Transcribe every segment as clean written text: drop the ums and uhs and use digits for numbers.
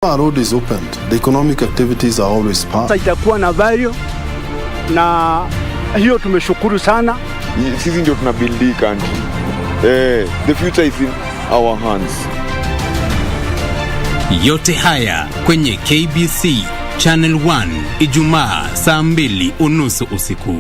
Our road is opened. The economic activities are always part. Itakuwa na value na hiyo tumeshukuru sana. Sisi ndio tuna build the country. The future is in our hands. Yote haya kwenye KBC Channel 1 Ijumaa saa 2:30 usiku.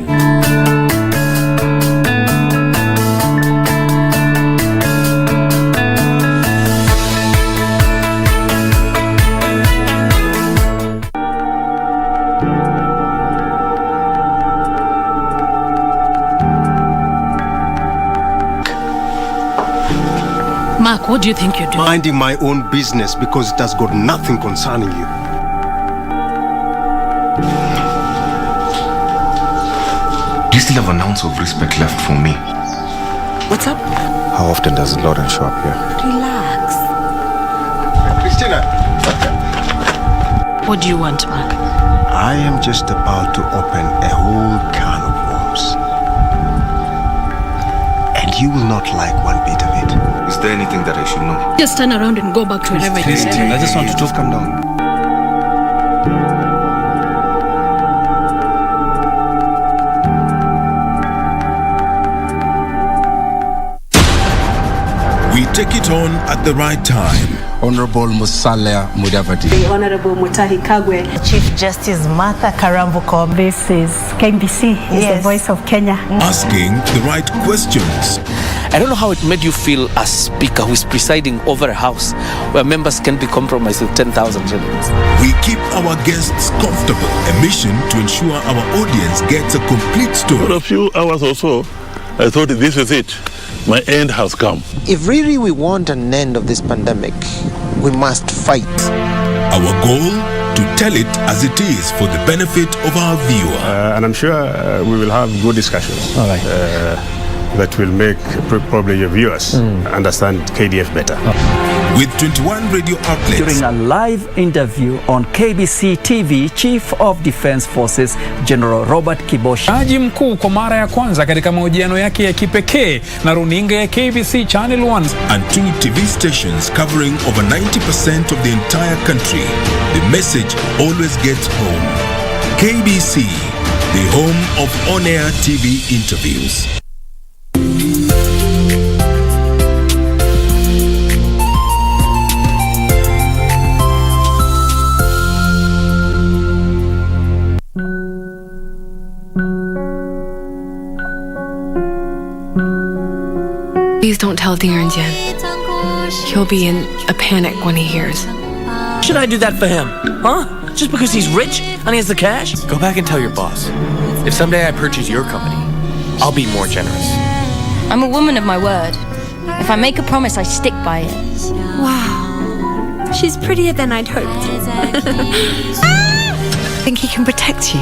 Mark, what do you think you're doing? Minding my own business because it has got nothing concerning you. Do you still have an ounce of respect left for me? What's up? How often does Lauren show up here? Relax. Christina! What do you want, Mark? I am just about to open a whole can of worms. And you will not like one bit of it. Is there anything that I should know? Just turn around and go back to wherever you Christine, I just want to talk. Calm down. We take it on at the right time. Honorable Musalia Mudavadi. The Honorable Mutahi Kagwe. Chief Justice Martha Karambuko. This is KBC, the voice of Kenya. Asking the right questions. I don't know how it made you feel as speaker who is presiding over a house where members can be compromised with 10,000 shillings. We keep our guests comfortable. A mission to ensure our audience gets a complete story. For a few hours or so, I thought this is it. My end has come. If really we want an end of this pandemic, we must fight. Our goal, to tell it as it is for the benefit of our viewer. And I'm sure we will have good discussions. All right. That will make probably your viewers understand KDF better. With 21 radio outlets. During a live interview on KBC TV, Chief of Defense Forces General Robert Kibosh. Jaji mkuu kwa mara ya kwanza katika mahojiano yake ya kipekee na runinga ya KBC Channel 1. And 2 TV stations covering over 90% of the entire country. The message always gets home. KBC, the home of on-air TV interviews. Please don't tell Darren yet. He'll be in a panic when he hears. Should I do that for him? Huh? Just because he's rich and he has the cash? Go back and tell your boss. If someday I purchase your company, I'll be more generous. I'm a woman of my word. If I make a promise, I stick by it. Wow. She's prettier than I'd hoped. I think he can protect you.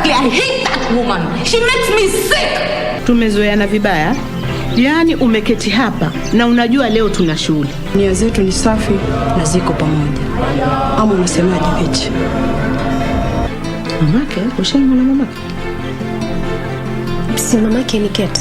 I hate that woman. She makes me sick. Tumezoeana vibaya. Yaani umeketi hapa na unajua leo tuna shughuli. Nia zetu ni safi na ziko pamoja. Ama unasemaje Pechi? Mamake, ushaimwona mamake? Si mamake ni Kate.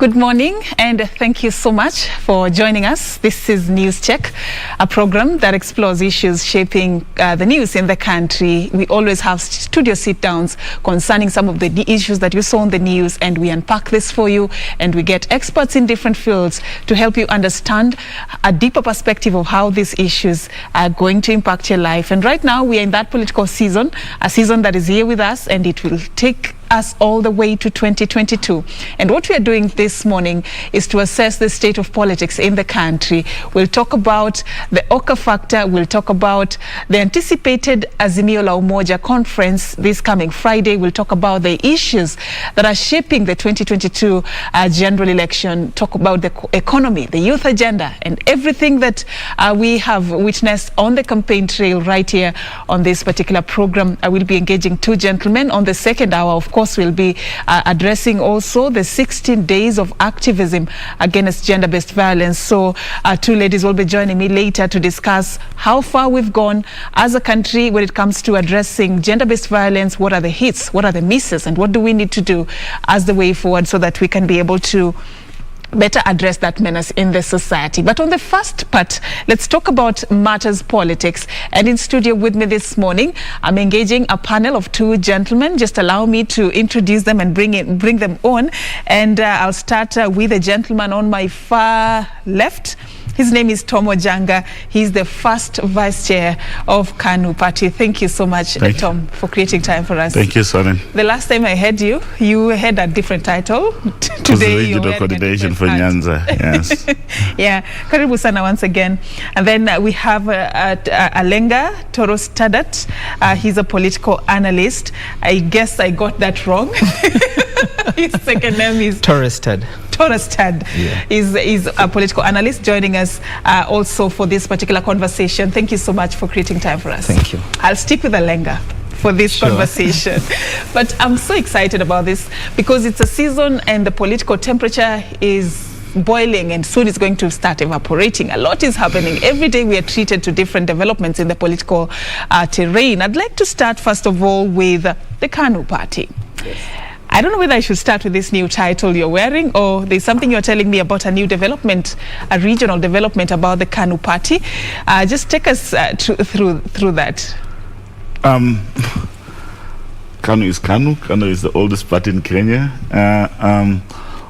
Good morning, and thank you so much for joining us. This is NewsCheck, a program that explores issues shaping the news in the country. We always have studio sit-downs concerning some of the issues that you saw on the news, and we unpack this for you, and we get experts in different fields to help you understand a deeper perspective of how these issues are going to impact your life. And right now, we are in that political season, a season that is here with us, and it will take us all the way to 2022. And what we are doing this morning is to assess the state of politics in the country. We'll talk about the Oka factor. We'll talk about the anticipated Azimio la Umoja conference this coming Friday. We'll talk about the issues that are shaping the 2022 general election, talk about the economy, the youth agenda, and everything that we have witnessed on the campaign trail right here on this particular program. I will be engaging two gentlemen on the second hour. Of course, we'll be addressing also the 16 days of activism against gender-based violence. So two ladies will be joining me later to discuss how far we've gone as a country when it comes to addressing gender-based violence. What are the hits, what are the misses, and what do we need to do as the way forward so that we can be able to better address that menace in the society. But on the first part, let's talk about matters politics. And in studio with me this morning, I'm engaging a panel of two gentlemen. Just allow me to introduce them and bring them on. And I'll start with the gentleman on my far left. His name is Tom Ojanga. He's the first vice chair of KANU party. Thank you so much, Tom, for creating time for us. Thank you, Sonnen. The last time I heard you, you had a different title. Today, regional coordination for Nyanza. Yes. Yeah. Karibu sana once again. And then we have Alenga Torostad. He's a political analyst. I guess I got that wrong. His second name is Torostad. Yeah. Is a political analyst joining us also for this particular conversation. Thank you so much for creating time for us. Thank you. I'll stick with Alenga for this conversation. But I'm so excited about this because it's a season and the political temperature is boiling and soon it's going to start evaporating. A lot is happening. Every day we are treated to different developments in the political terrain. I'd like to start first of all with the KANU party. Yes. I don't know whether I should start with this new title you're wearing or there's something you're telling me about a new development, a regional development about the KANU party. Just take us through that. KANU is KANU. KANU is the oldest party in Kenya.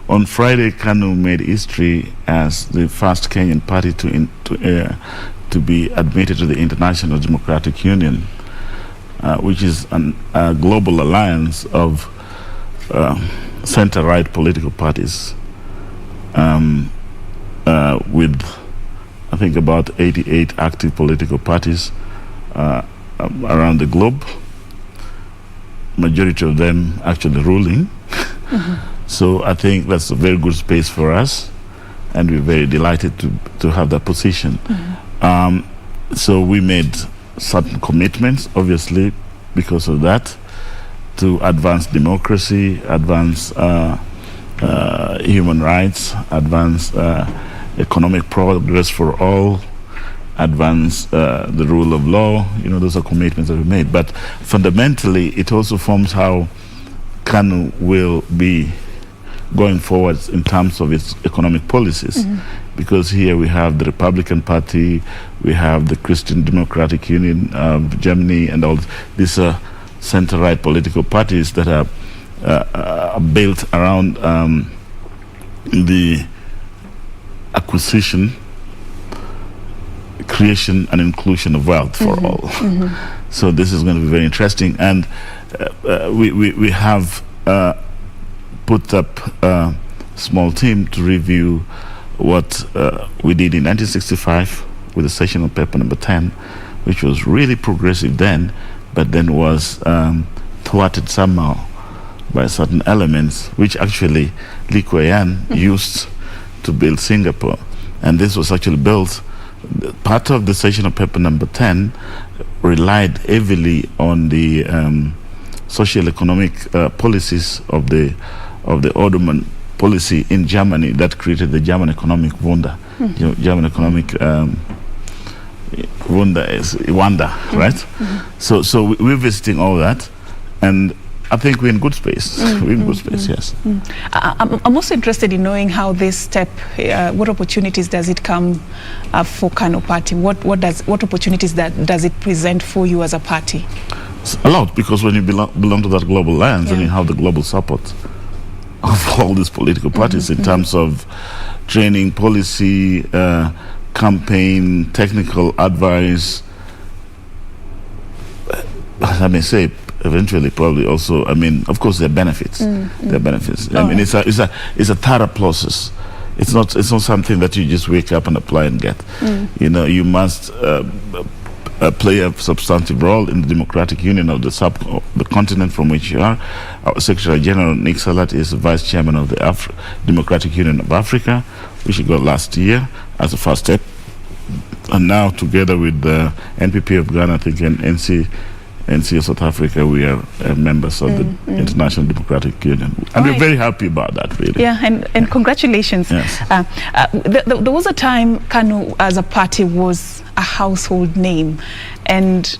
On Friday, KANU made history as the first Kenyan party to be admitted to the International Democratic Union, which is a global alliance of center-right political parties with, I think, about 88 active political parties around the globe, majority of them actually ruling. So I think that's a very good space for us, and we're very delighted to have that position. So we made certain commitments, obviously, because of that, to advance democracy, advance human rights, advance economic progress for all, advance the rule of law. You know, those are commitments that we made. But fundamentally, it also forms how KANU will be going forward in terms of its economic policies. Because here we have the Republican Party, we have the Christian Democratic Union of Germany, and all these center-right political parties that are built around the acquisition, creation, and inclusion of wealth for all. So this is going to be very interesting, and we have put up a small team to review what we did in 1965 with the sessional paper number 10, which was really progressive then, but then was thwarted somehow by certain elements, which actually Lee Kuan Yew used to build Singapore. And this was actually built, part of the sessional paper number 10 relied heavily on the social economic policies of the Ottoman policy in Germany that created the German economic Wunder. You know, German economic Wunder is Wanda, right? So we're visiting all that, and I think we're in good space. We're in good space, yes. I'm also interested in knowing how this step, what opportunities does it come for KANU party? What opportunities does it present for you as a party? A lot, because when you belong to that global alliance, and you have the global support of all these political parties in terms of training, policy, campaign, technical advice. I may say, eventually, probably also. I mean, of course, there are benefits. There are benefits. I mean, it's a thorough process. It's not something that you just wake up and apply and get. You know, you must play a substantive role in the democratic union of the continent from which you are. Our Secretary General Nick Salat is the Vice Chairman of the Democratic Union of Africa, which he got last year as a first step, and now together with the NPP of Ghana, I think, and NC of South Africa, we are members of the International Democratic Union. And we're very happy about that, really. Yeah, and congratulations. Yes. There was a time KANU as a party was a household name, and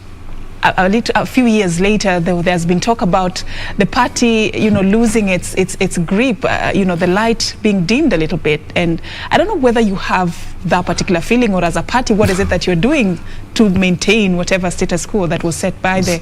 a few years later there's been talk about the party, you know, losing its grip, you know, the light being dimmed a little bit. And I don't know whether you have that particular feeling, or as a party, what is it that you're doing to maintain whatever status quo that was set by the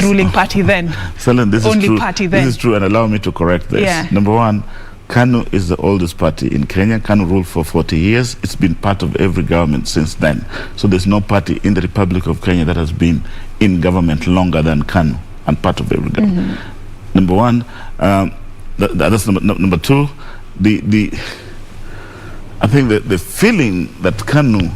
ruling party then? Selene, this Only is true. Party then. This is true, and allow me to correct this. Yeah. Number one, KANU is the oldest party in Kenya. KANU ruled for 40 years. It's been part of every government since then. So there's no party in the Republic of Kenya that has been in government longer than KANU and part of every government. Number one. That's number two. I think the feeling that KANU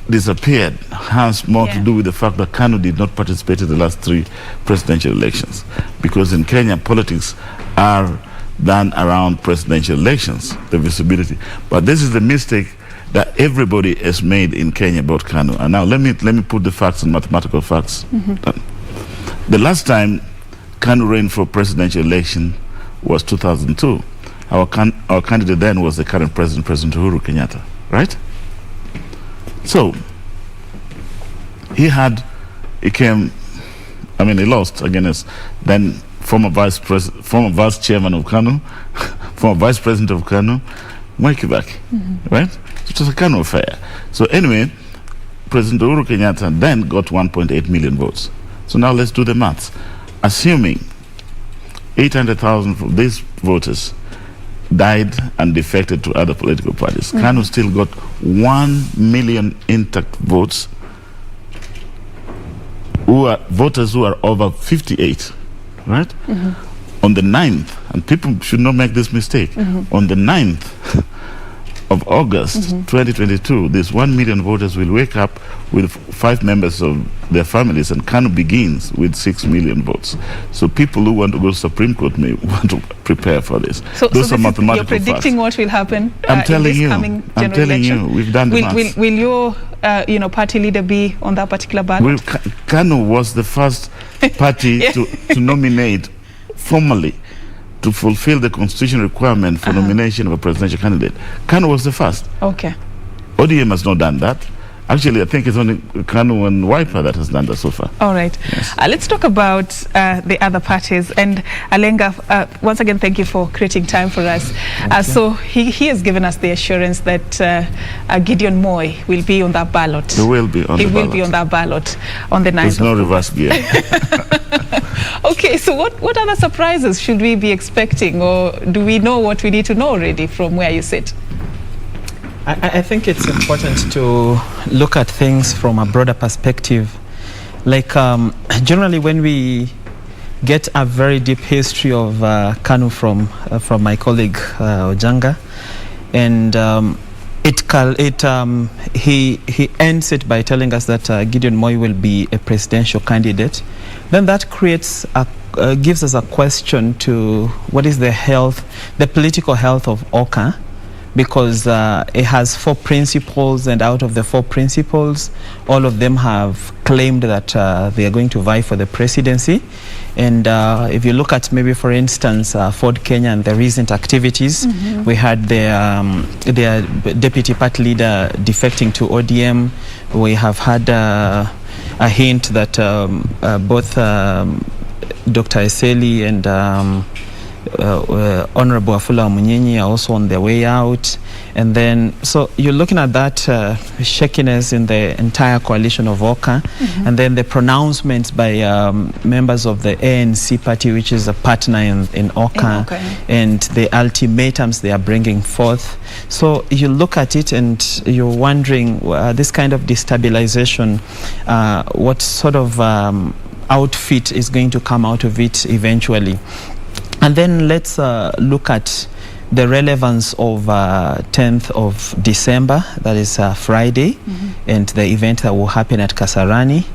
disappeared has more to do with the fact that KANU did not participate in the last 3 presidential elections. Because in Kenya, politics are done around presidential elections, the visibility. But this is the mistake that everybody has made in Kenya about KANU. And now let me put the facts and mathematical facts. The last time KANU ran for presidential election was 2002. Our candidate then was the current president, President Uhuru Kenyatta, right? So he lost against then former vice chairman of KANU, former vice president of KANU, Mwai Kibaki, right? So it was a KANU affair. So anyway, President Uhuru Kenyatta then got 1.8 million votes. So now let's do the maths. Assuming 800,000 of these voters died and defected to other political parties, KANU still got 1 million intact votes, voters who are over 58. Right? On the 9th, and people should not make this mistake, on the 9th of August 2022, these 1 million voters will wake up with 5 members of their families, and KANU begins with 6 million votes. So people who want to go to Supreme Court may want to prepare for this. Those are mathematical you're predicting facts. what will happen I'm telling in this you. coming I'm telling you. We've done the maths. Will your party leader be on that particular ballot? KANU was the first party to nominate formally to fulfill the constitutional requirement for nomination of a presidential candidate. KANU was the first. Okay. ODM has not done that. Actually, I think it's only KANU and Wiper that has done that so far. All right. Yes. Let's talk about the other parties. And Alenga, once again, thank you for creating time for us. So he has given us the assurance that Gideon Moi will be on that ballot. He will be on the ballot. He will be on that ballot on the 9th. There's no reverse gear. Okay, so what other surprises should we be expecting, or do we know what we need to know already from where you sit? I think it's important to look at things from a broader perspective. Like generally when we get a very deep history of KANU from my colleague Ojanga, and he ends it by telling us that Gideon Moi will be a presidential candidate. Then that creates gives us a question to what is the political health of OKA, because it has 4 principles, and out of the 4 principles, all of them have claimed that they are going to vie for the presidency. And if you look at maybe, for instance, Ford Kenya and the recent activities, we had their deputy party leader defecting to ODM. We have had a hint that both Dr. Eseli and Honorable Afula Munyenyi are also on their way out. And then, so you're looking at that shakiness in the entire coalition of OCA, and then the pronouncements by members of the ANC party, which is a partner in OCA, and the ultimatums they are bringing forth. So you look at it and you're wondering, this kind of destabilization, what sort of outfit is going to come out of it eventually. And then let's look at the relevance of 10th of December, that is Friday, and the event that will happen at Kasarani.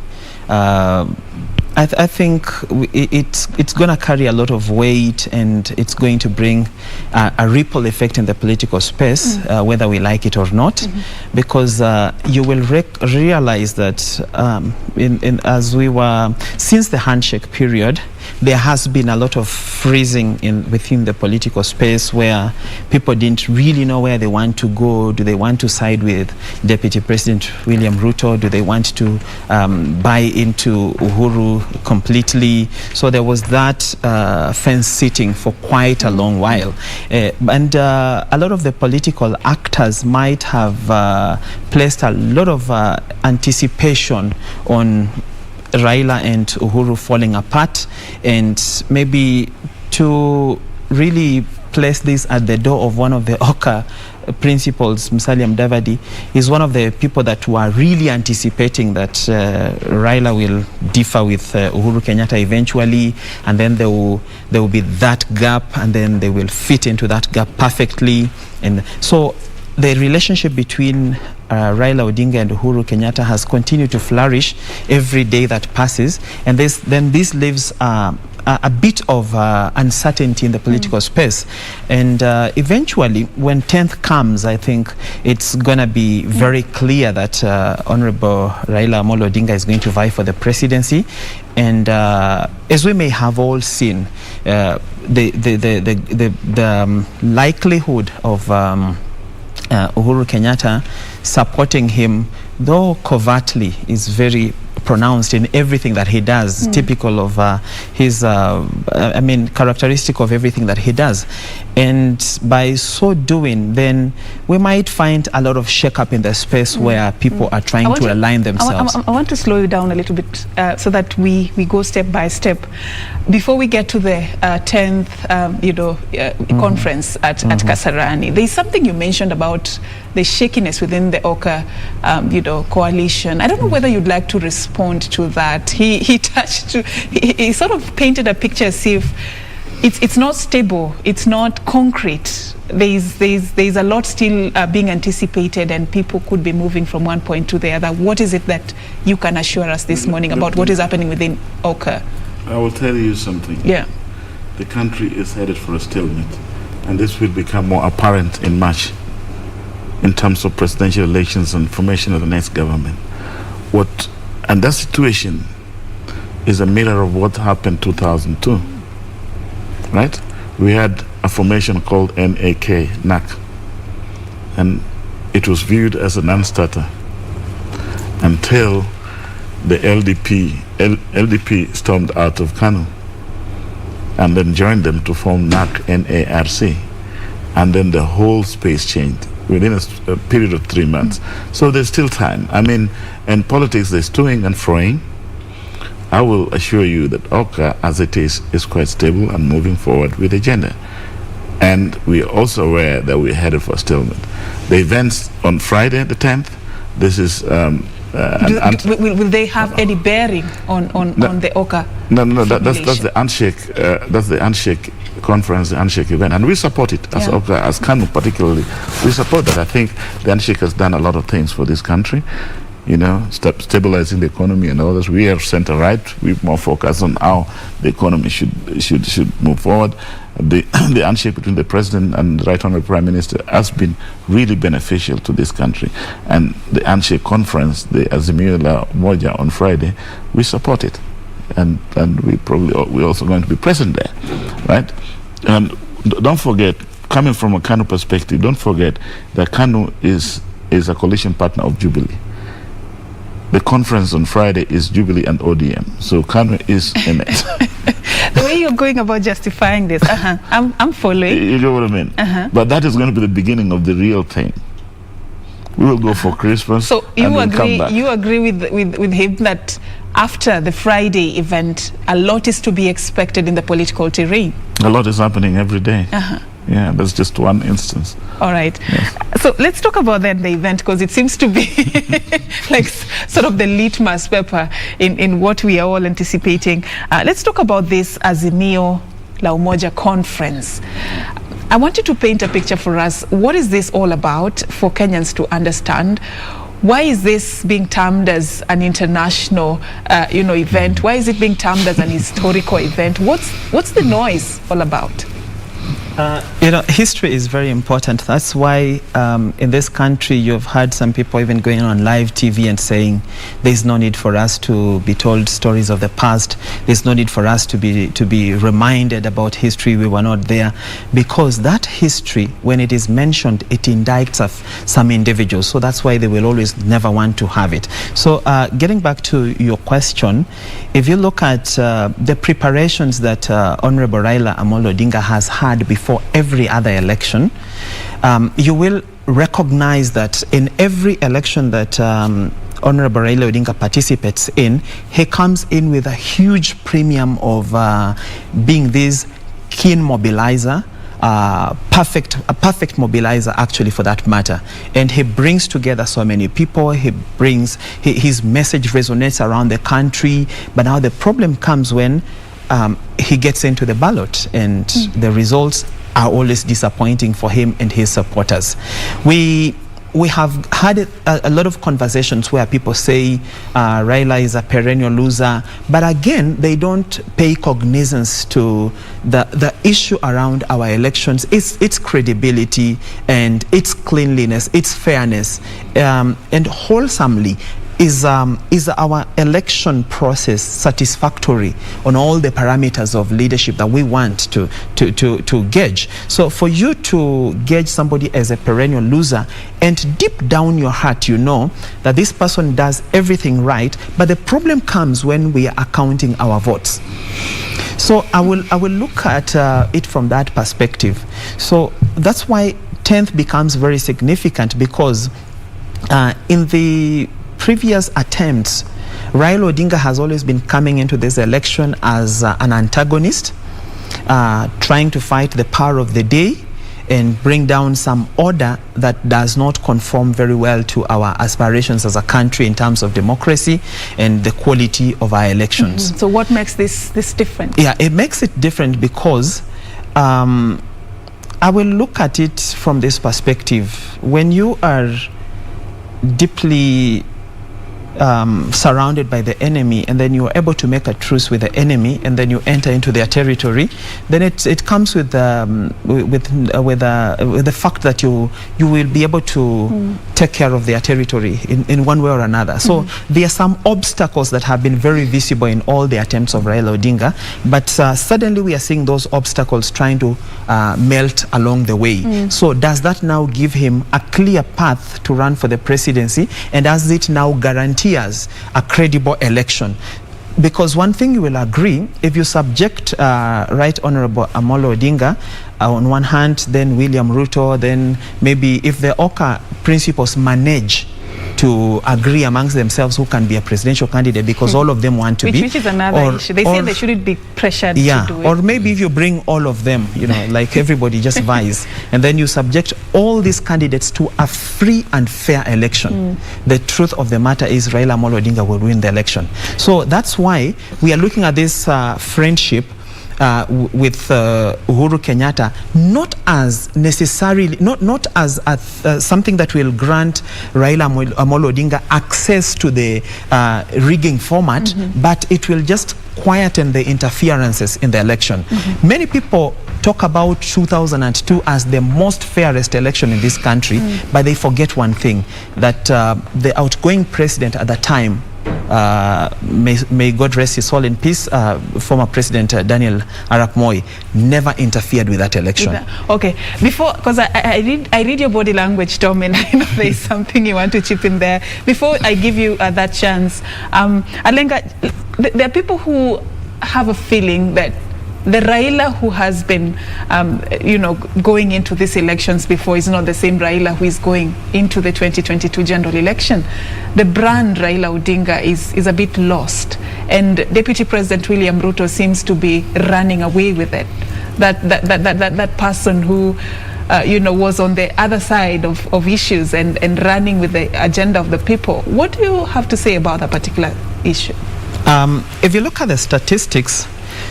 I think it's going to carry a lot of weight, and it's going to bring a ripple effect in the political space, whether we like it or not, because you will realize that since the handshake period, there has been a lot of freezing within the political space, where people didn't really know where they want to go. Do they want to side with Deputy President William Ruto? Do they want to buy into Uhuru completely? So there was that fence sitting for quite a long while. And a lot of the political actors might have placed a lot of anticipation on Raila and Uhuru falling apart, and maybe to really place this at the door of one of the OCA principals, Musalia Mudavadi, is one of the people that were really anticipating that Raila will differ with Uhuru Kenyatta eventually, and then there will be that gap, and then they will fit into that gap perfectly. And so the relationship between Raila Odinga and Uhuru Kenyatta has continued to flourish every day that passes, and then this leaves a bit of uncertainty in the political space. And eventually, when 10th comes, I think it's going to be very clear that Honorable Raila Amolo Odinga is going to vie for the presidency. And as we may have all seen, the likelihood of Uhuru Kenyatta supporting him, though covertly, is very pronounced in everything that he does, typical of his, characteristic of everything that he does. And by so doing, then we might find a lot of shake-up in the space where people are trying to align themselves. I want to slow you down a little bit so that we go step by step. Before we get to the 10th conference at Kasarani, there is something you mentioned about the shakiness within the OCA coalition. I don't know whether you'd like to respond to that. He sort of painted a picture as if it's not stable, it's not concrete. There's a lot still being anticipated, and people could be moving from one point to the other. What is it that you can assure us this morning about what is happening within OCA? I will tell you something. Yeah. The country is headed for a stalemate, and this will become more apparent in March in terms of presidential elections and formation of the next government. And that situation is a mirror of what happened 2002. Right? We had a formation called NAC, and it was viewed as a non-starter until the LDP stormed out of KANU and then joined them to form NARC, and then the whole space changed within a period of 3 months. So there's still time. I mean, in politics there's toing and froing. I will assure you that OCA, as it is quite stable and moving forward with agenda. And we are also aware that we're headed for stalemate. The events on Friday, the 10th, this is... will they have any bearing on the OCA? No, that's the handshake. That's the handshake conference, the handshake event, and we support it as OCA, as KANU particularly. We support that. I think the handshake has done a lot of things for this country. Stabilizing the economy and others. We are center-right. We're more focused on how the economy should move forward. The handshake between the President and the Right Honourable Prime Minister has been really beneficial to this country. And the handshake conference, the Azimio la Umoja on Friday, we support it. And we're also going to be present there, right? And don't forget, coming from a KANU perspective, don't forget that KANU is a coalition partner of Jubilee. The conference on Friday is Jubilee and ODM, so KANU is in it. The way you're going about justifying this, I'm following. You know what I mean? But that is going to be the beginning of the real thing. We will go for Christmas. So and we'll agree? come back. You agree with him that after the Friday event, a lot is to be expected in the political terrain? A lot is happening every day. Yeah, that's just one instance. All right. Yes. So let's talk about then the event, because it seems to be like sort of the litmus paper in what we are all anticipating. Let's talk about this Azimio la Umoja conference. I want you to paint a picture for us. What is this all about for Kenyans to understand? Why is this being termed as an international, event? Why is it being termed as an historical event? What's the noise all about? History is very important. That's why in this country you've heard some people even going on live TV and saying there's no need for us to be told stories of the past. There's no need for us to be reminded about history. We were not there, because that history, when it is mentioned, it indicts of some individuals. So that's why they will always never want to have it. So getting back to your question, if you look at the preparations that Honorable Raila Odinga has had before every other election, you will recognize that in every election that Honorable Raila Odinga participates in, he comes in with a huge premium of being this keen mobilizer, a perfect mobilizer actually, for that matter. And he brings together so many people. His message resonates around the country. But now the problem comes when he gets into the ballot, and the results are always disappointing for him and his supporters. We have had a lot of conversations where people say Raila is a perennial loser, but again, they don't pay cognizance to the issue around our elections. Its credibility and its cleanliness, its fairness, and wholesomely. Is our election process satisfactory on all the parameters of leadership that we want to gauge? So for you to gauge somebody as a perennial loser, and deep down your heart you know that this person does everything right, but the problem comes when we are accounting our votes. So I will look at it from that perspective. So that's why 10th becomes very significant, because in the previous attempts, Raila Odinga has always been coming into this election as an antagonist, trying to fight the power of the day and bring down some order that does not conform very well to our aspirations as a country in terms of democracy and the quality of our elections. So what makes this different? Yeah, it makes it different because I will look at it from this perspective. When you are deeply surrounded by the enemy, and then you are able to make a truce with the enemy, and then you enter into their territory, then it comes with the fact that you will be able to take care of their territory in one way or another. So there are some obstacles that have been very visible in all the attempts of Raila Odinga, but suddenly we are seeing those obstacles trying to melt along the way. So does that now give him a clear path to run for the presidency, and does it now guarantee a credible election? Because one thing you will agree, if you subject Right Honorable Amolo Odinga on one hand, then William Ruto, then maybe if the Oka principals manage to agree amongst themselves who can be a presidential candidate, because all of them want to be. Which is another issue. They say they shouldn't be pressured to do it. Or maybe if you bring all of them, like everybody just vies, and then you subject all these candidates to a free and fair election. The truth of the matter is Raila Amolo Odinga will win the election. So that's why we are looking at this friendship with Uhuru Kenyatta, not as necessarily, not as something that will grant Raila Amolo Odinga access to the rigging format, but it will just quieten the interferences in the election. Many people talk about 2002 as the most fairest election in this country, but they forget one thing, that the outgoing president at the time, may God rest his soul in peace, former President Daniel Arap Moi, never interfered with that election. Okay, before, because I read your body language, Tom, and I know there is something you want to chip in there. Before I give you that chance, Alenga, there are people who have a feeling that The Raila who has been, going into these elections before is not the same Raila who is going into the 2022 general election. The brand Raila Odinga is a bit lost, and Deputy President William Ruto seems to be running away with it. That person who was on the other side of issues and running with the agenda of the people. What do you have to say about that particular issue? If you look at the statistics,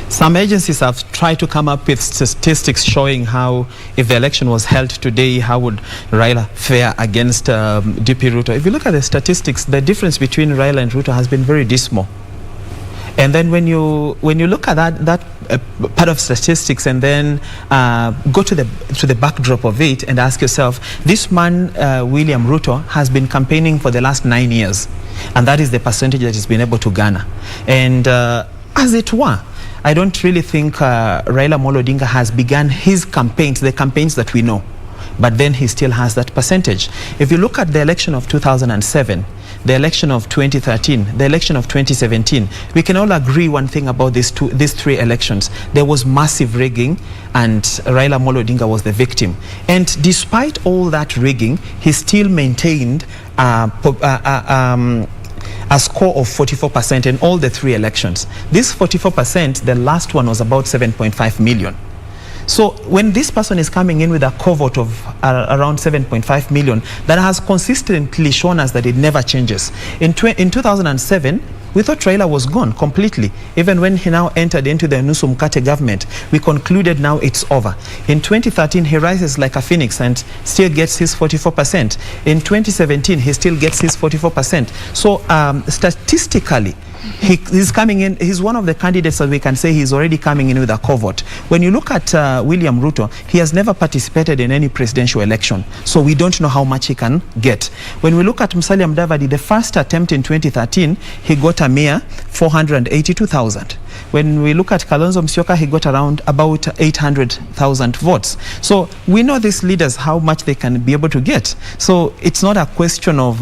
some agencies have tried to come up with statistics showing how, if the election was held today, how would Raila fare against DP Ruto. If you look at the statistics, the difference between Raila and Ruto has been very dismal. And then when you look at that part of statistics and then go to the backdrop of it and ask yourself, this man William Ruto has been campaigning for the last 9 years, and that is the percentage that he's been able to garner. And as it were, I don't really think Raila Odinga has begun his campaigns, the campaigns that we know, but then he still has that percentage. If you look at the election of 2007, the election of 2013, the election of 2017, we can all agree one thing about these three elections. There was massive rigging, and Raila Odinga was the victim. And despite all that rigging, he still maintained a score of 44% in all the three elections. This 44%, the last one was about 7.5 million. So when this person is coming in with a cohort of around 7.5 million, that has consistently shown us that it never changes. In 2007, we thought Raila was gone completely. Even when he now entered into the Nusu Mkate government, we concluded now it's over. In 2013, he rises like a phoenix and still gets his 44%. In 2017, he still gets his 44%. So statistically, he's coming in, he's one of the candidates that we can say he's already coming in with a cohort. When you look at William Ruto, he has never participated in any presidential election, so we don't know how much he can get. When we look at Musalia Mudavadi, the first attempt in 2013, he got a mere 482,000. When we look at Kalonzo Musyoka, he got around about 800,000 votes. So we know these leaders, how much they can be able to get. So it's not a question of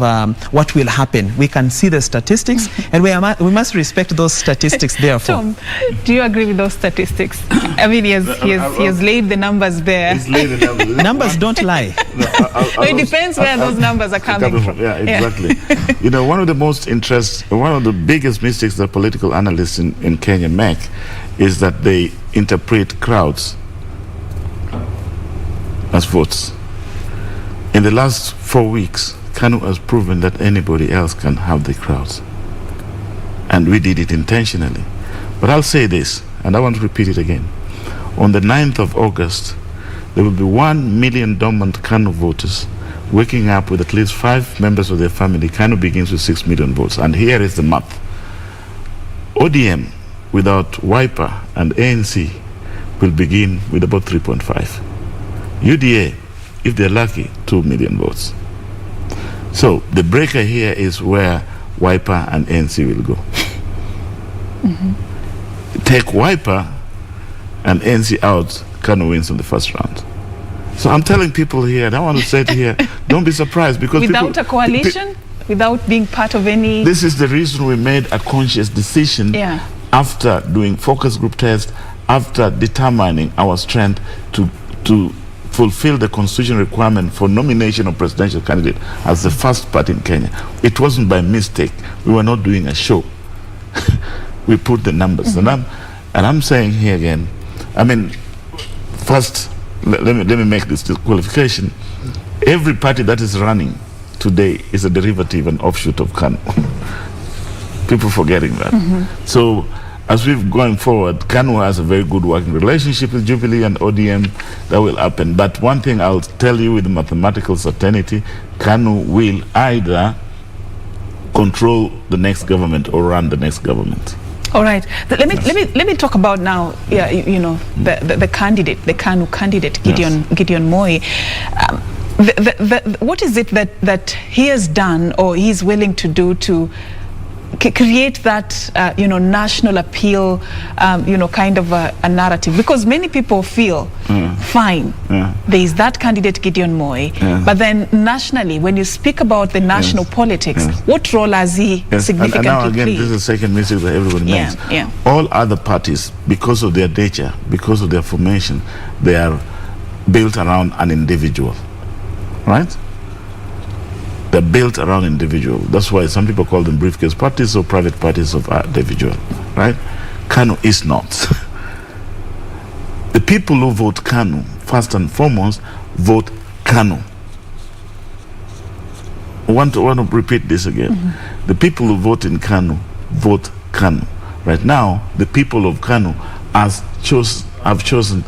what will happen. We can see the statistics, and we must respect those statistics therefore. Tom, do you agree with those statistics? I mean, he has laid the numbers there. He's laid the numbers. Numbers don't lie. It depends where those numbers are coming from. Yeah, exactly. Yeah. One of the biggest mistakes that political analysts in Kenya make is that they interpret crowds as votes. In the last 4 weeks, KANU has proven that anybody else can have the crowds. And we did it intentionally. But I'll say this, and I want to repeat it again. On the 9th of August, there will be 1 million dormant KANU voters waking up with at least 5 members of their family. KANU begins with 6 million votes. And here is the math. ODM, without Wiper and ANC, will begin with about 3.5. UDA, if they're lucky, 2 million votes. So the breaker here is where Wiper and ANC will go. Take Wiper and ANC out, KANU wins in the first round. So I'm telling people here, and I want to say it here, don't be surprised, because without a coalition, without being part of any... This is the reason we made a conscious decision after doing focus group tests, after determining our strength to fulfill the constitutional requirement for nomination of presidential candidate as the first party in Kenya. It wasn't by mistake. We were not doing a show. We put the numbers. And I'm saying here again, I mean, first, let me make this qualification. Every party that is running today is a derivative and offshoot of KANU. People forgetting that. So as we've going forward, KANU has a very good working relationship with Jubilee and ODM. That will happen. But one thing I'll tell you with mathematical certainty, KANU will either control the next government or run the next government. All right. Let me talk about now. The candidate, the KANU candidate, Gideon Moi. What is it that he has done or he's willing to do to create that national appeal, kind of a narrative? Because many people feel fine, there is that candidate Gideon Moi, but then nationally, when you speak about the national politics, what role has he significantly and now again, played? this is the second message that everybody makes. All other parties, because of their nature, because of their formation, they are built around an individual, right? They're built around individual. That's why some people call them briefcase parties or private parties of individual, right? KANU is not. The people who vote KANU, first and foremost, vote KANU. I want to repeat this again. The people who vote in KANU vote KANU. Right now, the people of KANU have chosen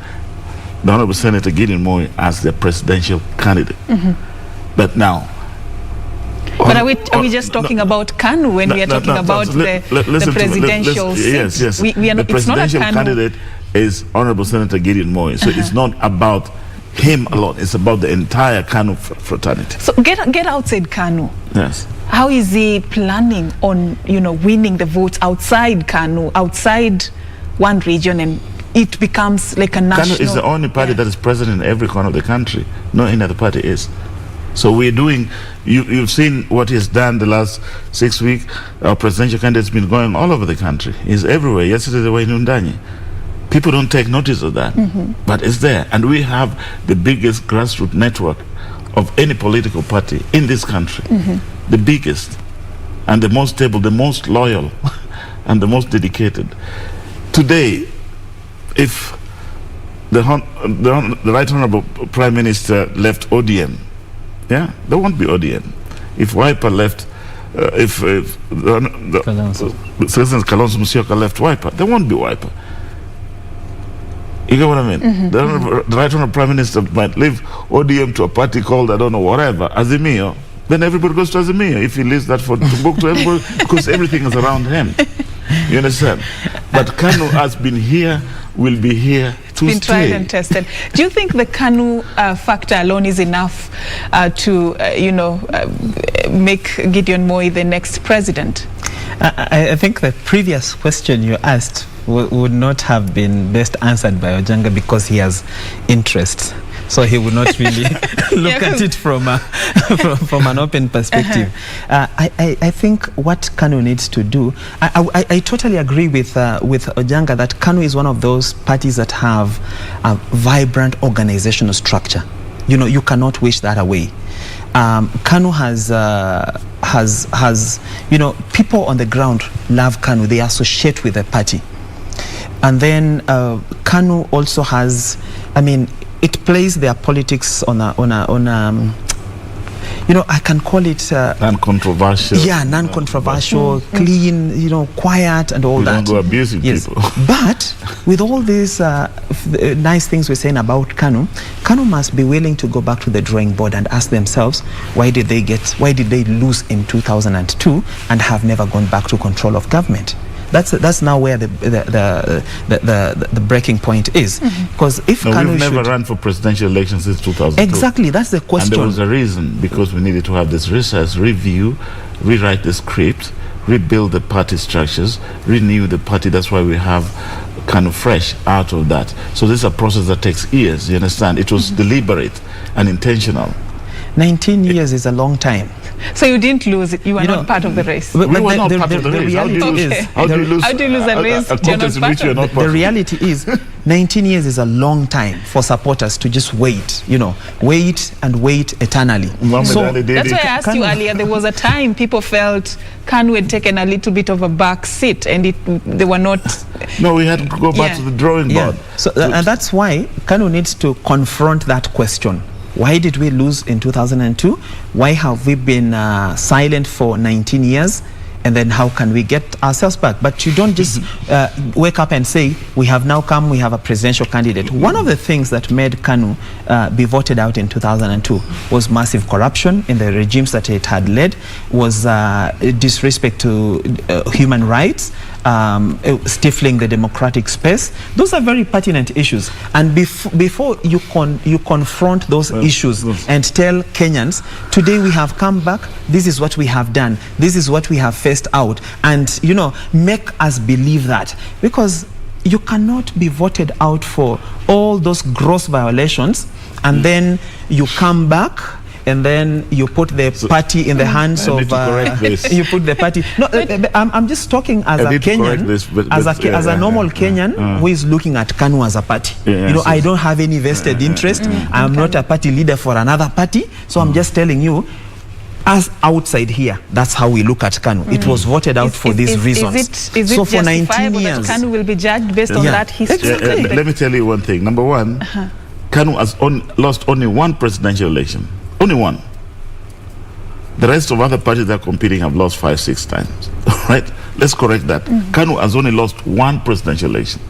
the Honorable Senator Gideon Moi as their presidential candidate. But now, but are we just talking about KANU when we are talking about the presidential seat? Yes. We are not, the presidential candidate is Honorable Senator Gideon Moi. So it's not about him alone. It's about the entire KANU fraternity. So get outside KANU. Yes. How is he planning on winning the votes outside KANU, outside one region, and it becomes like a national? KANU is the only party that is present in every corner of the country. No any other party is. So we're doing, you've seen what he's done the last 6 weeks. Our presidential candidate's been going all over the country. He's everywhere. Yesterday they were in Undanyi. People don't take notice of that, but it's there. And we have the biggest grassroots network of any political party in this country. The biggest, and the most stable, the most loyal, and the most dedicated. Today, if the Right Honorable Prime Minister left ODM, there won't be ODM. If Wiper left, if Citizens Kalonzo Musyoka left Wiper, there won't be Wiper. You get what I mean? The Right Honorable Prime Minister might leave ODM to a party called, I don't know, whatever, Azimio. Then everybody goes to Azimio if he leaves that to book to everybody, because everything is around him. You understand? But KANU has been here, will be here to been stay. Tried and tested. Do you think the KANU factor alone is enough to make Gideon Moi the next president? I think the previous question you asked would not have been best answered by Ojanga, because he has interests. So he would not really look at it from an open perspective. I think what KANU needs to do, I totally agree with Ojanga that KANU is one of those parties that have a vibrant organizational structure. You cannot wish that away. KANU has people on the ground love KANU. They associate with the party. And then KANU also has, it plays their politics on a I can call it non-controversial. Yeah, non-controversial, clean, quiet and all that. We don't go abusing people. But with all these nice things we're saying about KANU must be willing to go back to the drawing board and ask themselves, why did they lose in 2002 and have never gone back to control of government? That's now where the breaking point is, because if KANU we've never run for presidential elections since 2002. Exactly, that's the question. And there was a reason, because we needed to have this recess, review, rewrite the script, rebuild the party structures, renew the party. That's why we have KANU fresh out of that. So this is a process that takes years. You understand? It was deliberate and intentional. 19 years is a long time. So you didn't lose it. You were not part of the race. But we were not part of the race. How do you lose a race? The reality is 19 years is a long time for supporters to just wait, wait and wait eternally. So that's why I asked you earlier, there was a time people felt KANU had taken a little bit of a back seat and they were not... No, we had to go back to the drawing board. So, and that's why KANU needs to confront that question. Why did we lose in 2002? Why have we been silent for 19 years? And then how can we get ourselves back? But you don't just wake up and say, we have now come, we have a presidential candidate. One of the things that made KANU be voted out in 2002 was massive corruption in the regimes that it had led, was disrespect to human rights, stifling the democratic space. Those are very pertinent issues. And before you confront those issues and tell Kenyans, today we have come back, this is what we have done, this is what we have faced out, and make us believe that, because you cannot be voted out for all those gross violations and then you come back and then you put the party in the hands of you put the party. No, I'm just talking as a Kenyan, as a normal Kenyan who is looking at KANU as a party. I don't have any vested interest. I'm not a party leader for another party, so I'm just telling you, as outside here, that's how we look at KANU. It was voted out for these reasons. Is it so for 19 years, that KANU will be judged based on that history? Let me tell you one thing. Number one, KANU has lost only one presidential election. Only one. The rest of other parties that are competing have lost 5-6 times. Right? Let's correct that. KANU has only lost one presidential election.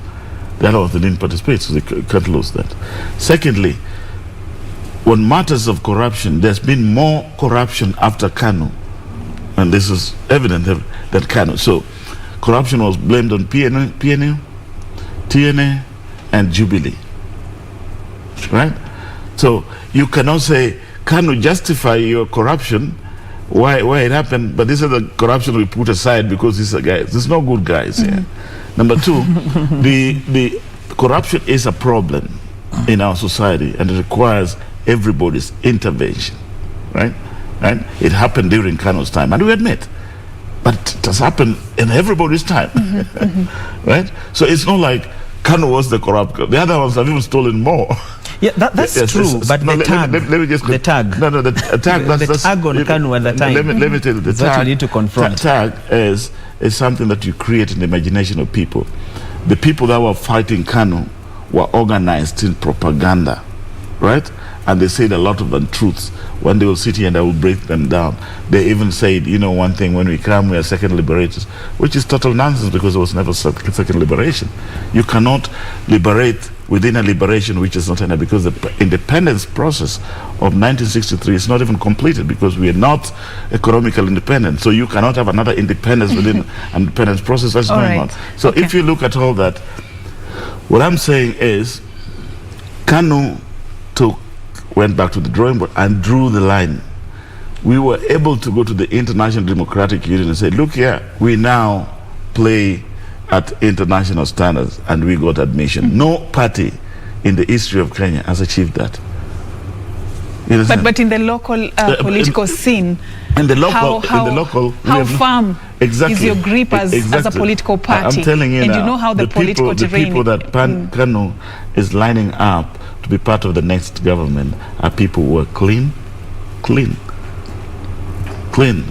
The other ones they didn't participate, so they can't lose that. Secondly, on matters of corruption, there's been more corruption after KANU, and this is evident that KANU. So, corruption was blamed on PNU, TNA, and Jubilee. Right? So you cannot say KANU justify your corruption, why it happened, but this is the corruption we put aside because these are guys. There's no good guys here. Number two, the corruption is a problem in our society and it requires everybody's intervention, right? It happened during KANU's time, and we admit, but it has happened in everybody's time, right? So it's not like KANU was the corrupt. The other ones have even stolen more. Yeah, that's true. But the tag, the tag. No, the tag. The tag on KANU at the time. Let me tell you, the tag. You need to confront. Tag is something that you create in the imagination of people. The people that were fighting KANU were organized in propaganda, right? And they said a lot of untruths. When they will sit here and I will break them down. They even said, one thing, when we come, we are second liberators, which is total nonsense because there was never second liberation. You cannot liberate within a liberation which is not enough, because the independence process of 1963 is not even completed because we are not economically independent. So you cannot have another independence within an independence process that's going on. So if you look at all that, what I'm saying is KANU went back to the drawing board and drew the line. We were able to go to the International Democratic Union and say, look here, we now play at international standards, and we got admission. No party in the history of Kenya has achieved that. But in the local political scene, how firm is your grip as a political party? I'm telling you and now, you know how the political terrain. The people that KANU is lining up to be part of the next government are people who are clean.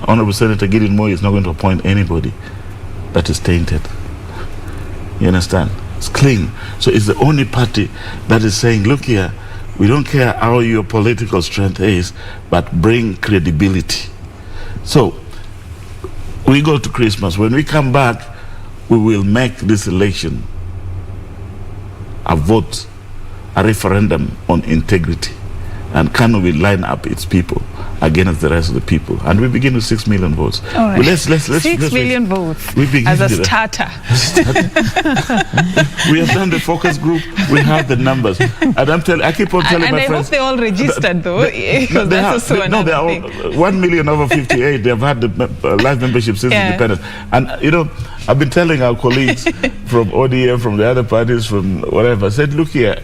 Honorable Senator Gideon Moi is not going to appoint anybody that is tainted. You understand? It's clean. So it's the only party that is saying, look here, we don't care how your political strength is, but bring credibility. So we go to Christmas. When we come back, we will make this election a vote, a referendum on integrity. And KANU will line up its people against the rest of the people. And we begin with 6 million votes. All right. Well, 6 million votes as a starter. We have done the focus group. We have the numbers. And I keep on telling my friends. And I hope they all registered, though. There are 1 million over 58. They have had the live membership since independence. And, I've been telling our colleagues from ODM, from the other parties, from whatever, I said, look here,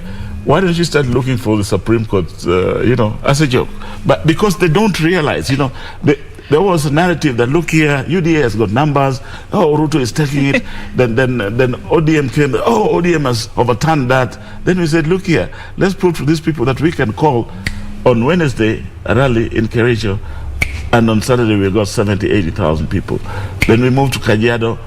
why don't you start looking for the Supreme Court, as a joke? But because they don't realize, there was a narrative that, look here, UDA has got numbers, Ruto is taking it, then ODM came, ODM has overturned that. Then we said, look here, let's prove to these people that we can call on Wednesday a rally in Kericho, and on Saturday we got 80,000 people. Then we moved to Kajiado.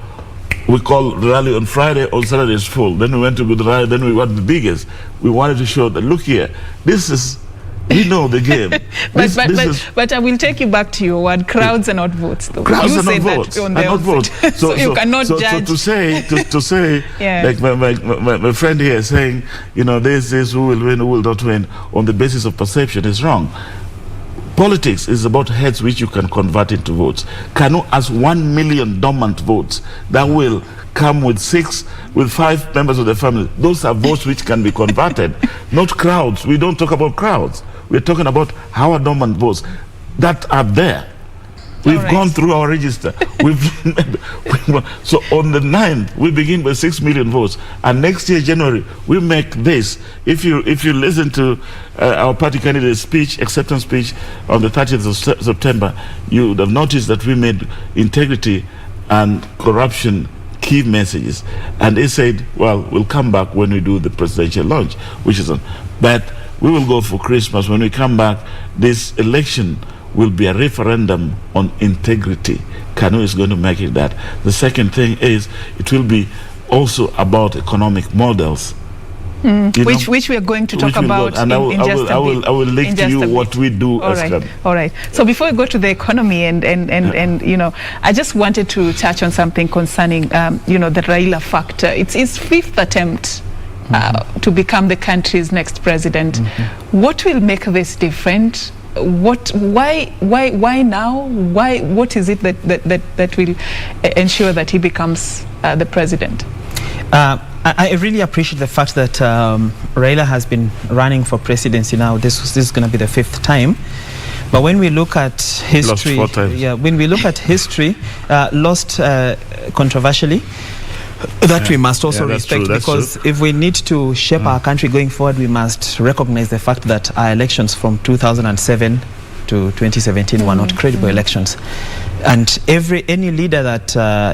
We called the rally on Friday, on Saturday is full. Then we went to the rally, then we were the biggest. We wanted to show that, look here, we know the game. But I will take you back to your word, crowds are not votes, though. Crowds are not votes. So you cannot judge. So to say, like my friend here is saying, this who will win, who will not win, on the basis of perception is wrong. Politics is about heads which you can convert into votes. KANU has 1 million dormant votes that will come with 5 members of the family. Those are votes which can be converted, not crowds. We don't talk about crowds. We're talking about our dormant votes that are there. We've gone through our register. So on the 9th, we begin with 6 million votes. And next year, January, we make this. If you listen to our party candidate's speech, acceptance speech on the 30th of September, you would have noticed that we made integrity and corruption key messages. And they said, well, we'll come back when we do the presidential launch, which is on. But we will go for Christmas. When we come back, this election will be a referendum on integrity. KANU is going to make it that. The second thing is it will be also about economic models. Which we are going to talk about and I will link to you what we do as KANU. All right. So before we go to the economy and you know, I just wanted to touch on something concerning you know, the Raila factor. It's his 5th attempt to become the country's next president. What will make this different? Why now? What is it that will ensure that he becomes the president? I really appreciate the fact that Raila has been running for presidency now. This is going to be the 5th time. But when we look at history, when we look at history, lost controversially. That we must also respect, because if we need to shape our country going forward, we must recognize the fact that our elections from 2007 to 2017 were not credible elections. And any leader that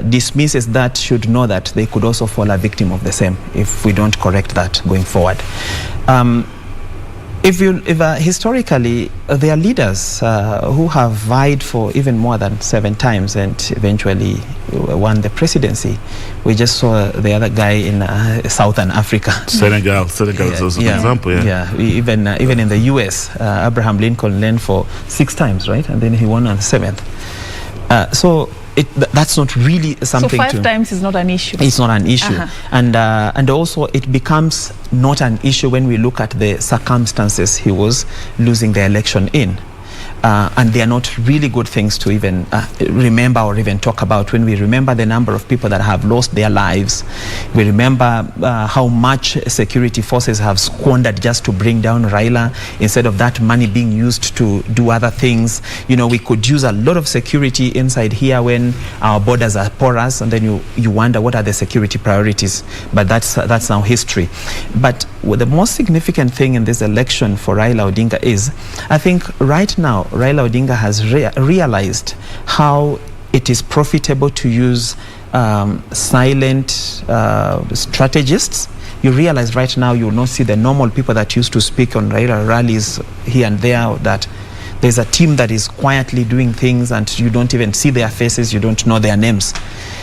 dismisses that should know that they could also fall a victim of the same if we don't correct that going forward. Historically, there are leaders who have vied for even more than 7 times and eventually won the presidency. We just saw the other guy in Southern Africa. Senegal is also an example. Even in the US, Abraham Lincoln ran for 6 times, right? And then he won on the 7th. So that's not really something. So 5 times is not an issue. It's not an issue, and also it becomes not an issue when we look at the circumstances he was losing the election in. And they are not really good things to even remember or even talk about. When we remember the number of people that have lost their lives, we remember how much security forces have squandered just to bring down Raila, instead of that money being used to do other things. You know, we could use a lot of security inside here when our borders are porous, and then you wonder what are the security priorities. But that's now history. But the most significant thing in this election for Raila Odinga is, I think right now, Raila Odinga has realized how it is profitable to use silent strategists. You realize right now you will not see the normal people that used to speak on Raila rallies here and there, that there's a team that is quietly doing things and you don't even see their faces, you don't know their names.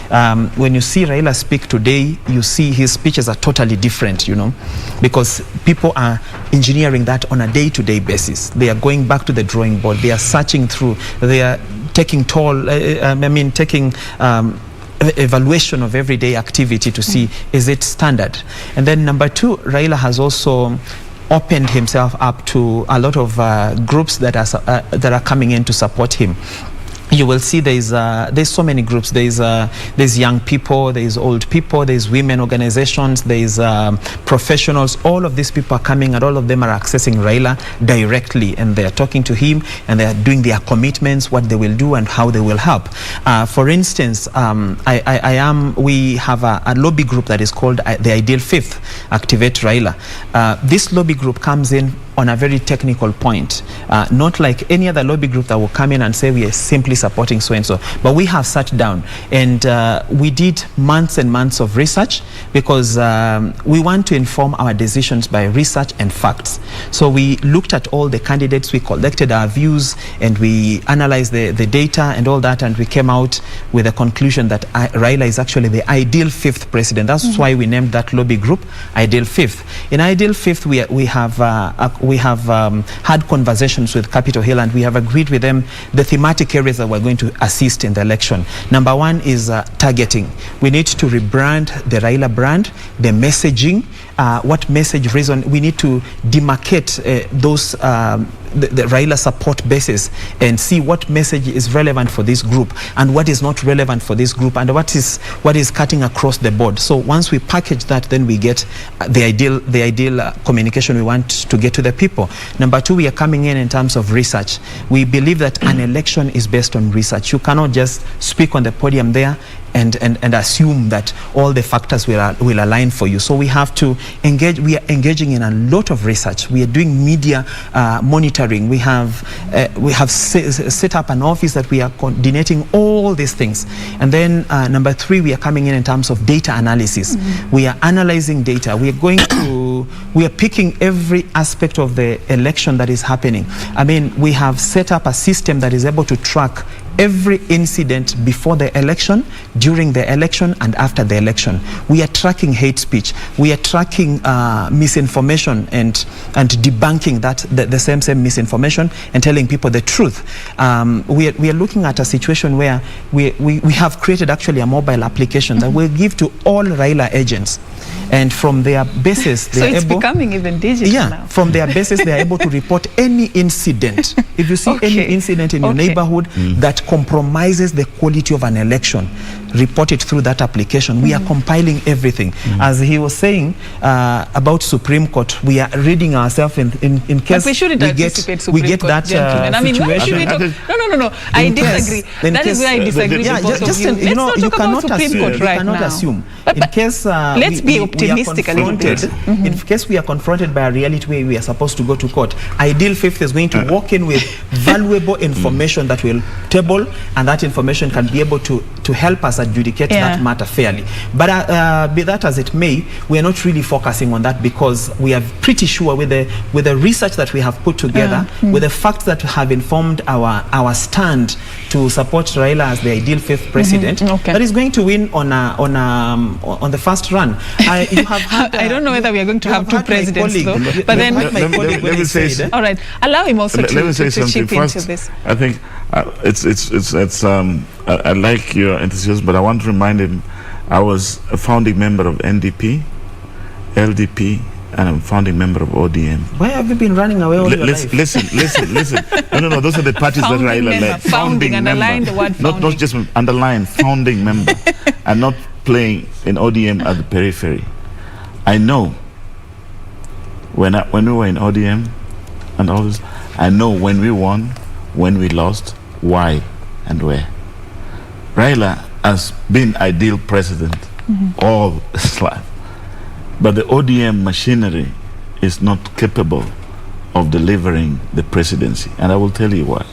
When you see Raila speak today, you see his speeches are totally different, you know, because people are engineering that on a day-to-day basis. They are going back to the drawing board. They are searching through. They are taking evaluation of everyday activity to see, is it standard? And then number 2, Raila has also opened himself up to a lot of groups that are coming in to support him. You will see there's so many groups. There's young people, there's old people, there's women organizations, there's professionals. All of these people are coming, and all of them are accessing Raila directly, and they are talking to him, and they are doing their commitments, what they will do and how they will help. For instance, we have a lobby group that is called the Ideal Fifth, Activate Raila. This lobby group comes in on a very technical point, not like any other lobby group that will come in and say we are simply supporting so-and-so, but we have sat down and we did months and months of research, because we want to inform our decisions by research and facts. So we looked at all the candidates, we collected our views, and we analyzed the data and all that, and we came out with a conclusion that Raila is actually the ideal 5th president. That's why we named that lobby group Ideal 5th. In Ideal 5th, we have had conversations with Capitol Hill, and we have agreed with them the thematic areas that we're going to assist in the election. Number 1 is targeting. We need to rebrand the Raila brand, the messaging, what message reason. We need to demarcate those the Raila support bases and see what message is relevant for this group and what is not relevant for this group and what is cutting across the board. So once we package that, then we get the ideal communication we want to get to the people. Number two, we are coming in terms of research. We believe that an election is based on research. You cannot just speak on the podium there and assume that all the factors will align for you. So we have to engage. We are engaging in a lot of research. We are doing media monitoring. We have set up an office that we are coordinating all these things. And then number three, we are coming in terms of data analysis. We are analyzing data. We are picking every aspect of the election that is happening. I mean, we have set up a system that is able to track every incident before the election, during the election, and after the election. We are tracking hate speech. We are tracking misinformation and debunking the same misinformation and telling people the truth. We are looking at a situation where we have created actually a mobile application that will give to all Raila agents. And from their basis, they so are it's able, becoming even digital now. From their basis, they are able to report any incident. If you see any incident in your neighborhood that compromises the quality of an election, report it through that application. We are compiling everything. As he was saying about Supreme Court, we are reading ourselves in case but we shouldn't anticipate Supreme Court, that gentlemen. I mean, why should we talk? No. I disagree. That is where I disagree with both of you. Let's not talk about Supreme Court right now. Assume. In case let's be optimistic a little bit. In case we are confronted by a reality where we are supposed to go to court, Ideal Fifth is going to walk in with valuable information that will table, and that information can be able to help us adjudicate that matter fairly. But be that as it may, we are not really focusing on that because we are pretty sure with the research that we have put together, with the facts that have informed our stand to support Raila as the ideal fifth president, that is going to win on the first run. You have had, I don't know whether we are going to have two presidents though. But then let me say all right, allow him also to chip first, into this. I think it's I like your enthusiasm, but I want to remind him I was a founding member of NDP, LDP, and I'm a founding member of ODM. Why have you been running away all your life? Listen. No, those are the parties that Raila led. Founding, underline the word founding. Not just underline, founding member, and not playing in ODM at the periphery. I know when we were in ODM and all this, I know when we won, when we lost, why and where. Raila has been ideal president all his life. But the ODM machinery is not capable of delivering the presidency. And I will tell you why.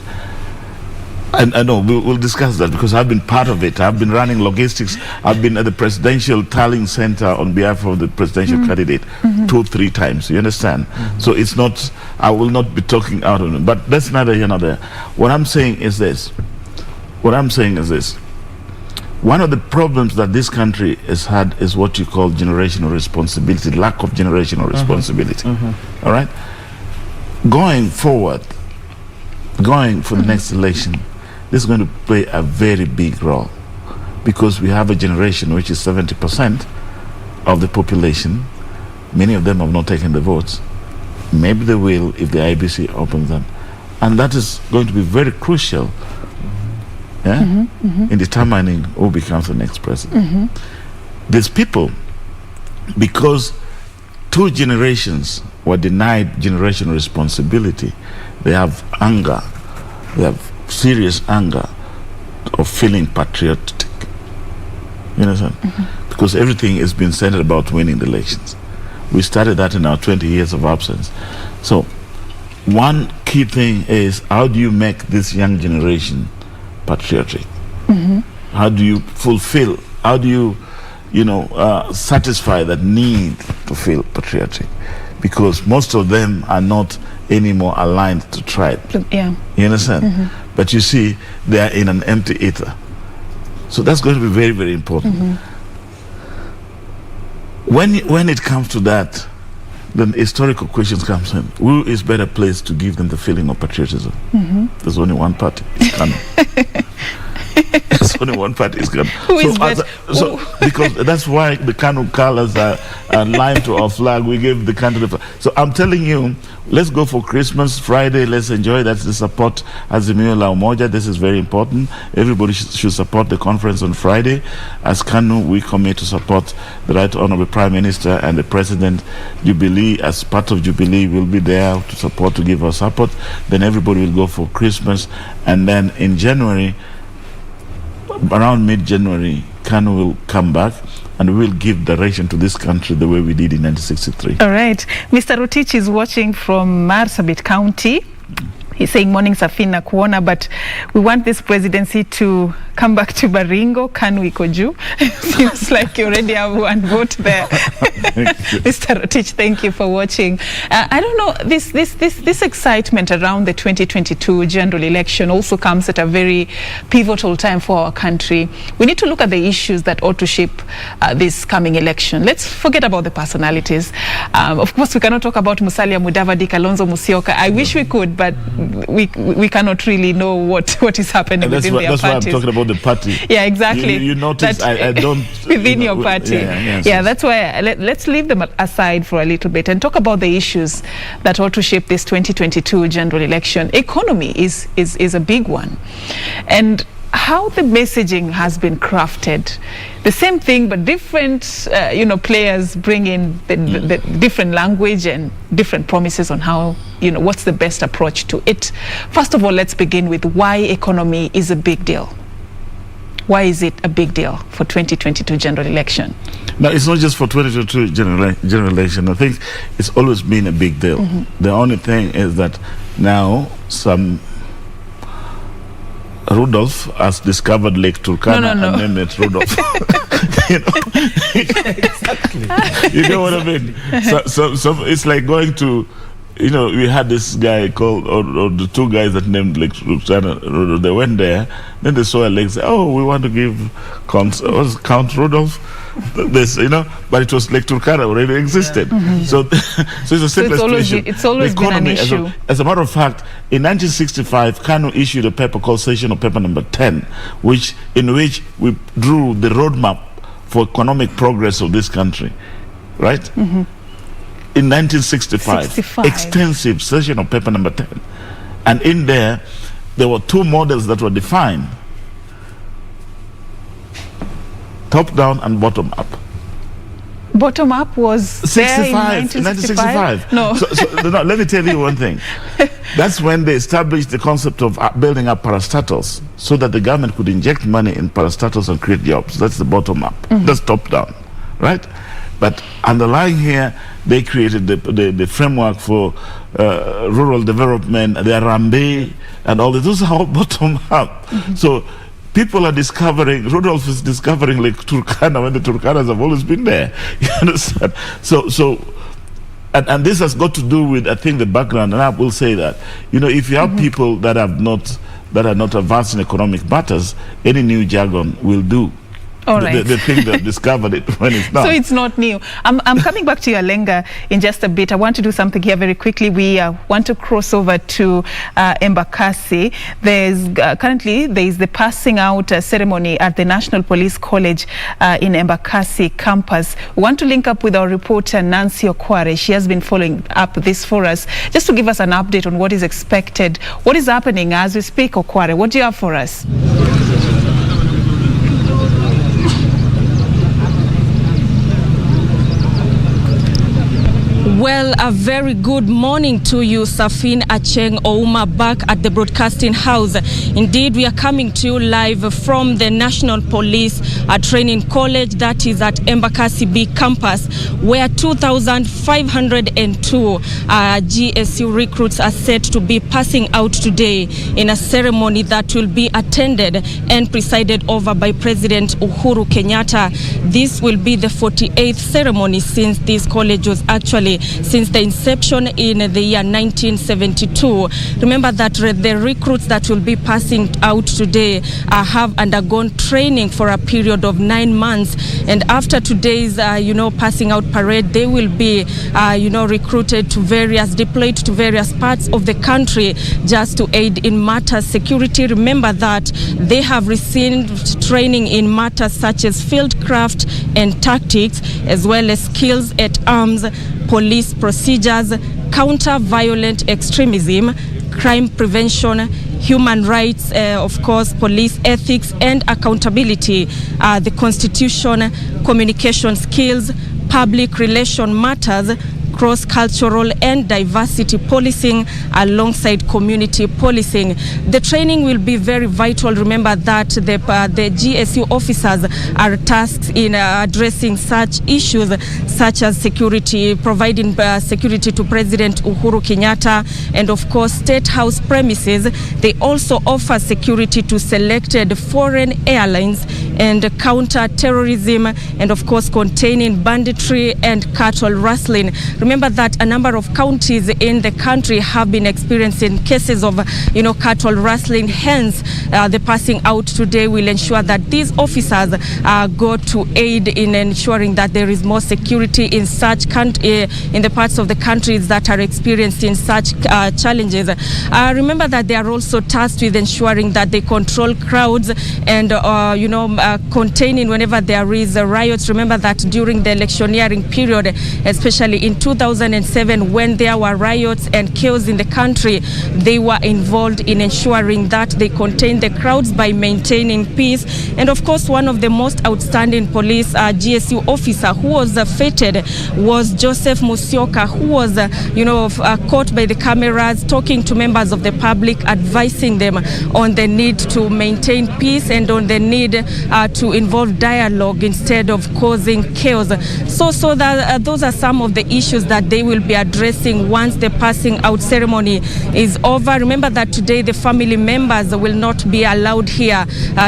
I know we'll discuss that because I've been part of it. I've been running logistics. I've been at the presidential tallying center on behalf of the presidential candidate 2-3 times. You understand? So it's not, I will not be talking out on it. But that's neither here nor there. What I'm saying is this. One of the problems that this country has had is what you call generational responsibility, lack of generational responsibility. All right? Going forward, going for the next election, this is going to play a very big role because we have a generation which is 70% of the population. Many of them have not taken the votes. Maybe they will if the IBC opens them. And that is going to be very crucial in determining who becomes the next president. These people, because 2 generations were denied generational responsibility, they have anger, they have serious anger of feeling patriotic. You understand? Because everything has been centered about winning the elections. We started that in our 20 years of absence. So one key thing is, how do you make this young generation patriotic? How do you fulfill, how do you satisfy that need to feel patriotic? Because most of them are not anymore aligned to tribe. You understand? But you see, they are in an empty ether. So that's going to be very, very important. When it comes to that, then historical questions comes in. Who is better placed to give them the feeling of patriotism? There's only one party, KANU. There's only one party is KANU. Who is better? So because that's why the KANU colors are lined to our flag. We gave the country the flag. So I'm telling you, let's go for Christmas Friday. Let's enjoy. That's the support Azimio la Umoja. This is very important. Everybody should support the conference on Friday. As KANU, we commit to support the Right Honorable Prime Minister and the President. Jubilee, as part of Jubilee, will be there to support, to give our support. Then everybody will go for Christmas, and then in January, around mid-January, KANU will come back and we will give direction to this country the way we did in 1963. All right. Mr. Rotich is watching from Marsabit County. He's saying, morning Safina Kuona, but we want this presidency to come back to Baringo, KANU Ikoju. Seems like you already have one vote there. Mr. Rotich, thank you for watching. I don't know, this excitement around the 2022 general election also comes at a very pivotal time for our country. We need to look at the issues that ought to shape this coming election. Let's forget about the personalities. Of course, we cannot talk about Musalia Mudavadi, Kalonzo Musyoka. I wish we could, but we cannot really know what is happening within their parties. That's why I'm talking about the party. Yeah, exactly. You notice I don't... within your party. That's why let's leave them aside for a little bit and talk about the issues that ought to shape this 2022 general election. Economy is a big one. And how the messaging has been crafted, the same thing, but different, players bring in the different language and different promises on how, what's the best approach to it. First of all, let's begin with why economy is a big deal. Why is it a big deal for 2022 general election? No, it's not just for 2022 general election. I think it's always been a big deal. The only thing is that now Rudolph has discovered Lake Turkana and named it Rudolph. Exactly. You know what I mean? So it's like going to, we had this guy called, or the two guys that named Lake Turkana. They went there, then they saw a lake. Said, "Oh, we want to give Count Rudolph this," but it was Lake Turkana already existed. So it's a simple issue. It's always been an issue. As a matter of fact, in 1965, KANU issued a paper called Session of Paper Number 10, in which we drew the roadmap for economic progress of this country, right? In 1965, extensive Session of Paper Number 10. And in there were two models that were defined: top-down and bottom-up. Bottom-up was 1965. No. No, let me tell you one thing. That's when they established the concept of building up parastatals so that the government could inject money in parastatals and create jobs. That's the bottom-up. That's top-down, right? But underlying here, they created the framework for rural development, the Arambe, and all this. Those are all bottom-up. So people are discovering, Rudolph is discovering Lake Turkana when the Turkanas have always been there. You understand? And this has got to do with, I think, the background, and I will say that, if you have people that are not advanced in economic matters, any new jargon will do. All right. They think they've discovered it when it's not. So it's not new. I'm coming back to you, Alenga, in just a bit. I want to do something here very quickly. We want to cross over to Embakasi. Currently there is the passing out ceremony at the National Police College in Embakasi campus. We want to link up with our reporter Nancy Okware. She has been following up this for us, just to give us an update on what is expected, what is happening as we speak. Okware, what do you have for us? Well, a very good morning to you, Safin Acheng Ouma, back at the Broadcasting House. Indeed, we are coming to you live from the National Police Training College that is at Embakasi B campus, where 2,502 GSU recruits are set to be passing out today in a ceremony that will be attended and presided over by President Uhuru Kenyatta. This will be the 48th ceremony since this college was actually since the inception in the year 1972. Remember that the recruits that will be passing out today have undergone training for a period of 9 months, and after today's passing out parade, they will be recruited to deployed to various parts of the country just to aid in matters security. Remember that they have received training in matters such as fieldcraft and tactics, as well as skills at arms, police procedures, counter-violent extremism, crime prevention, human rights, of course, police ethics and accountability, the constitution, communication skills, public relation matters, cross-cultural and diversity policing alongside community policing. The training will be very vital. Remember that the GSU officers are tasked in addressing such issues such as security, providing security to President Uhuru Kenyatta and of course State House premises. They also offer security to selected foreign airlines and counter terrorism and of course containing banditry and cattle rustling. Remember that a number of counties in the country have been experiencing cases of, cattle rustling. Hence, the passing out today will ensure that these officers go to aid in ensuring that there is more security in such in the parts of the countries that are experiencing such challenges. Remember that they are also tasked with ensuring that they control crowds and, containing whenever there is riots. Remember that during the electioneering period, especially in 2007, when there were riots and chaos in the country, they were involved in ensuring that they contained the crowds by maintaining peace. And of course, one of the most outstanding police GSU officer who was feted was Joseph Musyoka, who was, caught by the cameras talking to members of the public, advising them on the need to maintain peace and on the need to involve dialogue instead of causing chaos. So that those are some of the issues that they will be addressing once the passing out ceremony is over. Remember that today the family members will not be allowed here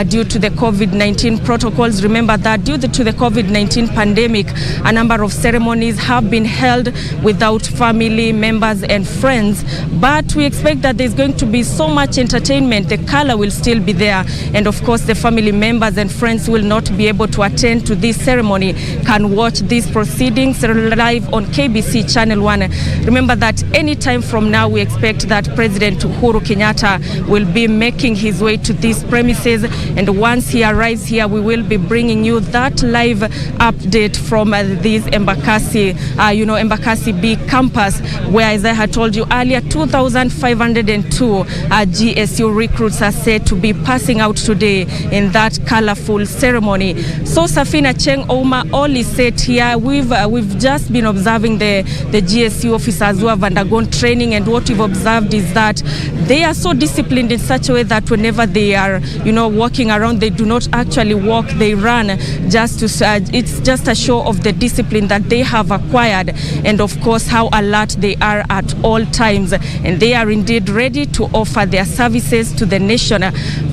due to the COVID-19 protocols. Remember that due to the COVID-19 pandemic, a number of ceremonies have been held without family members and friends. But we expect that there's going to be so much entertainment. The color will still be there. And of course, the family members and friends will not be able to attend to this ceremony, can watch these proceedings live on KBC Channel 1. Remember that any time from now, we expect that President Uhuru Kenyatta will be making his way to these premises. And once he arrives here, we will be bringing you that live update from this Embakasi, Embakasi B campus, where, as I had told you earlier, 2,502 GSU recruits are said to be passing out today in that colorful ceremony. So Safina Cheng Ouma, all is set here. We've just been observing the GSU officers who have undergone training, and what we've observed is that they are so disciplined in such a way that whenever they are, walking around, they do not actually walk, they run. It's just a show of the discipline that they have acquired, and of course how alert they are at all times, and they are indeed ready to offer their services to the nation.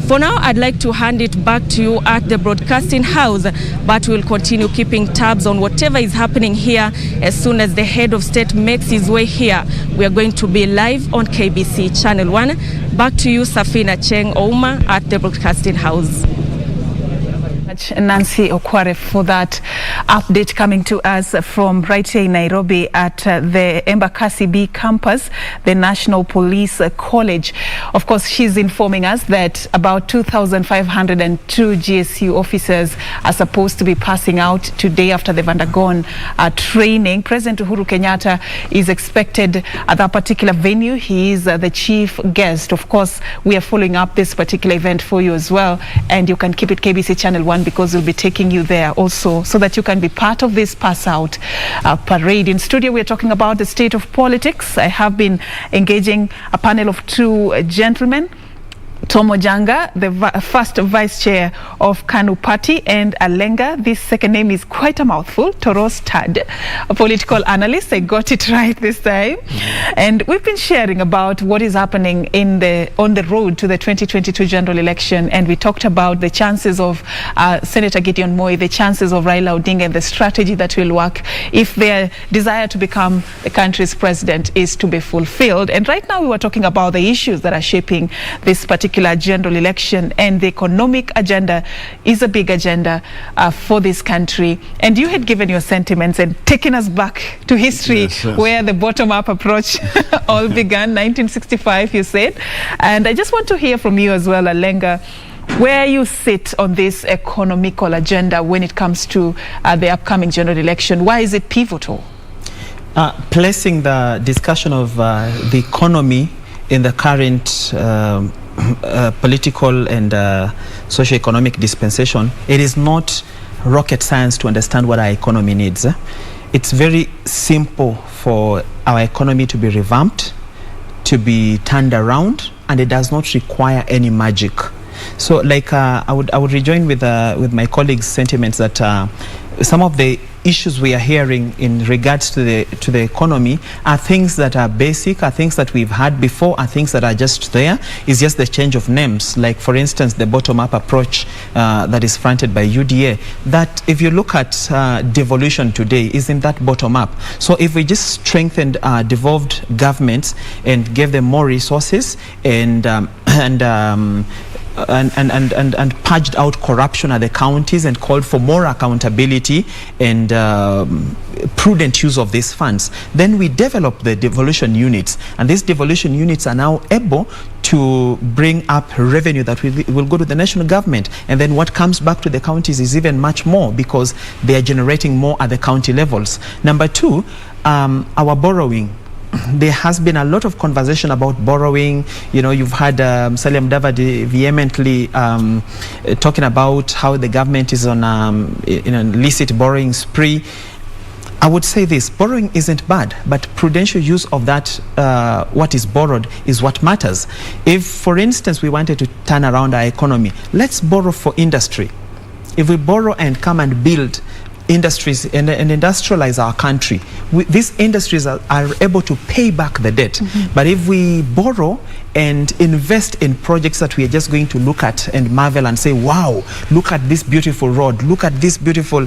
For now, I'd like to hand it back to you at the broadcasting house, but we'll continue keeping tabs on whatever is happening here. As soon as the head of state makes his way here, we are going to be live on KBC Channel 1. Back to you, Safina Cheng Ouma at the broadcasting house. Nancy Okware for that update coming to us from right here in Nairobi at the Embakasi B campus, the National Police College. Of course, she's informing us that about 2,502 GSU officers are supposed to be passing out today after they've undergone training. President Uhuru Kenyatta is expected at that particular venue. He is the chief guest. Of course, we are following up this particular event for you as well, and you can keep it KBC Channel 1 because we'll be taking you there also so that you can be part of this pass out parade. In studio, we're talking about the state of politics. I have been engaging a panel of two gentlemen Tom Ojanga, the first vice chair of KANU party, and Alenga, this second name is quite a mouthful, Toros Tad, a political analyst. I got it right this time. And we've been sharing about what is happening on the road to the 2022 general election, and we talked about the chances of Senator Gideon Moi, the chances of Raila Odinga, and the strategy that will work if their desire to become the country's president is to be fulfilled. And right now we were talking about the issues that are shaping this particular general election, and the economic agenda is a big agenda for this country. And you had given your sentiments and taken us back to history, where the bottom-up approach all began, 1965, you said. And I just want to hear from you as well, Alenga, where you sit on this economical agenda when it comes to the upcoming general election. Why is it pivotal? Placing the discussion of the economy in the current political and socio-economic dispensation, it is not rocket science to understand what our economy needs. It's very simple for our economy to be revamped, to be turned around, and it does not require any magic. So, like, I would rejoin with my colleagues' sentiments that some of the issues we are hearing in regards to the economy are things that are basic, are things that we've had before, are things that are just there. It's just the change of names. Like, for instance, the bottom-up approach that is fronted by UDA, that if you look at devolution today, isn't that bottom-up? So if we just strengthened devolved governments and gave them more resources and purged out corruption at the counties and called for more accountability and prudent use of these funds, then we develop the devolution units, and these devolution units are now able to bring up revenue that will go to the national government, and then what comes back to the counties is even much more because they are generating more at the county levels. Number two, our borrowing. There has been a lot of conversation about borrowing. You know, you've had Salia Mudavadi vehemently talking about how the government is on in an illicit borrowing spree. I would say this: borrowing isn't bad, but prudential use of that, what is borrowed, is what matters. If, for instance, we wanted to turn around our economy, let's borrow for industry. If we borrow and come and build industries and industrialize our country, these industries are able to pay back the debt. But if we borrow and invest in projects that we are just going to look at and marvel and say, wow, look at this beautiful road, look at this beautiful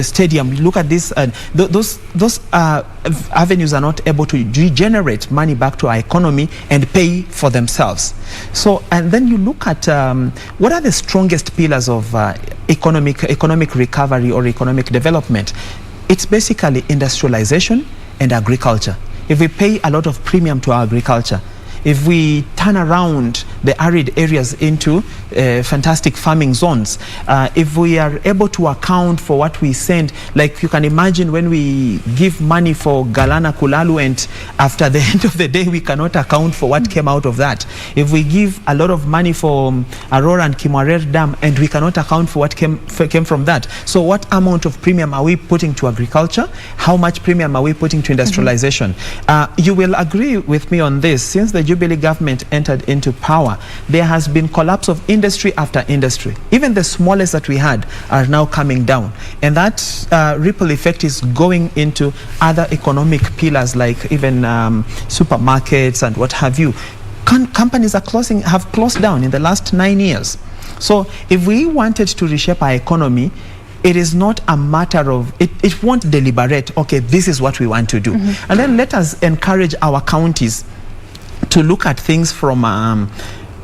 stadium, look at this, those avenues are not able to regenerate money back to our economy and pay for themselves. So, and then you look at what are the strongest pillars of economic recovery or economic development. It's basically industrialization and agriculture. If we pay a lot of premium to our agriculture, if we turn around the arid areas into fantastic farming zones, if we are able to account for what we send, like you can imagine when we give money for Galana Kulalu and after the end of the day we cannot account for what came out of that. If we give a lot of money for Aurora and Kimwarer Dam and we cannot account for what came from that. So what amount of premium are we putting to agriculture? How much premium are we putting to industrialization? You will agree with me on this. Since the Jubilee government entered into power, there has been collapse of industry after industry. Even the smallest that we had are now coming down, and that ripple effect is going into other economic pillars like even supermarkets and what have you. Companies have closed down in the last 9 years. So if we wanted to reshape our economy, it is not a matter of, it won't deliberate, okay, this is what we want to do. And then let us encourage our counties to look at things from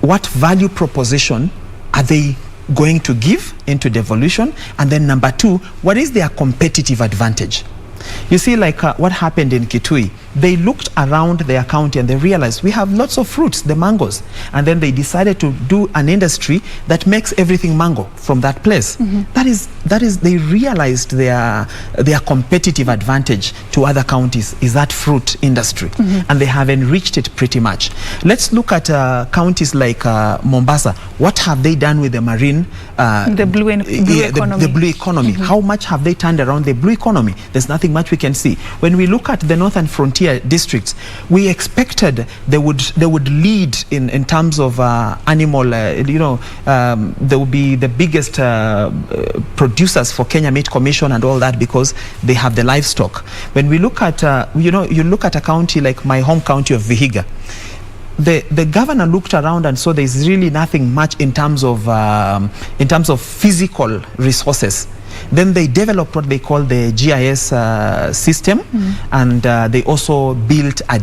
what value proposition are they going to give into devolution, and then number two, what is their competitive advantage? You see, like what happened in Kitui, they looked around their county and they realized we have lots of fruits, the mangoes, and then they decided to do an industry that makes everything mango from that place. That is they realized their competitive advantage to other counties is that fruit industry, and they have enriched it pretty much. Let's look at counties like Mombasa. What have they done with the marine, the blue economy? The blue economy. How much have they turned around the blue economy? There's nothing much we can see. When we look at the northern frontier, frontier districts, we expected they would lead in terms of animal. They would be the biggest producers for Kenya Meat Commission and all that, because they have the livestock. When we look at you look at a county like my home county of Vihiga, the governor looked around and saw there's really nothing much in terms of physical resources. Then they developed what they call the GIS system, and they also built an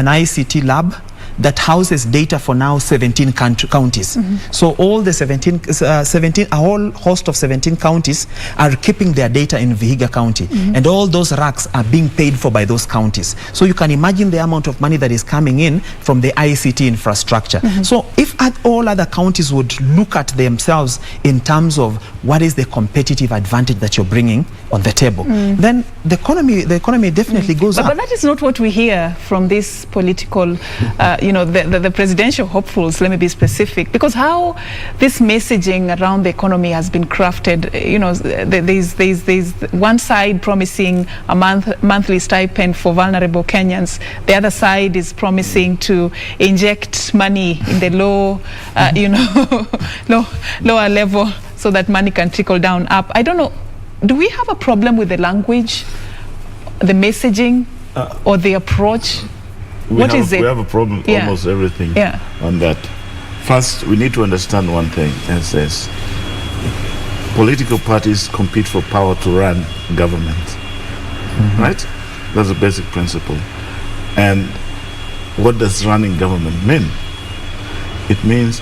ICT lab that houses data for now 17 counties. So all the 17, a whole host of 17 counties are keeping their data in Vihiga County. And all those racks are being paid for by those counties. So you can imagine the amount of money that is coming in from the ICT infrastructure. So if all other counties would look at themselves in terms of what is the competitive advantage that you're bringing on the table, then the economy definitely goes up. But that is not what we hear from this political the presidential hopefuls, let me be specific, because how this messaging around the economy has been crafted, there's one side promising a monthly stipend for vulnerable Kenyans. The other side is promising to inject money in the lower level so that money can trickle down up. I don't know, do we have a problem with the language, the messaging, or the approach? We have a problem with almost everything on that. First, we need to understand one thing, and says political parties compete for power to run government. Right? That's a basic principle. And what does running government mean? It means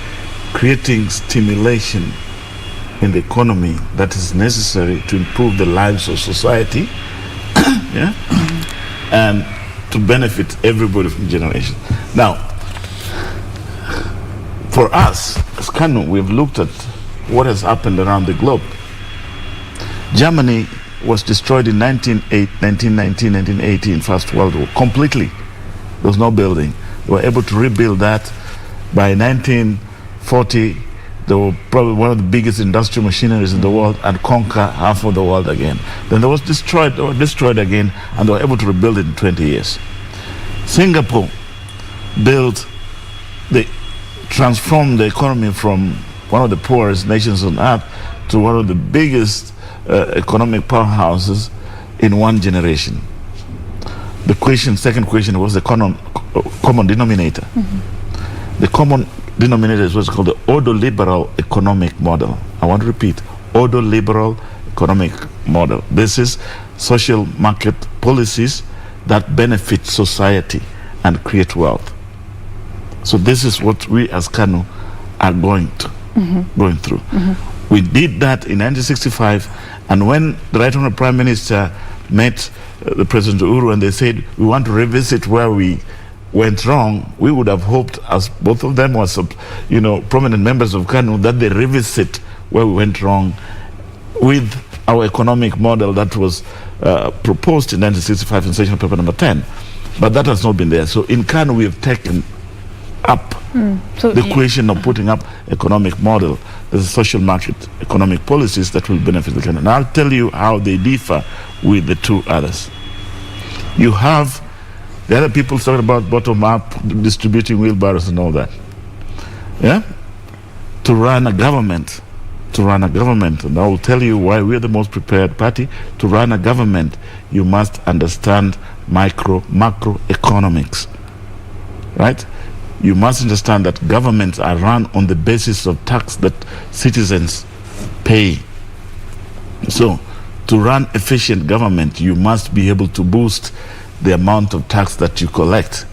creating stimulation in the economy that is necessary to improve the lives of society, and to benefit everybody from generation. Now, for us, as KANU, we've looked at what has happened around the globe. Germany was destroyed in 1919, 1918, First World War, completely. There was no building. They were able to rebuild that. By 1940, they were probably one of the biggest industrial machineries in the world, and conquer half of the world again. Then they were destroyed again, and they were able to rebuild it in 20 years. Singapore transformed the economy from one of the poorest nations on earth to one of the biggest economic powerhouses in one generation. The second question was the common denominator. The common denominator is what's called the ordoliberal economic model. I want to repeat, ordoliberal economic model. This is social market policies that benefit society and create wealth. So this is what we as KANU are going through. We did that in 1965, and when the Right Honourable Prime Minister met the President Uhuru and they said, we want to revisit where we went wrong, we would have hoped, as both of them were prominent members of KANU, that they revisit where we went wrong with our economic model that was proposed in 1965 in Session Paper number 10. But that has not been there. So in KANU, we have taken up the question of putting up economic model. There's social market economic policies that will benefit the country. And I'll tell you how they differ with the two others. You have the other people talking about bottom-up, distributing wheelbarrows and all that. To run a government, and I will tell you why we're the most prepared party. To run a government, you must understand macroeconomics, right? You must understand that governments are run on the basis of tax that citizens pay. So, to run efficient government, you must be able to boost the amount of tax that you collect.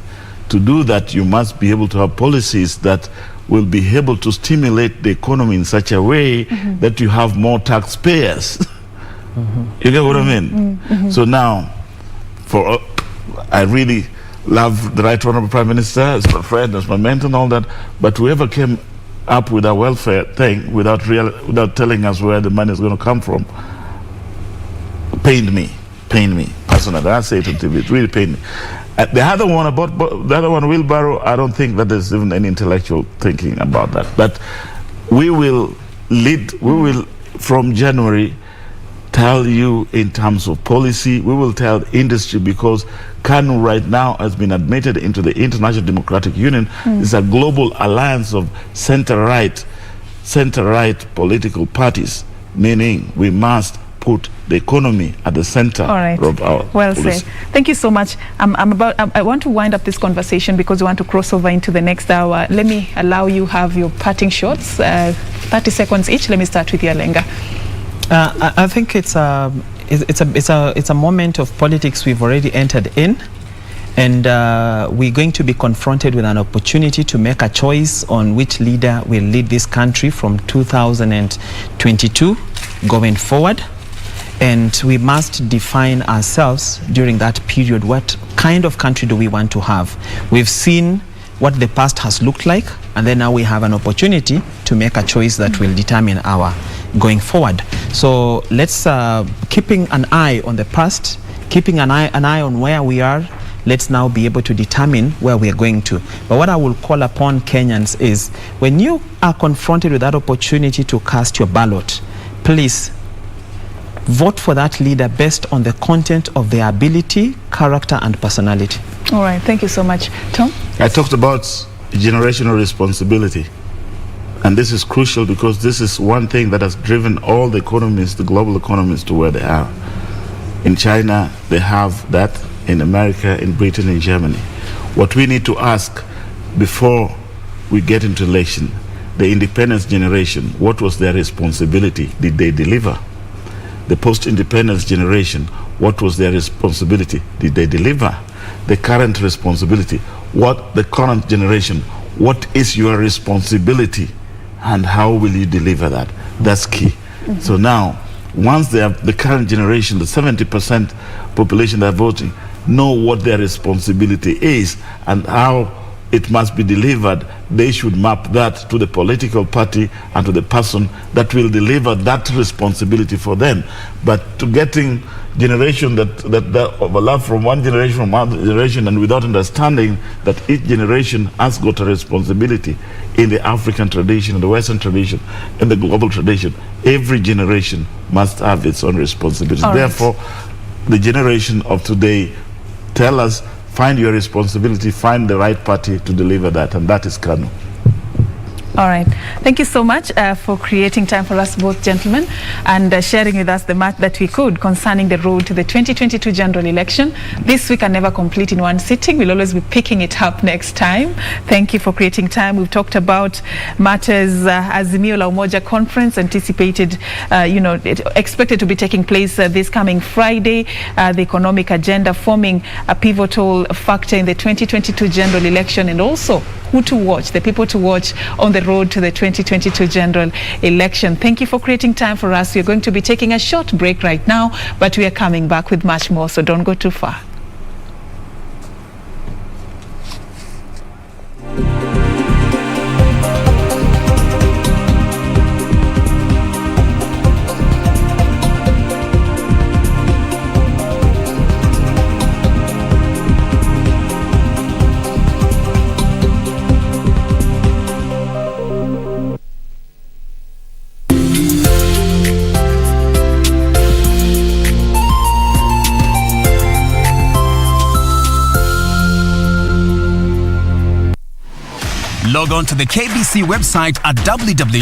To do that, you must be able to have policies that will be able to stimulate the economy in such a way that you have more taxpayers. You get what I mean? So now, I really love the Right Honourable Prime Minister as my friend, as my mentor and all that, but whoever came up with a welfare thing without telling us where the money is going to come from pained me personally. I say it on TV, it really pained me. The other one, wheelbarrow, I don't think that there's even any intellectual thinking about that. But we will from January tell you in terms of policy. We will tell industry, because KANU right now has been admitted into the International Democratic Union. It's a global alliance of center-right political parties, meaning we must put the economy at the center of our policy. Said. Thank you so much. I want to wind up this conversation because we want to cross over into the next hour. Let me allow you have your parting shots, 30 seconds each. Let me start with you, Alenga. I think it's a moment of politics we've already entered in, and we're going to be confronted with an opportunity to make a choice on which leader will lead this country from 2022 going forward. And we must define ourselves during that period. What kind of country do we want to have? We've seen what the past has looked like, and then now we have an opportunity to make a choice that will determine our going forward. So let's keeping an eye on the past, keeping an eye on where we are. Let's now be able to determine where we are going to. But what I will call upon Kenyans is, when you are confronted with that opportunity to cast your ballot, please vote for that leader based on the content of their ability, character, and personality. All right, thank you so much. Tom? I talked about generational responsibility. And this is crucial, because this is one thing that has driven all the economies, the global economies, to where they are. In China, they have that. In America, in Britain, in Germany. What we need to ask before we get into election, the independence generation, what was their responsibility? Did they deliver? The post-independence generation, what was their responsibility? Did they deliver? The current responsibility, what the current generation, what is your responsibility, and how will you deliver that? That's key. So now, once they have the current generation, the 70% population that are voting, know what their responsibility is and how it must be delivered, they should map that to the political party and to the person that will deliver that responsibility for them. But to getting generation that overlap from one generation from another generation, and without understanding that each generation has got a responsibility in the African tradition, in the Western tradition, in the global tradition, every generation must have its own responsibility. Therefore, the generation of today tell us, find your responsibility, find the right party to deliver that, and that is KANU. All right. Thank you so much for creating time for us both, gentlemen, and sharing with us the much that we could concerning the road to the 2022 general election. This we can never complete in one sitting. We'll always be picking it up next time. Thank you for creating time. We've talked about matters, Azimio la Umoja conference anticipated, expected to be taking place this coming Friday. The economic agenda forming a pivotal factor in the 2022 general election, and also who to watch, the people to watch on the road to the 2022 general election. Thank you for creating time for us. We're going to be taking a short break right now, but we are coming back with much more, so don't go too far. Log on to the KBC website at www.kbc.co.ke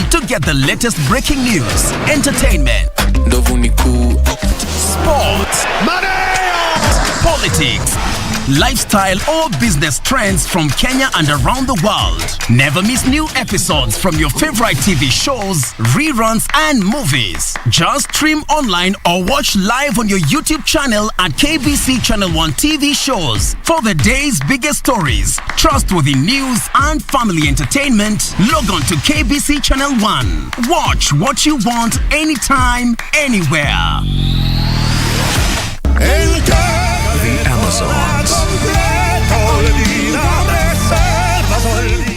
to get the latest breaking news, entertainment, sports, politics, lifestyle or business trends from Kenya and around the world. Never miss new episodes from your favorite TV shows, reruns and movies. Just stream online or watch live on your YouTube channel at KBC Channel 1 TV shows. For the day's biggest stories, trustworthy news and family entertainment, log on to KBC Channel 1. Watch what you want anytime, anywhere. The Amazons.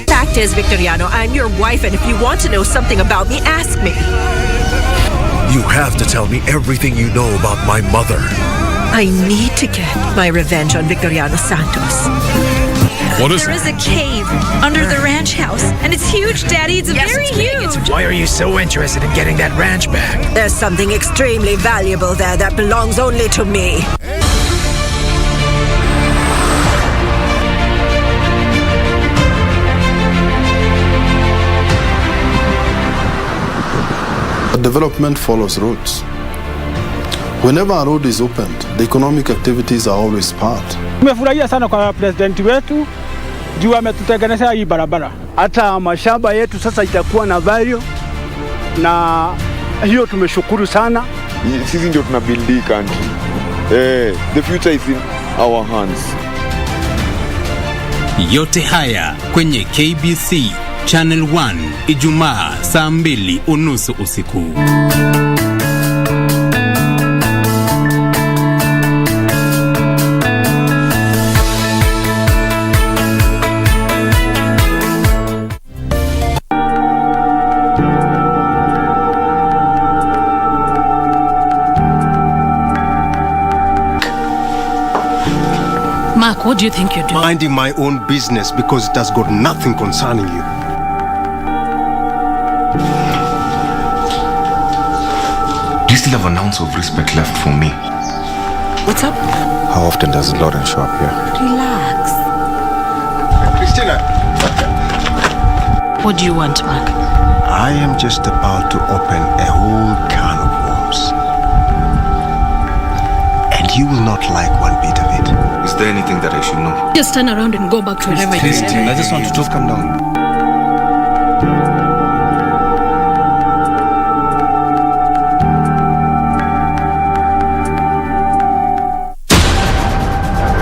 Fact is, Victoriano, I'm your wife, and if you want to know something about me, ask me. You have to tell me everything you know about my mother. I need to get my revenge on Victoriano Santos. What is There it? is a cave under the ranch house, and it's huge, Daddy. It's very huge. Why are you so interested in getting that ranch back? There's something extremely valuable there that belongs only to me. Development follows roads. Whenever a road is opened, the economic activities are always part. Tumefurahia sana kwa president wetu juu ametutengenezea hii barabara. Hata mashamba yetu sasa itakuwa na value, na hiyo tumeshukuru sana. Sisi ndio tuna build the country. The future is in our hands. Yote haya kwenye KBC Channel 1 Ijumaa saa 2:30 usiku. Mark, what do you think you're doing? Minding my own business because it has got nothing concerning you. Do you still have an ounce of respect left for me? What's up? How often does Lauren show up here? Relax. Christina! What do you want, Mark? I am just about to open a whole can of worms. And you will not like one bit of it. Is there anything that I should know? Just turn around and go back to wherever you Christine, I just want to Calm down.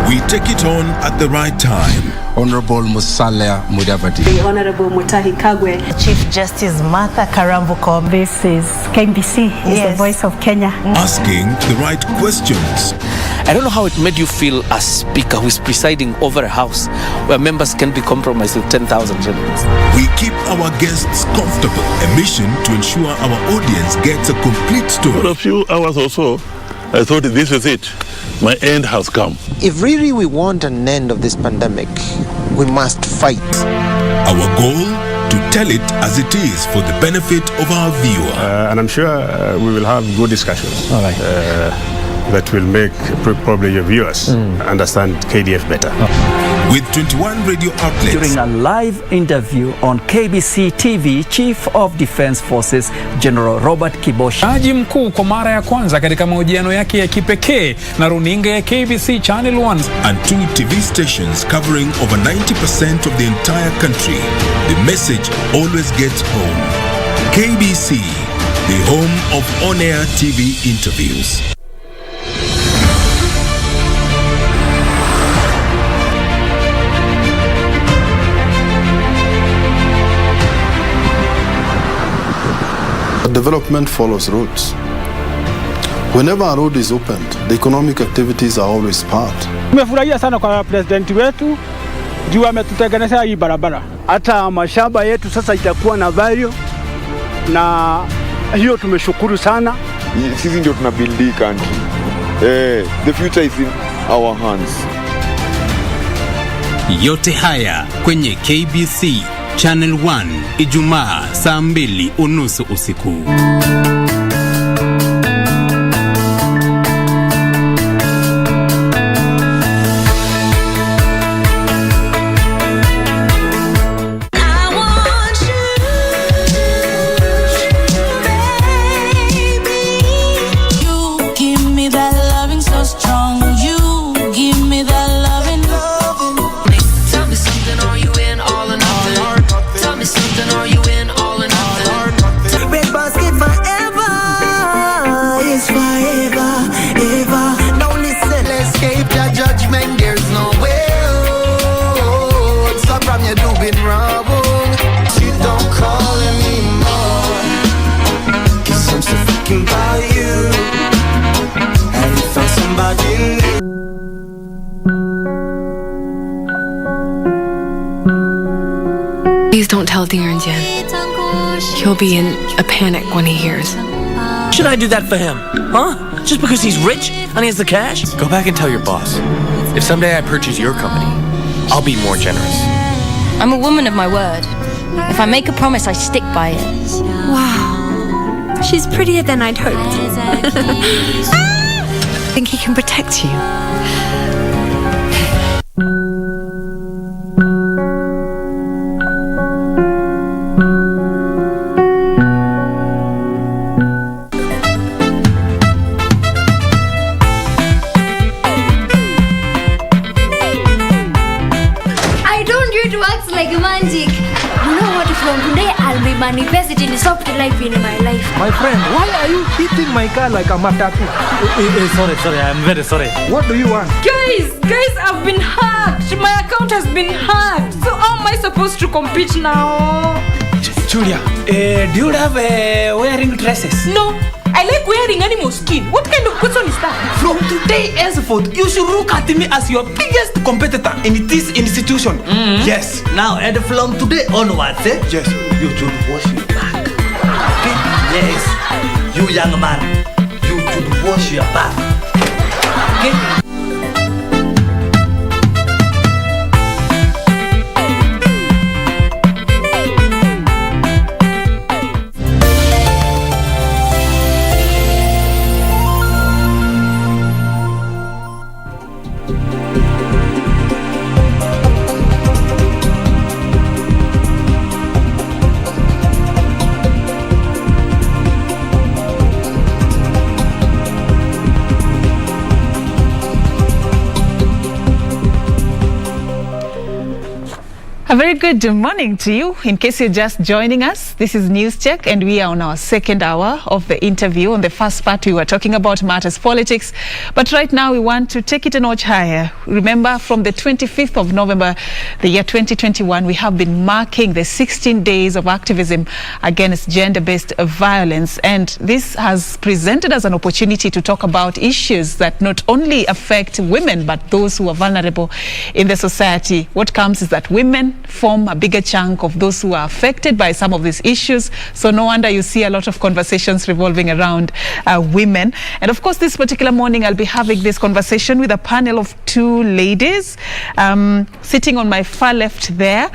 We take it on at the right time. Honorable Musalia Mudavadi. The Honorable Mutahi Kagwe. Chief Justice Martha Karambuko. This is KBC, is the voice of Kenya. Asking the right questions. I don't know how it made you feel as speaker who is presiding over a house where members can be compromised with 10,000 shillings. We keep our guests comfortable. A mission to ensure our audience gets a complete story. For a few hours or so, I thought this is it. My end has come. If really we want an end of this pandemic, we must fight. Our goal, to tell it as it is for the benefit of our viewer. And I'm sure we will have good discussions. All right. That will make probably your viewers understand KDF better. With 21 radio outlets. During a live interview on KBC TV, Chief of Defense Forces General Robert Kibosha. Jaji mkuu kwa mara ya kwanza katika mahojiano yake ya kipekee na runinga ya KBC Channel 1 and 2 TV stations covering over 90% of the entire country. The message always gets home. KBC, the home of on-air TV interviews. Development follows roads. Whenever a road is opened, the economic activities are always part. Tumefurahia sana kwa president wetu juu ametutengenezea hii barabara. Hata mashamba yetu sasa itakuwa na value, na hiyo tumeshukuru sana. Sisi ndio tuna build the country. The future is in our hands. Yote haya kwenye KBC Channel 1 Ijumaa saa 2:30 usiku. Please don't tell Diranjan. He'll be in a panic when he hears. Should I do that for him? Huh? Just because he's rich and he has the cash? Go back and tell your boss. If someday I purchase your company, I'll be more generous. I'm a woman of my word. If I make a promise, I stick by it. Wow. She's prettier than I'd hoped. I think he can protect you. Like magic. You know what? From today, I'll be manifesting soft life in my life. My friend, why are you hitting my car like a matatu? Sorry, I'm very sorry. What do you want? Guys, I've been hacked. My account has been hacked. So how am I supposed to compete now? Julia, do you love wearing dresses? No. I like wearing animal skin. What kind of question is that? From today henceforth, you should look at me as your biggest competitor in this institution. Yes. Now, and from today onwards, yes, you should wash your back. Okay? Yes. You young man, you should wash your back. Okay? A very good morning to you. In case you're just joining us, this is NewsCheck and we are on our second hour of the interview. On the first part, we were talking about matters politics, but right now we want to take it a notch higher. Remember, from the 25th of November, the year 2021, we have been marking the 16 days of activism against gender-based violence, and this has presented us an opportunity to talk about issues that not only affect women, but those who are vulnerable in the society. What comes is that women form a bigger chunk of those who are affected by some of these issues. So no wonder you see a lot of conversations revolving around women. And of course, this particular morning, I'll be having this conversation with a panel of two ladies. Sitting on my far left there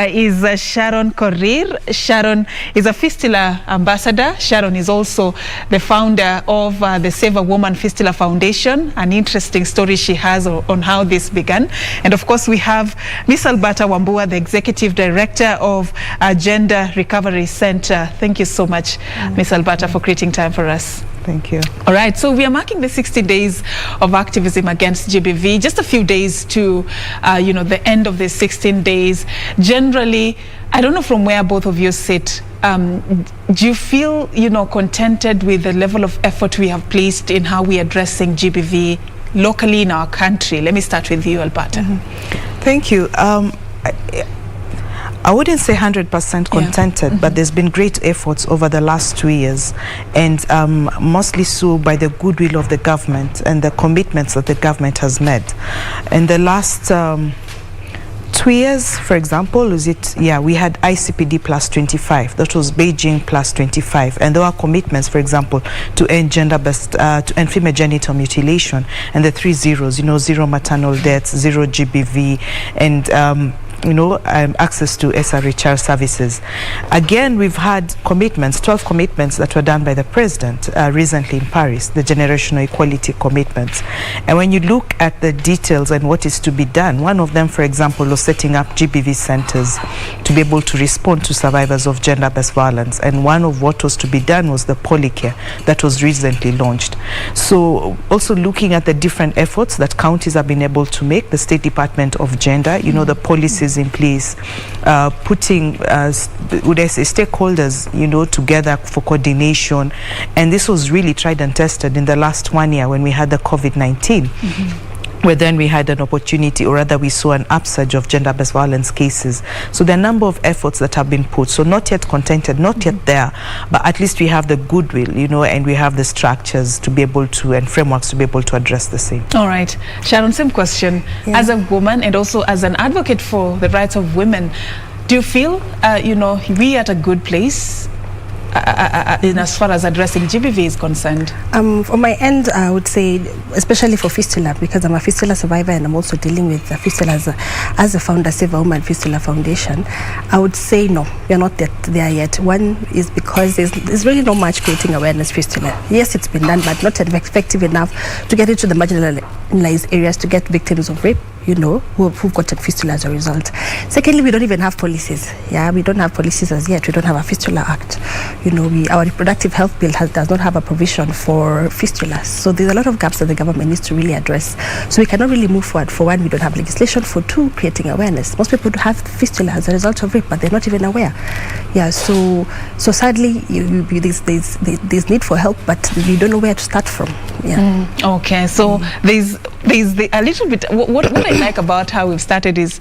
is Sharon Korir. Sharon is a Fistula ambassador. Sharon is also the founder of the Save a Woman Fistula Foundation. An interesting story she has on how this began. And of course, we have Miss Alberta Wambua, the Executive Director of Gender Recovery Center. Thank you so much, Miss Alberta, for creating time for us. Thank you. All right, so we are marking the 60 days of activism against GBV. Just a few days to, the end of the 16 days. Generally, I don't know from where both of you sit. Do you feel, contented with the level of effort we have placed in how we are addressing GBV locally in our country? Let me start with you, Alberta. Thank you. I wouldn't say 100% contented, but there's been great efforts over the last 2 years, and mostly so by the goodwill of the government and the commitments that the government has made. In the last 2 years, for example, we had ICPD plus 25. That was Beijing plus 25, and there were commitments, for example, to end gender-based, to end female genital mutilation, and the 3 zeros, zero maternal deaths, zero GBV, and access to SRHR services. Again, we've had commitments, 12 commitments that were done by the president recently in Paris, the generational equality commitments. And when you look at the details and what is to be done, one of them, for example, was setting up GBV centers to be able to respond to survivors of gender-based violence. And one of what was to be done was the polycare that was recently launched. So also looking at the different efforts that counties have been able to make, the State Department of Gender, the policies in place, putting stakeholders together for coordination, and this was really tried and tested in the last 1 year when we had the COVID-19. Where then we had an opportunity, or rather we saw an upsurge of gender-based violence cases. So there are a number of efforts that have been put. So not yet contented, not yet there, but at least we have the goodwill, and we have the structures to be able to, and frameworks to be able to address the same. All right. Sharon, same question. As a woman and also as an advocate for the rights of women, do you feel, we are at a good place in as far as addressing GBV is concerned? On my end, I would say, especially for fistula, because I'm a fistula survivor and I'm also dealing with fistula as a founder, Save a Woman Fistula Foundation, I would say no, we're not there yet. One is because there's really not much creating awareness fistula. Yes, it's been done, but not effective enough to get into the marginalized areas to get victims of rape, who've gotten fistula as a result. Secondly, we don't even have policies. Yeah, we don't have policies as yet. We don't have a fistula act. Our reproductive health bill does not have a provision for fistulas. So there's a lot of gaps that the government needs to really address. So we cannot really move forward. For one, we don't have legislation. For two, creating awareness. Most people have fistula as a result of rape, but they're not even aware. Yeah, so sadly, there's need for help, but we don't know where to start from. Yeah. Okay, so there's a little bit. What I like about how we've started is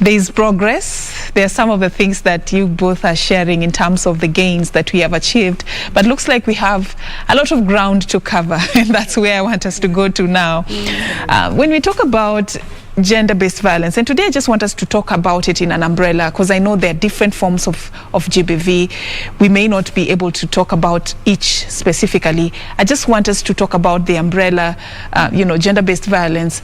there's progress. There are some of the things that you both are sharing in terms of the gains that we have achieved, but looks like we have a lot of ground to cover, and that's where I want us to go to now. When we talk about gender-based violence, and today I just want us to talk about it in an umbrella, because I know there are different forms of GBV. We may not be able to talk about each specifically. I just want us to talk about the umbrella, gender-based violence.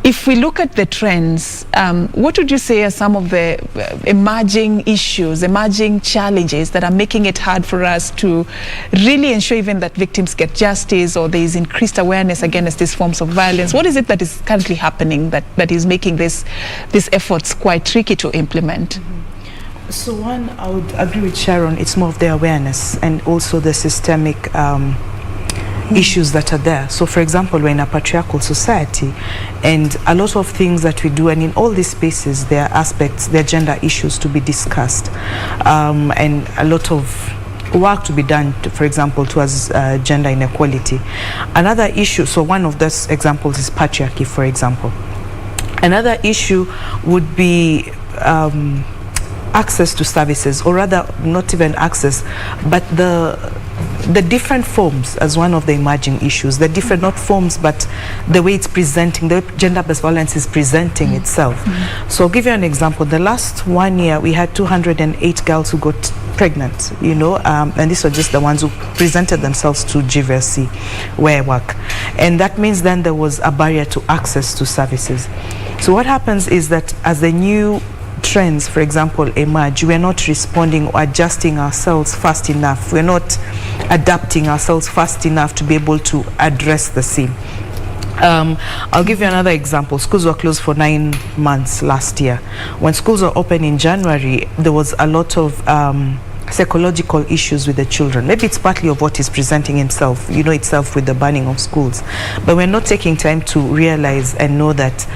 If we look at the trends, what would you say are some of the emerging issues, emerging challenges that are making it hard for us to really ensure even that victims get justice, or there is increased awareness against these forms of violence? What is it that is currently happening that is making these efforts quite tricky to implement? So one, I would agree with Sharon, it's more of the awareness and also the systemic issues that are there. So for example, we're in a patriarchal society, and a lot of things that we do, and in all these spaces there are aspects, there are gender issues to be discussed, and a lot of work to be done, for example, towards gender inequality. Another issue, so one of those examples is patriarchy, for example. Another issue would be access to services, or rather not even access, but the different forms as one of the emerging issues, the different, not forms, but the way it's presenting, the way gender-based violence is presenting itself. So I'll give you an example. The last 1 year, we had 208 girls who got pregnant, and these were just the ones who presented themselves to GVC where I work. And that means then there was a barrier to access to services. So what happens is that as the new trends, for example, emerge, we're not responding or adjusting ourselves fast enough. We're not adapting ourselves fast enough to be able to address the same. I'll give you another example. Schools were closed for 9 months last year. When schools were open in January, there was a lot of psychological issues with the children. Maybe it's partly of what is presenting itself with the banning of schools. But we're not taking time to realize and know that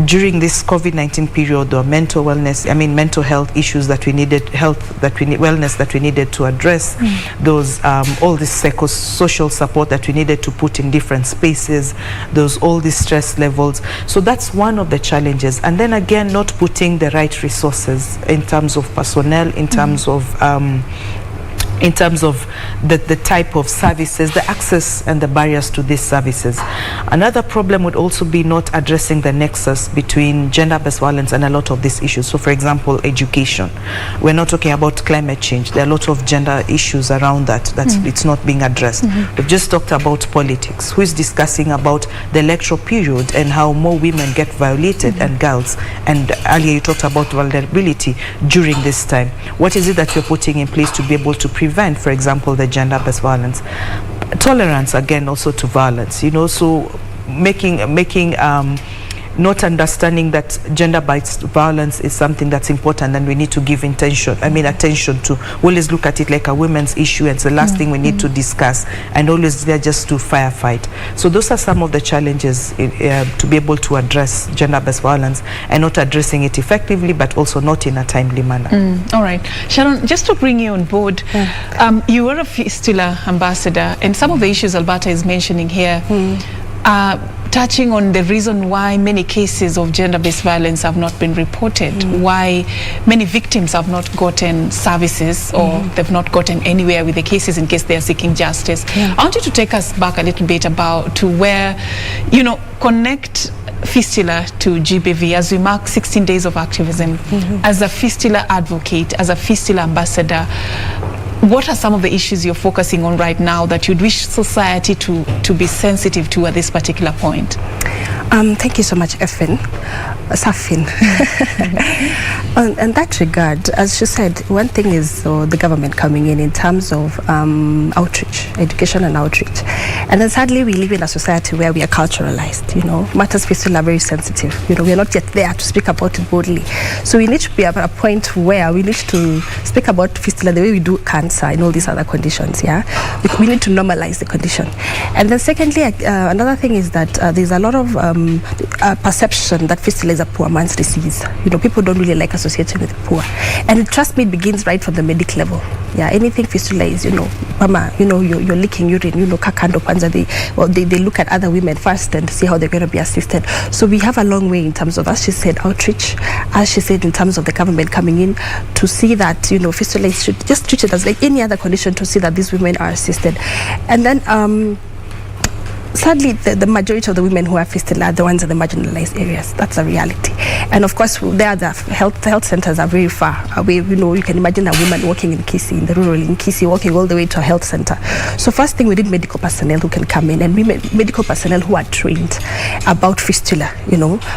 during this COVID-19 period, or mental health issues that we needed, wellness that we needed to address, those all this psychosocial support that we needed to put in different spaces, those all these stress levels. So that's one of the challenges. And then again, not putting the right resources in terms of personnel, in terms of the type of services, the access and the barriers to these services. Another problem would also be not addressing the nexus between gender-based violence and a lot of these issues. So for example, education. We're not talking about climate change. There are a lot of gender issues around that. It's not being addressed. We've just talked about politics. Who is discussing about the electoral period and how more women get violated and girls? And earlier you talked about vulnerability during this time. What is it that you're putting in place to be able to prevent, for example, the gender-based violence? Tolerance, again, also to violence, so making not understanding that gender-based violence is something that's important and we need to give attention to. We always look at it like a women's issue, and it's the last thing we need to discuss, and always there just to firefight. So those are some of the challenges to be able to address gender-based violence, and not addressing it effectively, but also not in a timely manner. All right. Sharon, just to bring you on board, you were a Fistula ambassador, and some of the issues Alberta is mentioning here touching on the reason why many cases of gender-based violence have not been reported, why many victims have not gotten services, or they've not gotten anywhere with the cases in case they are seeking justice. I want you to take us back a little bit to where, connect Fistula to GBV as we mark 16 days of activism. As a Fistula advocate, as a Fistula ambassador, What are some of the issues you're focusing on right now that you'd wish society to be sensitive to at this particular point? Thank you so much, Safin. In that regard, as she said, one thing is the government coming in terms of outreach, education and outreach. And then sadly, we live in a society where we are culturalized, matters Fistula are very sensitive. We are not yet there to speak about it boldly. So we need to be at a point where we need to speak about Fistula the way we do cancer and all these other conditions, We need to normalize the condition. And then secondly, another thing is that there's a lot of perception that Fistula is a poor man's disease. People don't really like associating with the poor. And trust me, it begins right from the medical level. Anything Fistula is, mama, you're leaking urine, kakando panza. They look at other women first and see how they're going to be assisted. So we have a long way in terms of, as she said, outreach, as she said, in terms of the government coming in to see that, Fistula should just treat it as like any other condition, to see that these women are assisted. And then, sadly, the majority of the women who have Fistula are the ones in the marginalized areas. That's a reality. And of course, there the health centers are very far away. You can imagine a woman walking in Kisii, in the rural in Kisii, walking all the way to a health center. So first thing, we need medical personnel who can come in, and medical personnel who are trained about Fistula.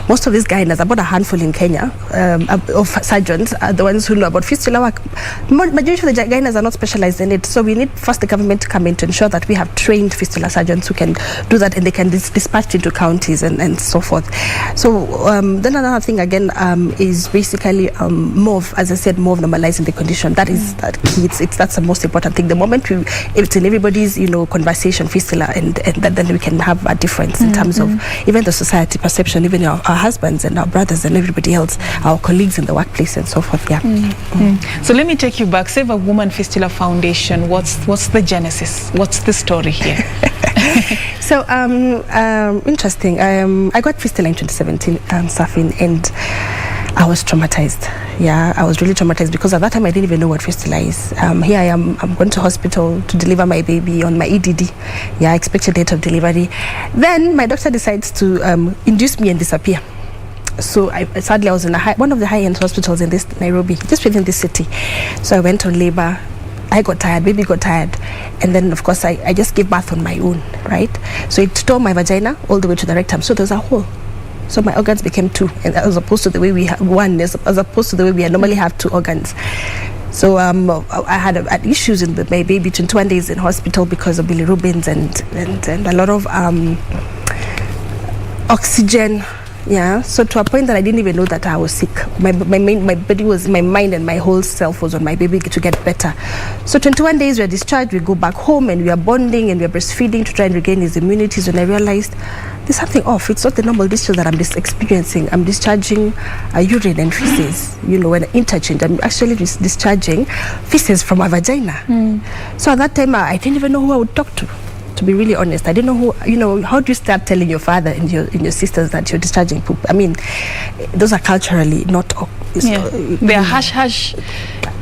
Most of these gynaes, about a handful in Kenya, of surgeons are the ones who know about Fistula. Majority of the gynaes are not specialized in it. So we need first the government to come in to ensure that we have trained Fistula surgeons who can do that, and they can dispatch into counties and so forth. So then another thing again is basically more of, as I said, more of normalizing the condition. That is that key. That's the most important thing. The moment it's in everybody's conversation, Fistula, and then we can have a difference in terms of even the society perception, even our husbands and our brothers and everybody else, our colleagues in the workplace and so forth. So let me take you back. Save a Woman Fistula Foundation. What's the genesis? What's the story here? So interesting. I got Fistula in 2017, Safin, and I was traumatized. I was really traumatized because at that time I didn't even know what Fistula is. Here I am, I'm going to hospital to deliver my baby on my EDD. Expected date of delivery. Then my doctor decides to induce me and disappear. So sadly I was in one of the high-end hospitals in this Nairobi, just within this city. So I went on labor. I got tired, baby got tired, and then of course I just gave birth on my own, right? So it tore my vagina all the way to the rectum, so there's a hole. So my organs became two, and as opposed to the way we have one, as opposed to the way we normally have two organs. So I had issues in my baby, 21 days in hospital because of bilirubins and a lot of oxygen. So to a point that I didn't even know that I was sick. My body was, my mind and my whole self was on my baby to get better. So 21 days we are discharged, we go back home and we are bonding and we are breastfeeding to try and regain his immunity. When I realized there's something off. It's not the normal discharge that I'm experiencing. I'm discharging urine and feces, when interchange. I'm actually discharging feces from my vagina. So at that time I didn't even know who I would talk to be really honest. I didn't know who, how do you start telling your father and your sisters that you're discharging poop? I mean, those are culturally not... They are hush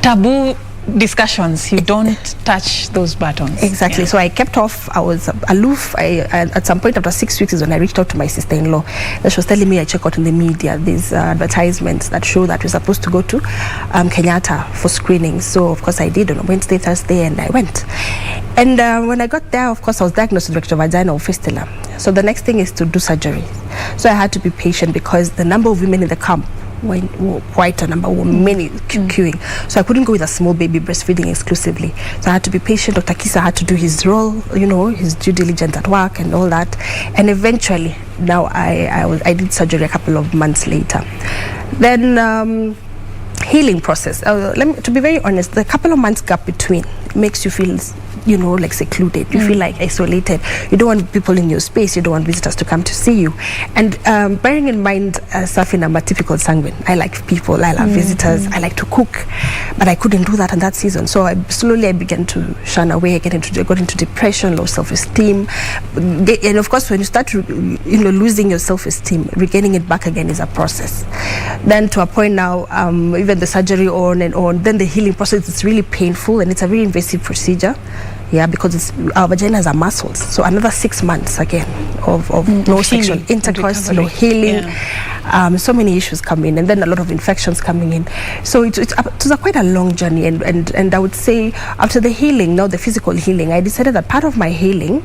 taboo discussions. You don't touch those buttons. Exactly. So I kept off. I was aloof. At some point after 6 weeks is when I reached out to my sister-in-law. She was telling me I check out in the media these advertisements that show that we're supposed to go to Kenyatta for screening. So of course I did on Wednesday, Thursday, and I went. And when I got there, of course I was diagnosed with rectovaginal fistula. So the next thing is to do surgery. So I had to be patient because the number of women in the camp were quite a number, were many queuing. So I couldn't go with a small baby breastfeeding exclusively. So I had to be patient. Dr. Kisa had to do his role, his due diligence at work and all that. And eventually, now I did surgery a couple of months later. Then healing process. To be very honest, the couple of months gap between makes you feel like secluded. You feel like isolated. You don't want people in your space. You don't want visitors to come to see you. And bearing in mind, Safin, I'm a typical sanguine. I like people. I love visitors. I like to cook. But I couldn't do that in that season. So I began to shun away. I got into depression, low self-esteem. And of course, when you start losing your self-esteem, regaining it back again is a process. Then to a point now, even the surgery on and on, then the healing process is really painful and it's a very invasive procedure. Yeah, because our vaginas are muscles. So another 6 months again of no sexual intercourse, no healing. So many issues come in, and then a lot of infections coming in. So it was quite a long journey, and I would say after the healing, now the physical healing, I decided that part of my healing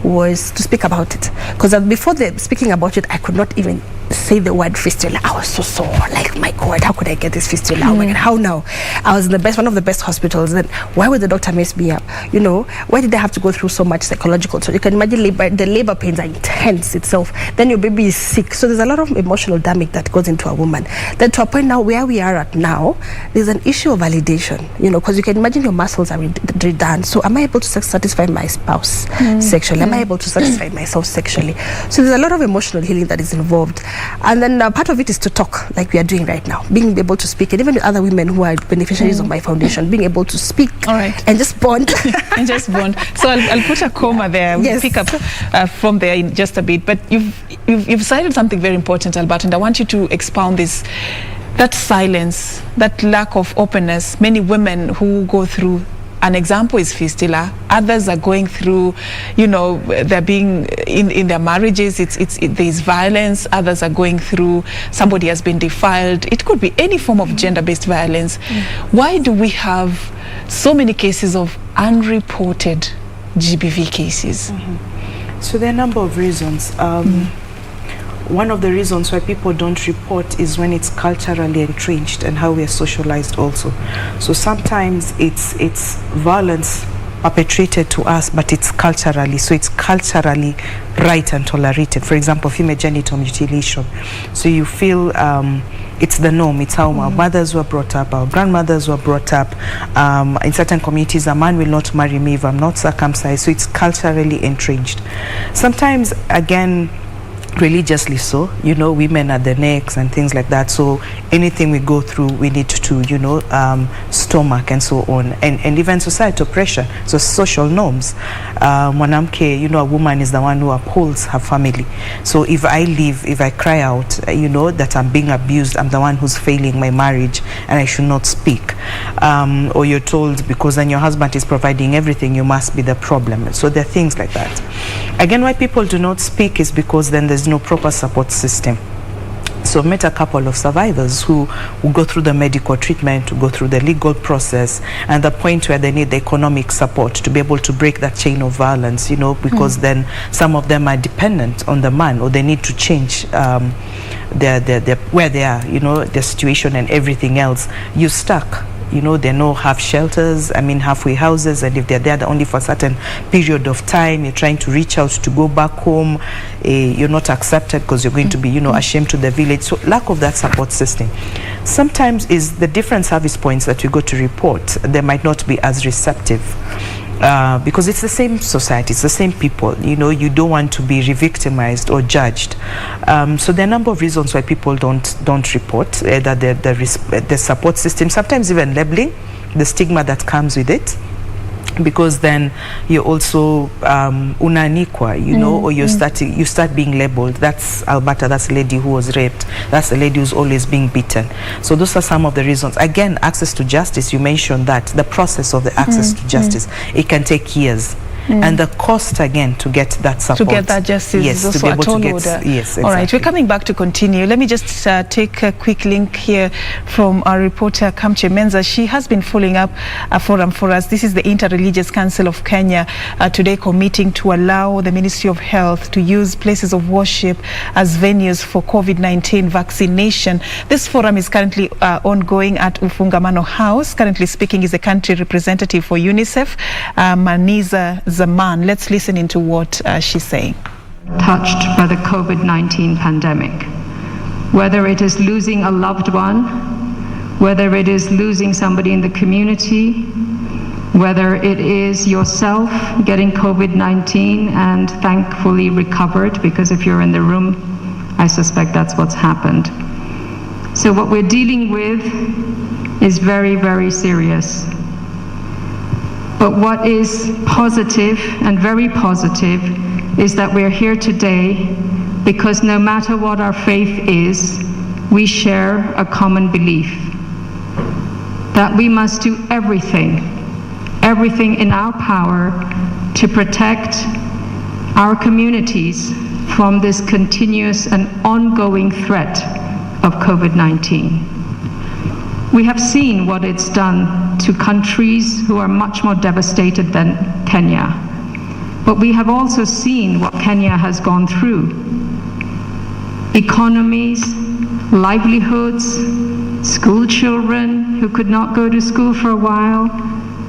was to speak about it, because before speaking about it, I could not even say the word fistula. I was so sore, like, my God, how could I get this fistula? Oh my God, how now? I was in one of the best hospitals. Then why would the doctor mess me up? You know, why did I have to go through so much psychological? So you can imagine the labor pains are intense itself. Then your baby is sick. So there's a lot of emotional damage that goes into a woman. Then to a point now where we are at now, there's an issue of validation, you know, because you can imagine your muscles are redone. So am I able to satisfy my spouse sexually? Am I able to satisfy myself sexually? So there's a lot of emotional healing that is involved. And then part of it is to talk, like we are doing right now, being able to speak, and even with other women who are beneficiaries of my foundation, being able to speak and just bond. And just bond. So I'll put a comma there. We'll pick up from there in just a bit. But you've cited something very important, Albert, and I want you to expound this. That silence, that lack of openness, many women who go through, an example is fistula. Others are going through, you know, they're being in their marriages. There's violence. Others are going through, somebody has been defiled. It could be any form of gender-based violence. Why do we have so many cases of unreported GBV cases? So there are a number of reasons. One of the reasons why people don't report is when it's culturally entrenched and how we are socialized also. So sometimes it's violence perpetrated to us, but it's culturally, so it's culturally right and tolerated. For example, female genital mutilation. So you feel it's the norm, it's how our mothers were brought up, our grandmothers were brought up. In certain communities, a man will not marry me if I'm not circumcised. So it's culturally entrenched. Sometimes, again, religiously so, you know, women are the necks and things like that. So anything we go through, we need to, you know, stomach and so on. And even societal pressure, so social norms. Mwanamke, you know, a woman is the one who upholds her family. So if I leave, if I cry out, you know, that I'm being abused, I'm the one who's failing my marriage and I should not speak. Or you're told because then your husband is providing everything, you must be the problem. So there are things like that. Again, why people do not speak is because then there's no proper support system. So I've met a couple of survivors who go through the medical treatment, to go through the legal process, and the point where they need the economic support to be able to break that chain of violence, you know, because then some of them are dependent on the man, or they need to change their where they are, you know, their situation and everything else. You're stuck. You know, they no have shelters, I mean halfway houses, and if they're there only for a certain period of time, you're trying to reach out to go back home, you're not accepted because you're going to be, you know, ashamed to the village. So lack of that support system. Sometimes is the different service points that you go to report, they might not be as receptive. Because it's the same society, it's the same people, you know, you don't want to be re-victimized or judged. So there are a number of reasons why people don't report, that the support system, sometimes even labeling, the stigma that comes with it. Because then you're also unanikwa, you know, or you start being labeled. That's Alberta, that's a lady who was raped, that's a lady who's always being beaten. So those are some of the reasons. Again, access to justice, you mentioned that, the process of the access to justice, it can take years. And the cost again to get that support. To get that justice is also a tall order. Yes, exactly. All right, we're coming back to continue. Let me just take a quick link here from our reporter Kamche Menza. She has been following up a forum for us. This is the Interreligious Council of Kenya today committing to allow the Ministry of Health to use places of worship as venues for COVID-19 vaccination. This forum is currently ongoing at Ufungamano House. Currently speaking is the country representative for UNICEF, Maniza Zaman. Let's listen into what she's saying. Touched by the COVID-19 pandemic, whether it is losing a loved one, whether it is losing somebody in the community, whether it is yourself getting COVID-19 and thankfully recovered, because if you're in the room, I suspect that's what's happened. So what we're dealing with is very, very serious. But what is positive and very positive is that we're here today because no matter what our faith is, we share a common belief that we must do everything everything in our power to protect our communities from this continuous and ongoing threat of COVID-19. We have seen what it's done to countries who are much more devastated than Kenya. But we have also seen what Kenya has gone through. Economies, livelihoods, school children who could not go to school for a while,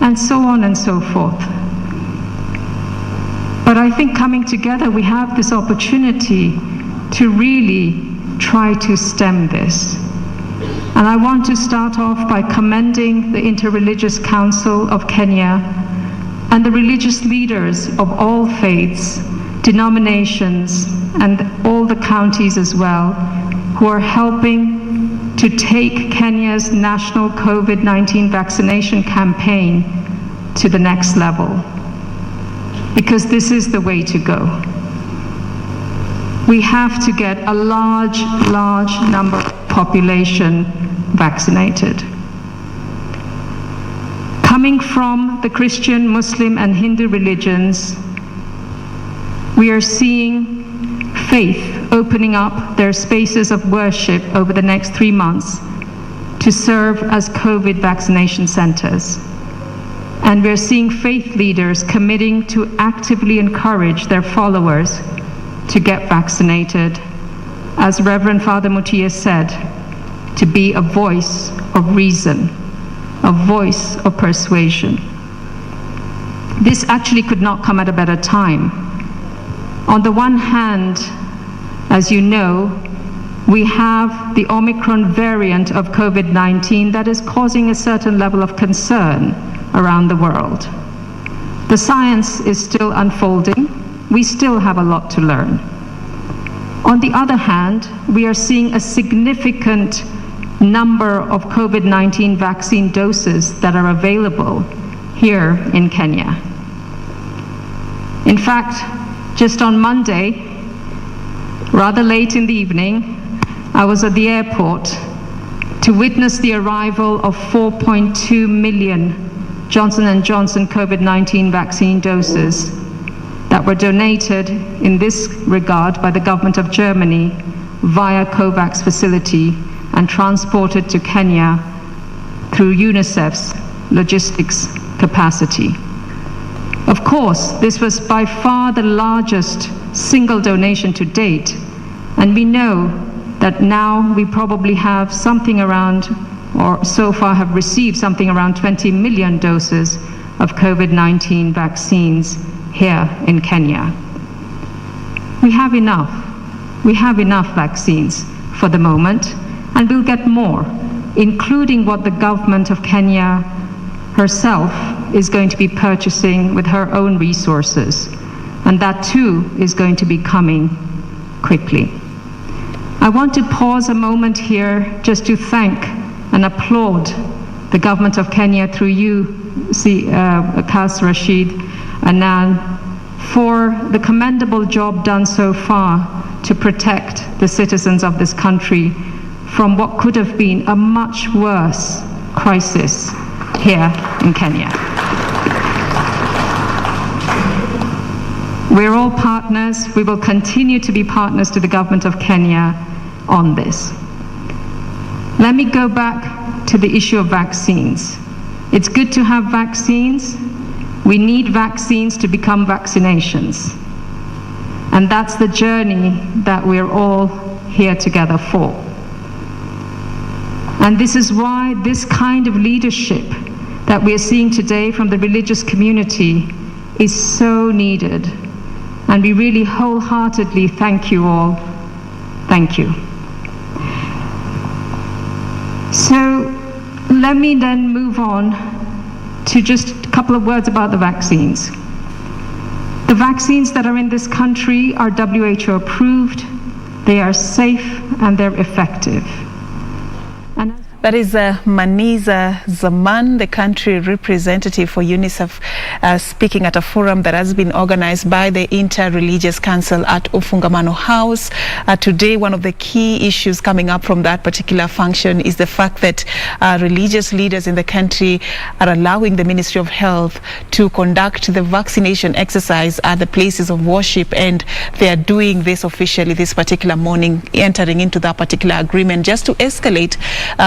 and so on and so forth. But I think coming together, we have this opportunity to really try to stem this. And I want to start off by commending the Interreligious Council of Kenya and the religious leaders of all faiths, denominations, and all the counties as well, who are helping to take Kenya's national COVID-19 vaccination campaign to the next level. Because this is the way to go. We have to get a large number of population vaccinated. Coming from the Christian, Muslim, and Hindu religions, we are seeing faith opening up their spaces of worship over the next 3 months to serve as COVID vaccination centers. And we're seeing faith leaders committing to actively encourage their followers to get vaccinated, as Reverend Father Mutia said, to be a voice of reason, a voice of persuasion. This actually could not come at a better time. On the one hand, as you know, we have the Omicron variant of COVID-19 that is causing a certain level of concern around the world. The science is still unfolding. We still have a lot to learn. On the other hand, we are seeing a significant number of COVID-19 vaccine doses that are available here in Kenya. In fact, just on Monday, rather late in the evening, I was at the airport to witness the arrival of 4.2 million Johnson & Johnson COVID-19 vaccine doses that were donated in this regard by the government of Germany via COVAX facility and transported to Kenya through UNICEF's logistics capacity. Of course, this was by far the largest single donation to date, and we know that now we probably have something around, or so far have received something around 20 million doses of COVID-19 vaccines here in Kenya. We have enough. We have enough vaccines for the moment, and we'll get more, including what the government of Kenya herself is going to be purchasing with her own resources. And that too is going to be coming quickly. I want to pause a moment here just to thank and applaud the government of Kenya through you, Kas Rashid Anan, for the commendable job done so far to protect the citizens of this country from what could have been a much worse crisis here in Kenya. We're all partners. We will continue to be partners to the government of Kenya on this. Let me go back to the issue of vaccines. It's good to have vaccines. We need vaccines to become vaccinations. And that's the journey that we're all here together for. And this is why this kind of leadership that we're seeing today from the religious community is so needed. And we really wholeheartedly thank you all. Thank you. So let me then move on to just a couple of words about the vaccines. The vaccines that are in this country are WHO approved, they are safe, and they're effective. That is Maniza Zaman, the country representative for UNICEF, speaking at a forum that has been organized by the Interreligious Council at Ufungamano House. Today, one of the key issues coming up from that particular function is the fact that religious leaders in the country are allowing the Ministry of Health to conduct the vaccination exercise at the places of worship, and they are doing this officially this particular morning, entering into that particular agreement just to escalate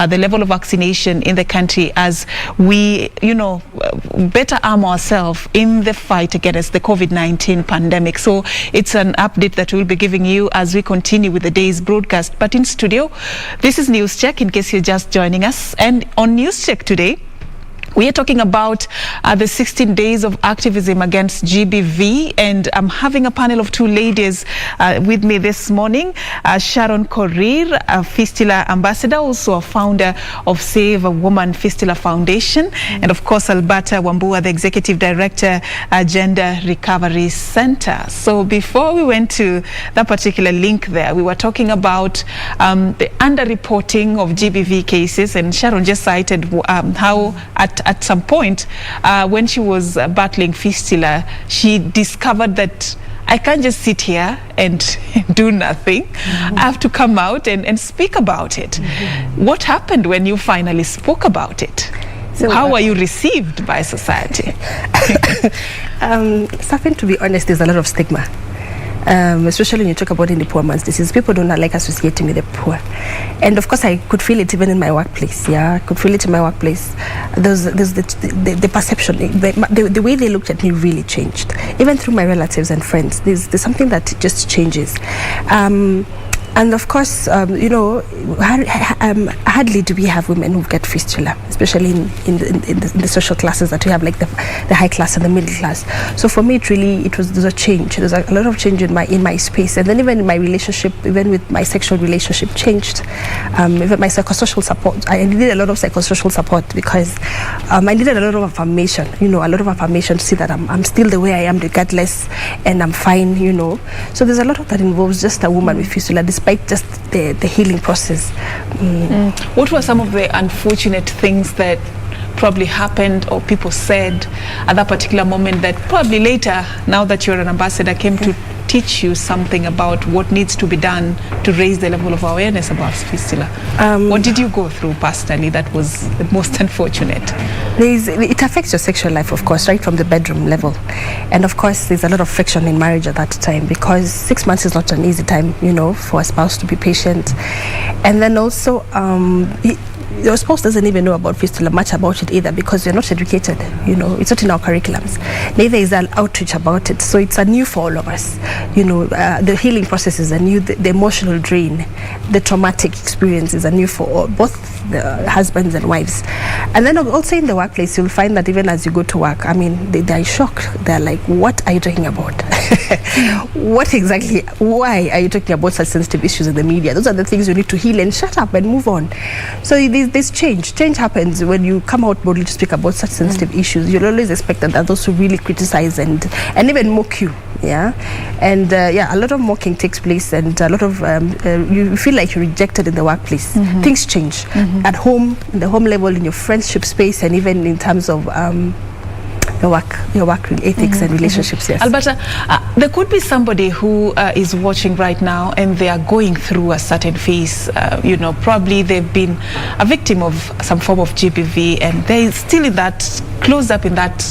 the level of vaccination in the country as we, better arm ourselves in the fight against the COVID-19 pandemic. So it's an update that we'll be giving you as we continue with the day's broadcast. But in studio, this is NewsCheck, in case you're just joining us. And on NewsCheck today, we are talking about the 16 days of activism against GBV, and I'm having a panel of two ladies with me this morning. Sharon Korir, a Fistula ambassador, also a founder of Save a Woman Fistula Foundation, and of course Alberta Wambua, the executive director, Gender Recovery Center. So before we went to that particular link there, we were talking about the underreporting of GBV cases, and Sharon just cited how at some point when she was battling fistula, she discovered that I can't just sit here and do nothing. I have to come out and speak about it. What happened when you finally spoke about it? So, how were you received by society? Something, to be honest, there's a lot of stigma. Especially when you talk about in the poor man's disease, people don't like associating with the poor, and of course I could feel it even in my workplace. I could feel it in my workplace. There's the perception, the way they looked at me really changed. Even through my relatives and friends, there's something that just changes. And of course, hardly do we have women who get fistula, especially in the social classes that we have, like the high class and the middle class. So for me, there's a change. There's a lot of change in my space, and then even in my relationship, even with my sexual relationship, changed. Even my psychosocial support, I needed a lot of psychosocial support because I needed a lot of affirmation. A lot of affirmation to see that I'm still the way I am, regardless, and I'm fine. So there's a lot of that involves just a woman with fistula, despite just the healing process. What were some of the unfortunate things that probably happened or people said at that particular moment that probably later, now that you're an ambassador, came to teach you something about what needs to be done to raise the level of awareness about fistula? What did you go through personally that was the most unfortunate? It affects your sexual life, of course, right from the bedroom level. And of course, there's a lot of friction in marriage at that time, because 6 months is not an easy time, for a spouse to be patient. And then also, your spouse doesn't even know about fistula, much about it either, because you're not educated. It's not in our curriculums. Neither is an outreach about it. So it's a new for all of us. The healing process is a new, the emotional drain, the traumatic experience is a new for all, both the husbands and wives. And then also in the workplace, you'll find that even as you go to work, they're shocked. They're like, what are you talking about? What exactly, why are you talking about such sensitive issues in the media? Those are the things you need to heal and shut up and move on. So this change happens when you come out boldly to speak about such sensitive issues. You'll always expect that there are those who really criticize and even mock you. And a lot of mocking takes place, and a lot of you feel like you're rejected in the workplace. Things change at home, in the home level, in your friendship space, and even in terms of your work ethics and relationships. Yes. Alberta, there could be somebody who is watching right now and they are going through a certain phase. Probably they've been a victim of some form of GBV, and they're still in that, closed up in that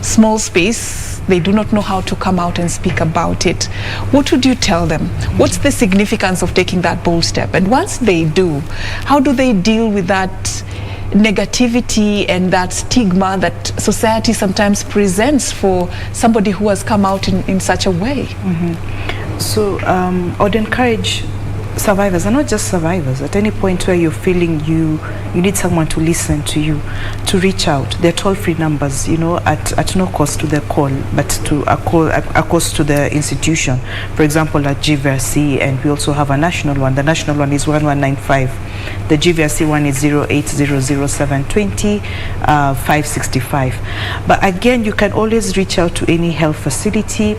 small space. They do not know how to come out and speak about it. What would you tell them? What's the significance of taking that bold step? And once they do, how do they deal with that negativity and that stigma that society sometimes presents for somebody who has come out in such a way? So I would encourage survivors, and not just survivors, at any point where you're feeling you need someone to listen to you, to reach out. There are toll-free numbers, at no cost to the call, but to a cost to the institution. For example, at GVRC, and we also have a national one. The national one is 1195. The GVRC one is 0800720565. But again, you can always reach out to any health facility.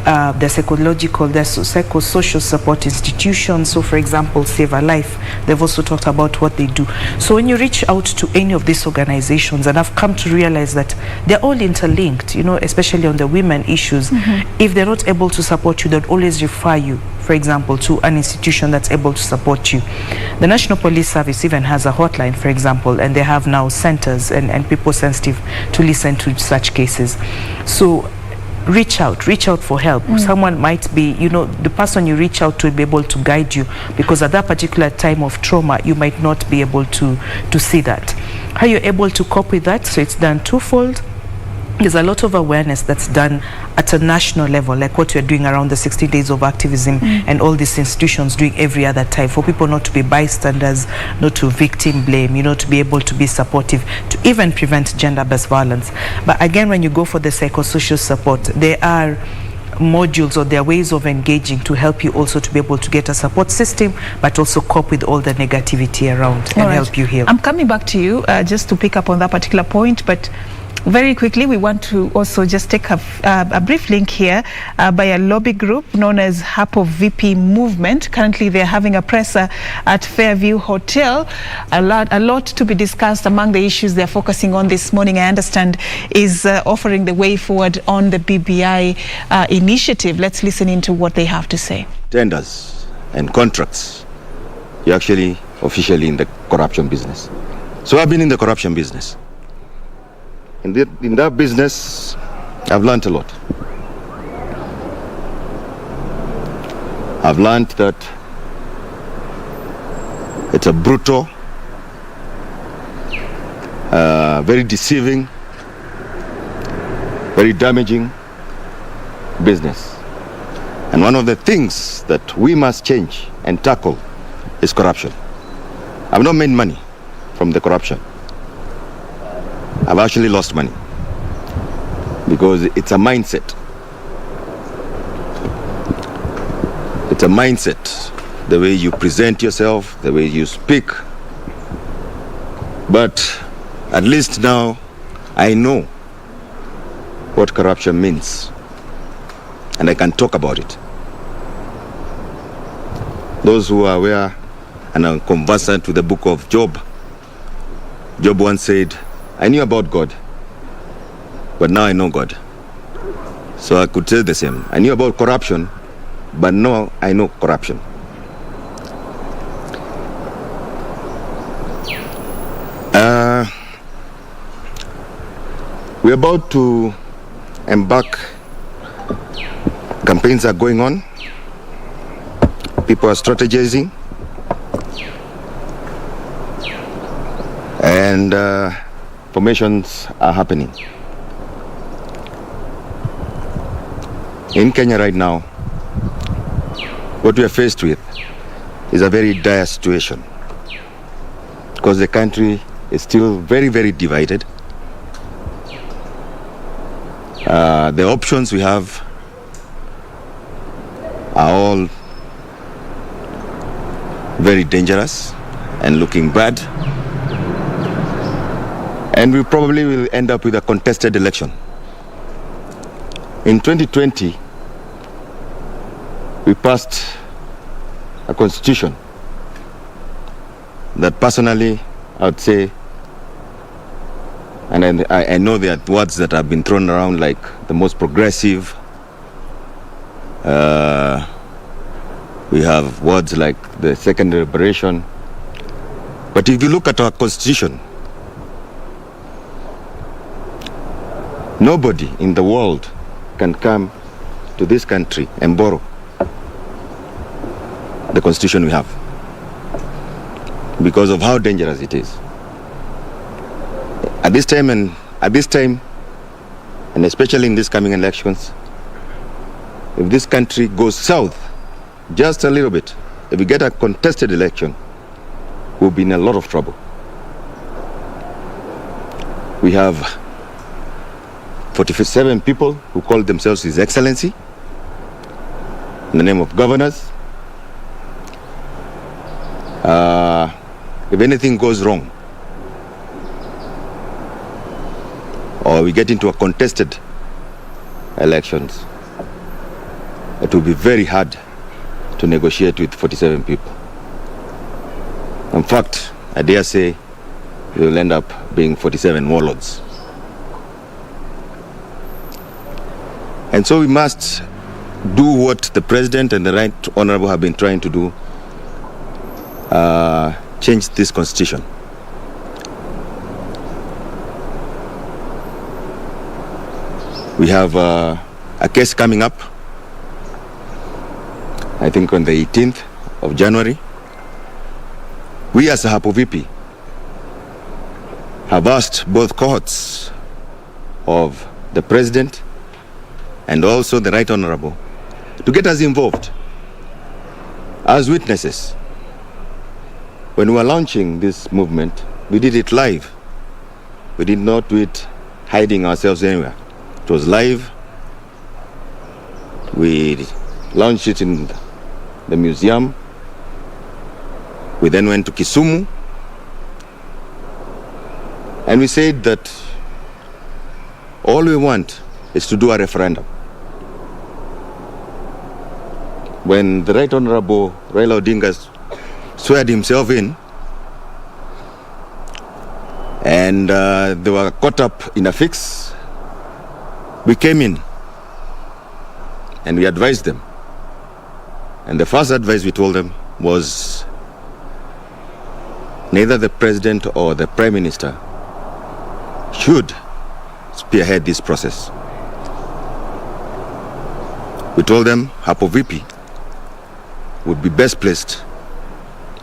their psychological, their psychosocial support institutions. So for example, Save a Life, they've also talked about what they do. So when you reach out to any of these organizations, and I've come to realize that they're all interlinked, you know, especially on the women issues. If they're not able to support you, they'll always refer you, for example, to an institution that's able to support you. The National Police Service even has a hotline, for example, and they have now centers and people sensitive to listen to such cases. So reach out for help. Someone might be, you know, the person you reach out to will be able to guide you, because at that particular time of trauma, you might not be able to see that. How you're able to cope with that? So it's done twofold. There's a lot of awareness that's done at a national level, like what we're doing around the 60 days of activism and all these institutions doing every other time, for people not to be bystanders, not to victim blame, you know, to be able to be supportive, to even prevent gender-based violence. But again, when you go for the psychosocial support, there are modules or there are ways of engaging to help you also to be able to get a support system, but also cope with all the negativity around and help you heal. I'm coming back to you just to pick up on that particular point, but very quickly, we want to also just take a brief link here by a lobby group known as Hapo VP Movement. Currently, they're having a presser at Fairview Hotel. A lot to be discussed. Among the issues they're focusing on this morning, I understand, is offering the way forward on the BBI initiative. Let's listen into what they have to say. Tenders and contracts, you're actually officially in the corruption business. So I've been in the corruption business. In that business, I've learned a lot. I've learned that it's a brutal, very deceiving, very damaging business. And one of the things that we must change and tackle is corruption. I've not made money from the corruption. I've actually lost money because it's a mindset. It's a mindset, the way you present yourself, the way you speak. But at least now I know what corruption means, and I can talk about it. Those who are aware and are conversant with the book of Job, Job once said, I knew about God, but now I know God. So I could say the same. I knew about corruption, but now I know corruption. We're about to embark. Campaigns are going on. People are strategizing. And formations are happening. In Kenya right now, what we are faced with is a very dire situation, because the country is still very, very divided. The options we have are all very dangerous and looking bad. And we probably will end up with a contested election. In 2020, we passed a constitution that personally I would say, and I know there are words that have been thrown around like the most progressive. We have words like the second liberation. But if you look at our constitution, nobody in the world can come to this country and borrow the constitution we have, because of how dangerous it is. At this time, and especially in these coming elections, if this country goes south just a little bit, if we get a contested election, we'll be in a lot of trouble. We have 47 people who call themselves His Excellency in the name of governors. If anything goes wrong, or we get into a contested elections, it will be very hard to negotiate with 47 people. In fact, I dare say we will end up being 47 warlords. And so we must do what the President and the Right Honorable have been trying to do, change this constitution. We have a case coming up, I think on the 18th of January. We as a Hapo VP have asked both cohorts of the President and also the Right Honorable to get us involved as witnesses. When we were launching this movement, we did it live. We did not do it hiding ourselves anywhere. It was live. We launched it in the museum. We then went to Kisumu. And we said that all we want is to do a referendum. When the Right Honorable Raila Odinga sweared himself in, and they were caught up in a fix, we came in and we advised them. And the first advice we told them was neither the President or the Prime Minister should spearhead this process. We told them Hapo VP would be best placed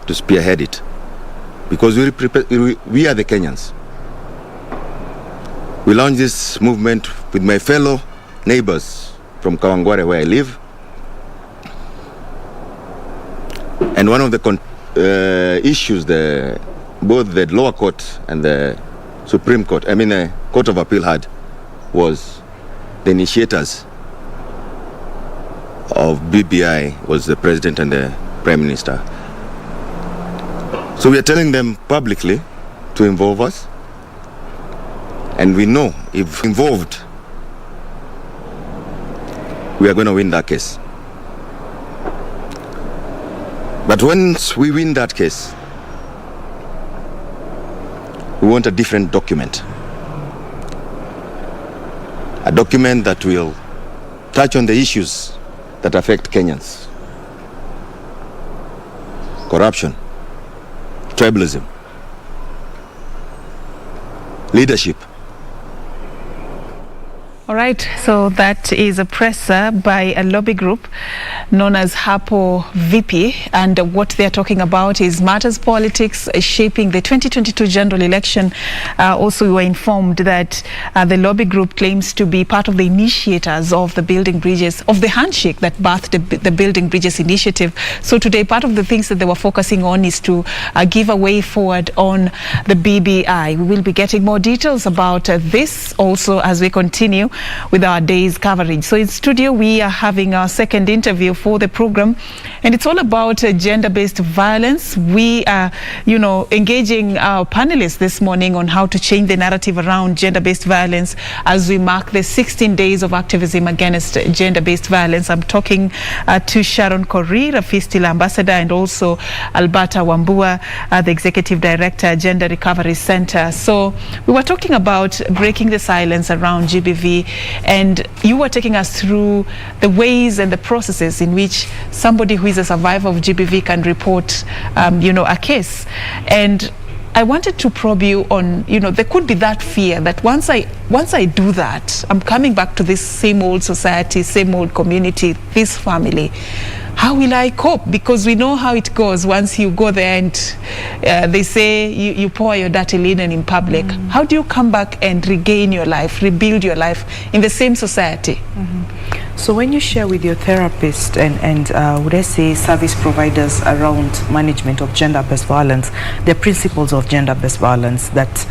to spearhead it because we are the Kenyans. We launched this movement with my fellow neighbors from Kawangware, where I live. And one of the issues both the lower court and the Supreme Court, the Court of Appeal had, was the initiators of BBI was the President and the Prime Minister. So we are telling them publicly to involve us. And we know if involved, we are going to win that case. But once we win that case, we want a different document. A document that will touch on the issues that affect Kenyans. Corruption, tribalism, leadership. All right, so that is a presser by a lobby group known as Hapo VP, and what they're talking about is matters politics shaping the 2022 general election. Also, we were informed that the lobby group claims to be part of the initiators of the Building Bridges, of the handshake that birthed the Building Bridges initiative. So today, part of the things that they were focusing on is to give a way forward on the BBI. We will be getting more details about this also as we continue with our day's coverage. So in studio, we are having our second interview for the program, and it's all about gender-based violence. We are, engaging our panelists this morning on how to change the narrative around gender-based violence as we mark the 16 days of activism against gender-based violence. I'm talking to Sharon Korir, a Fistula ambassador, and also Alberta Wambua, the executive director, Gender Recovery Center. So we were talking about breaking the silence around GBV, and you were taking us through the ways and the processes in which somebody who is a survivor of GBV can report, a case. And I wanted to probe you on, there could be that fear that once I do that, I'm coming back to this same old society, same old community, this family. How will I cope? Because we know how it goes once you go there and they say you pour your dirty linen in public. How do you come back and regain your life, rebuild your life in the same society? So when you share with your therapist and would I say service providers around management of gender-based violence, the principles of gender-based violence that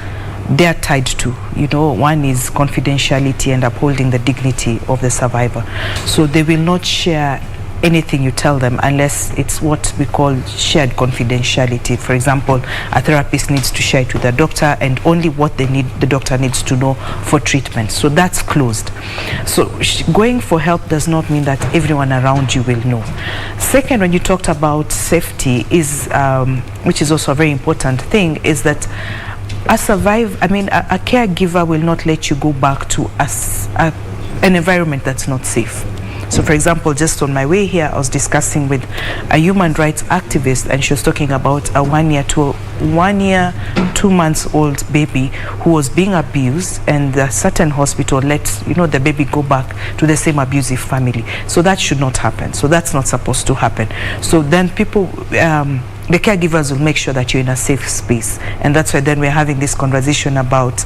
they're tied to, one is confidentiality and upholding the dignity of the survivor. So they will not share anything you tell them unless it's what we call shared confidentiality. For example, a therapist needs to share it with a doctor, and only what they need, the doctor needs to know for treatment. So that's closed. So going for help does not mean that everyone around you will know. Second, when you talked about safety, is which is also a very important thing, is that a caregiver will not let you go back to an environment that's not safe. So for example, just on my way here, I was discussing with a human rights activist, and she was talking about a 1 year to 2 months old baby who was being abused, and a certain hospital let the baby go back to the same abusive family. So that should not happen. So that's not supposed to happen. So then people, the caregivers will make sure that you're in a safe space, and that's why then we're having this conversation about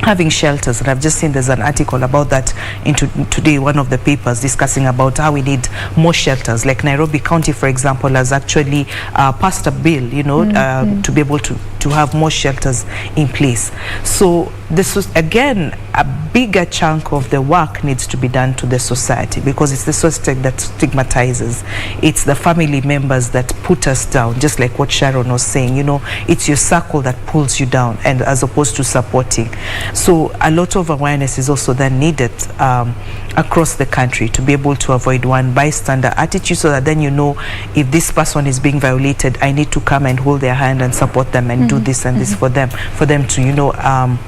having shelters. And I've just seen there's an article about that in today, one of the papers, discussing about how we need more shelters. Like Nairobi County, for example, has actually passed a bill, to be able to have more shelters in place. So this was, again, a bigger chunk of the work needs to be done to the society, because it's the society that stigmatizes. It's the family members that put us down, just like what Sharon was saying. It's your circle that pulls you down, and as opposed to supporting. So a lot of awareness is also then needed across the country to be able to avoid one bystander attitude, so that then if this person is being violated, I need to come and hold their hand and support them and do this and this for them to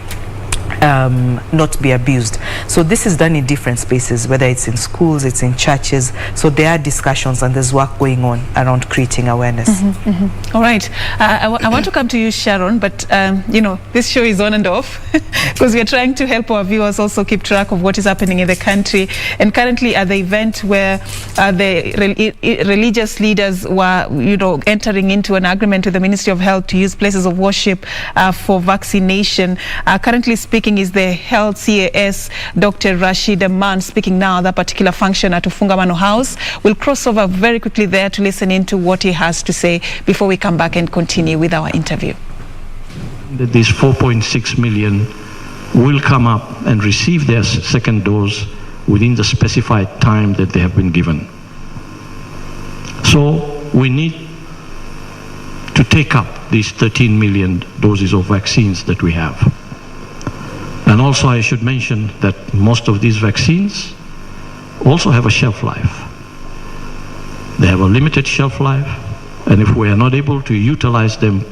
not be abused. So this is done in different spaces, whether it's in schools, it's in churches. So there are discussions and there's work going on around creating awareness. All right, I want to come to you, Sharon, but this show is on and off because we are trying to help our viewers also keep track of what is happening in the country. And currently at the event where the religious leaders were entering into an agreement with the Ministry of Health to use places of worship for vaccination. Currently speaking is the Health CAS, Dr. Rashid Aman, speaking now at that particular function at Ufungamano House. We'll cross over very quickly there to listen into what he has to say before we come back and continue with our interview. These 4.6 million will come up and receive their second dose within the specified time that they have been given. So we need to take up these 13 million doses of vaccines that we have. And also I should mention that most of these vaccines also have a shelf life. They have a limited shelf life, and if we are not able to utilize them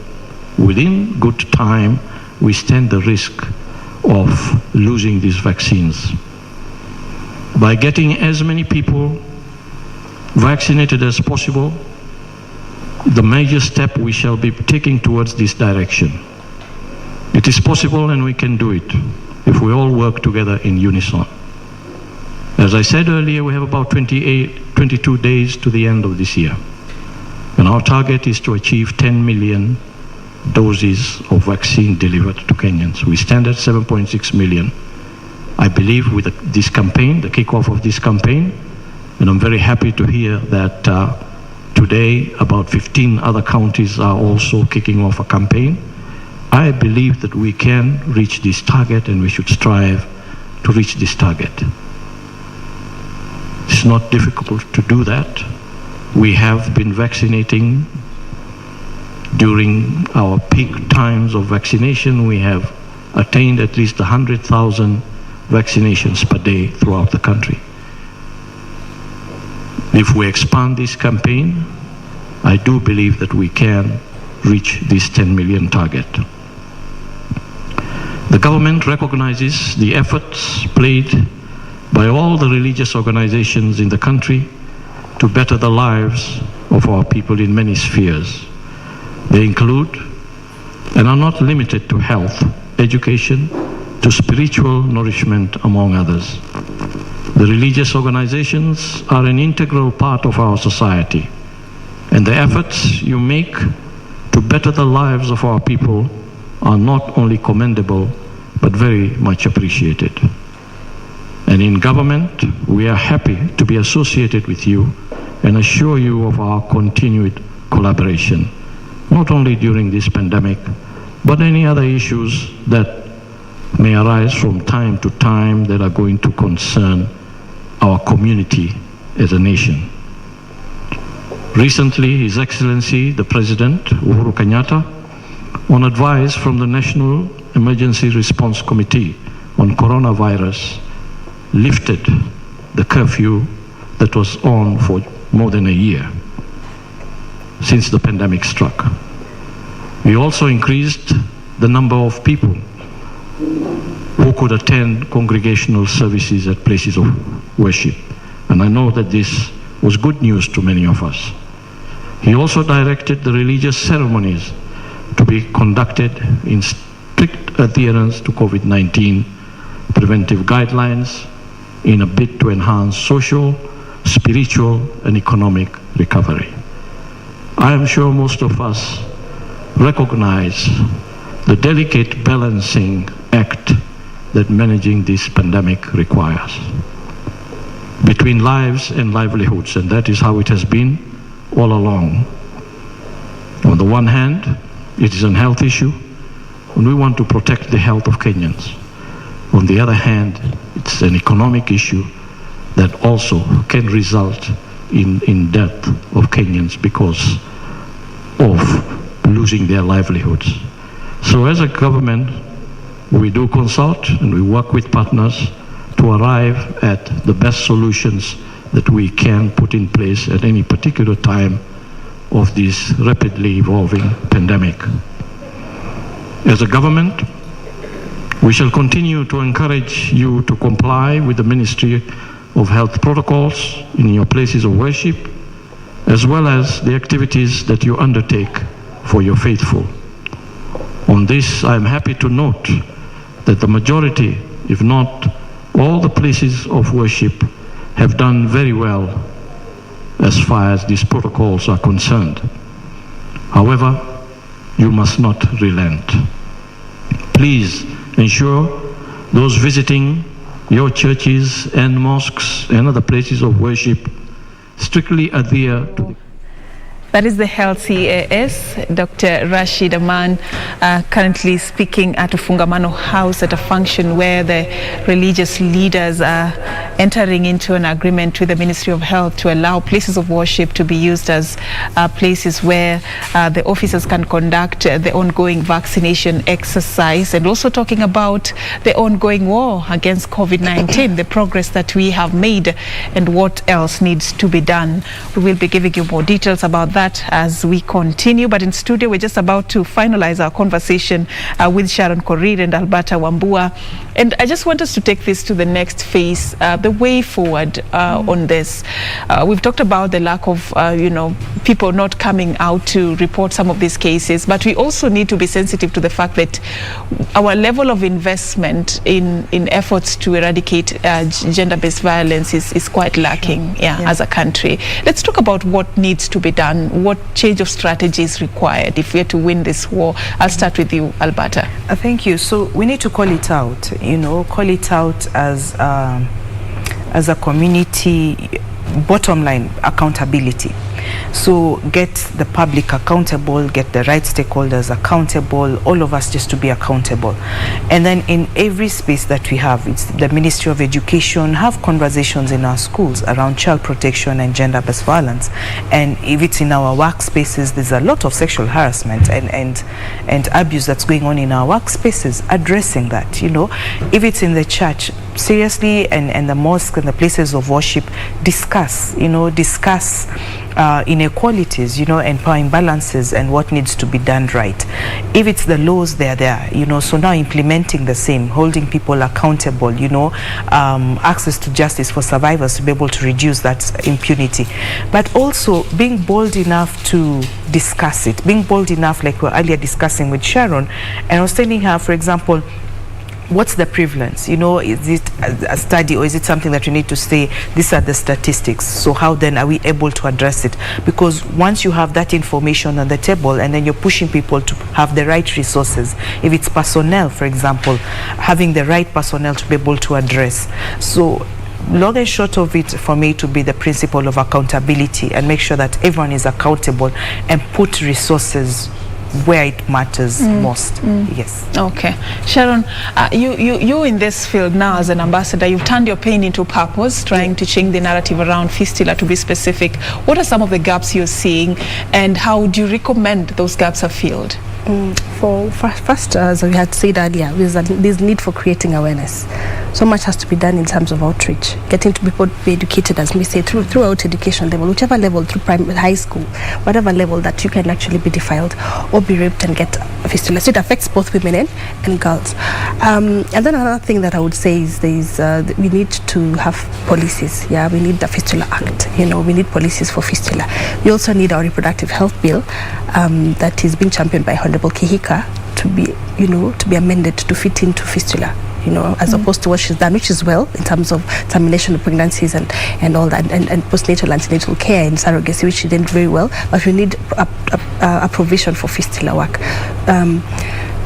within good time, we stand the risk of losing these vaccines. By getting as many people vaccinated as possible, the major step we shall be taking towards this direction. It is possible, and we can do it if we all work together in unison. As I said earlier, we have about 22 days to the end of this year. And our target is to achieve 10 million doses of vaccine delivered to Kenyans. We stand at 7.6 million. I believe with this campaign, the kickoff of this campaign, and I'm very happy to hear that today about 15 other counties are also kicking off a campaign. I believe that we can reach this target, and we should strive to reach this target. It's not difficult to do that. We have been vaccinating during our peak times of vaccination. We have attained at least 100,000 vaccinations per day throughout the country. If we expand this campaign, I do believe that we can reach this 10 million target. The government recognizes the efforts played by all the religious organizations in the country to better the lives of our people in many spheres. They include and are not limited to health, education, to spiritual nourishment, among others. The religious organizations are an integral part of our society, and the efforts you make to better the lives of our people are not only commendable, but very much appreciated. And in government, we are happy to be associated with you and assure you of our continued collaboration, not only during this pandemic, but any other issues that may arise from time to time that are going to concern our community as a nation. Recently, His Excellency, the President, Uhuru Kenyatta, on advice from the National Emergency Response Committee on Coronavirus, lifted the curfew that was on for more than a year since the pandemic struck. We also increased the number of people who could attend congregational services at places of worship. And I know that this was good news to many of us. He also directed the religious ceremonies to be conducted in strict adherence to COVID-19 preventive guidelines in a bid to enhance social, spiritual, and economic recovery. I am sure most of us recognize the delicate balancing act that managing this pandemic requires between lives and livelihoods, and that is how it has been all along. On the one hand, it is a health issue, and we want to protect the health of Kenyans. On the other hand, it's an economic issue that also can result in death of Kenyans because of losing their livelihoods. So as a government, we do consult and we work with partners to arrive at the best solutions that we can put in place at any particular time of this rapidly evolving pandemic. As a government, we shall continue to encourage you to comply with the Ministry of Health protocols in your places of worship, as well as the activities that you undertake for your faithful. On this, I am happy to note that the majority, if not all the places of worship, have done very well as far as these protocols are concerned. However, you must not relent. Please ensure those visiting your churches and mosques and other places of worship strictly adhere to the... That is the Health CAS, Dr. Rashid Aman, currently speaking at Ufungamano House at a function where the religious leaders are entering into an agreement with the Ministry of Health to allow places of worship to be used as places where the officers can conduct the ongoing vaccination exercise, and also talking about the ongoing war against COVID-19, the progress that we have made and what else needs to be done. We will be giving you more details about that as we continue, but in studio we're just about to finalize our conversation with Sharon Korir and Alberta Wambua, and I just want us to take this to the next phase, the way forward on this. We've talked about the lack of people not coming out to report some of these cases, but we also need to be sensitive to the fact that our level of investment in efforts to eradicate gender-based violence is quite lacking as a country. Let's talk about what needs to be done, what change of strategy is required if we are to win this war. I'll start with you, Alberta. Thank you. So we need to call it out, call it out as a community, bottom line accountability. So get the public accountable, get the right stakeholders accountable, all of us just to be accountable. And then in every space that we have, it's the Ministry of Education, have conversations in our schools around child protection and gender-based violence. And if it's in our workspaces, there's a lot of sexual harassment and abuse that's going on in our workspaces, addressing that, If it's in the church, seriously, and the mosque and the places of worship, discuss inequalities, and power imbalances and what needs to be done right. If it's the laws, they're there, so now implementing the same, holding people accountable, access to justice for survivors to be able to reduce that impunity. But also being bold enough to discuss it, being bold enough, like we were earlier discussing with Sharon, and I was telling her, for example, what's the prevalence? Is it a study, or is it something that we need to say, these are the statistics? So how then are we able to address it? Because once you have that information on the table, and then you're pushing people to have the right resources, if it's personnel, for example, having the right personnel to be able to address. So long and short of it, for me, to be the principle of accountability and make sure that everyone is accountable and put resources where it matters most. Yes. Okay. Sharon, you in this field now as an ambassador, you've turned your pain into purpose, trying to change the narrative around fistula, to be specific. What are some of the gaps you're seeing, and how do you recommend those gaps are filled? First, as we had said earlier, there's need for creating awareness. So much has to be done in terms of outreach, getting to people be educated, as we say, throughout education level, whichever level, through primary, high school, whatever level that you can actually be defiled or be raped and get a fistula. So it affects both women and girls. And then another thing that I would say is we need to have policies. Yeah, we need the Fistula Act. We need policies for fistula. We also need our reproductive health bill that is being championed by Honorable Kihika to be amended to fit into fistula. As opposed to what she's done, which is well in terms of termination of pregnancies and all that, and postnatal antenatal care and surrogacy, which she did very well. But we need a provision for fistula work.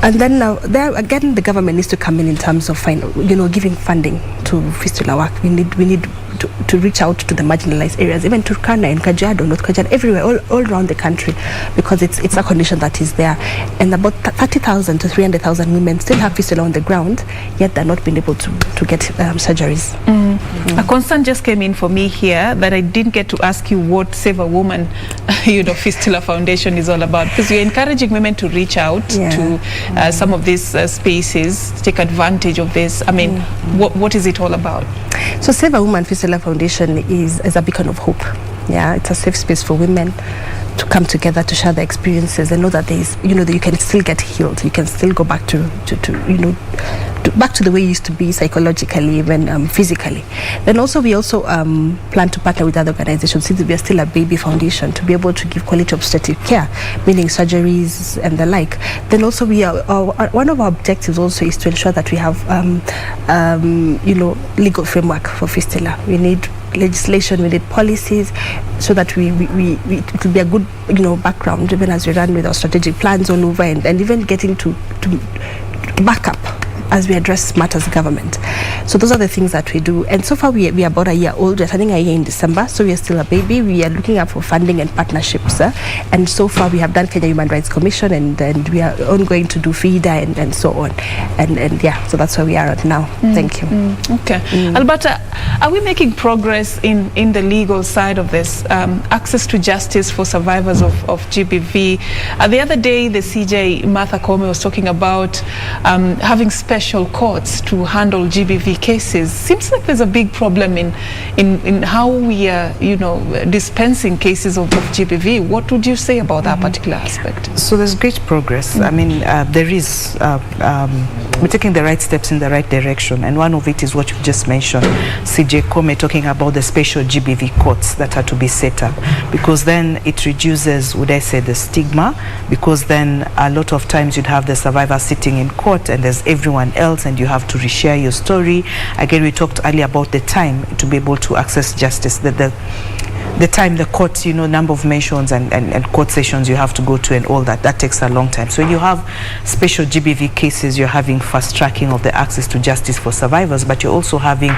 And then there again, the government needs to come in terms of giving funding to fistula work. We need to reach out to the marginalized areas, even to Turkana and Kajiado, North Kajiado, everywhere, all around the country, because it's a condition that is there. And about 30,000 to 300,000 women still have fistula on the ground, yet they're not being able to get surgeries. A concern just came in for me here that I didn't get to ask you what Save a Woman, Fistula Foundation is all about, because you're encouraging women to reach out to some of these spaces, take advantage of this. I mean, what is it all about? So Save a Woman Fistula Foundation is a beacon of hope. Yeah, it's a safe space for women to come together to share their experiences and know that there is, that you can still get healed. You can still go back to back to the way you used to be psychologically, even physically. Then also we plan to partner with other organizations, since we are still a baby foundation, to be able to give quality obstetric care, meaning surgeries and the like. Then also one of our objectives also is to ensure that we have legal framework for fistula. We need legislation, we need policies, so that it will be a good background even as we run with our strategic plans all over, and even getting to back up as we address matters government. So those are the things that we do. And so far we are about a year old. We're turning a year in December, so we are still a baby. We are looking up for funding and partnerships. And so far we have done Kenya Human Rights Commission, and we are ongoing to do FIDA and so on. And yeah, so that's where we are at now. Thank you. Okay. Alberta, are we making progress in the legal side of this? Access to justice for survivors of GBV. The other day, the CJ Martha Koome was talking about having special courts to handle GBV cases. Seems like there's a big problem in how we are, dispensing cases of GBV. What would you say about that particular aspect? So there's great progress. I mean, there is, we're taking the right steps in the right direction, and one of it is what you just mentioned, CJ Koome talking about the special GBV courts that are to be set up, because then it reduces, would I say, the stigma, because then a lot of times you'd have the survivor sitting in court and there's everyone else, and you have to reshare your story. Again, we talked earlier about the time to be able to access justice, the time, the court, number of mentions and court sessions you have to go to and all that takes a long time. So when you have special GBV cases, you're having fast tracking of the access to justice for survivors, but you're also having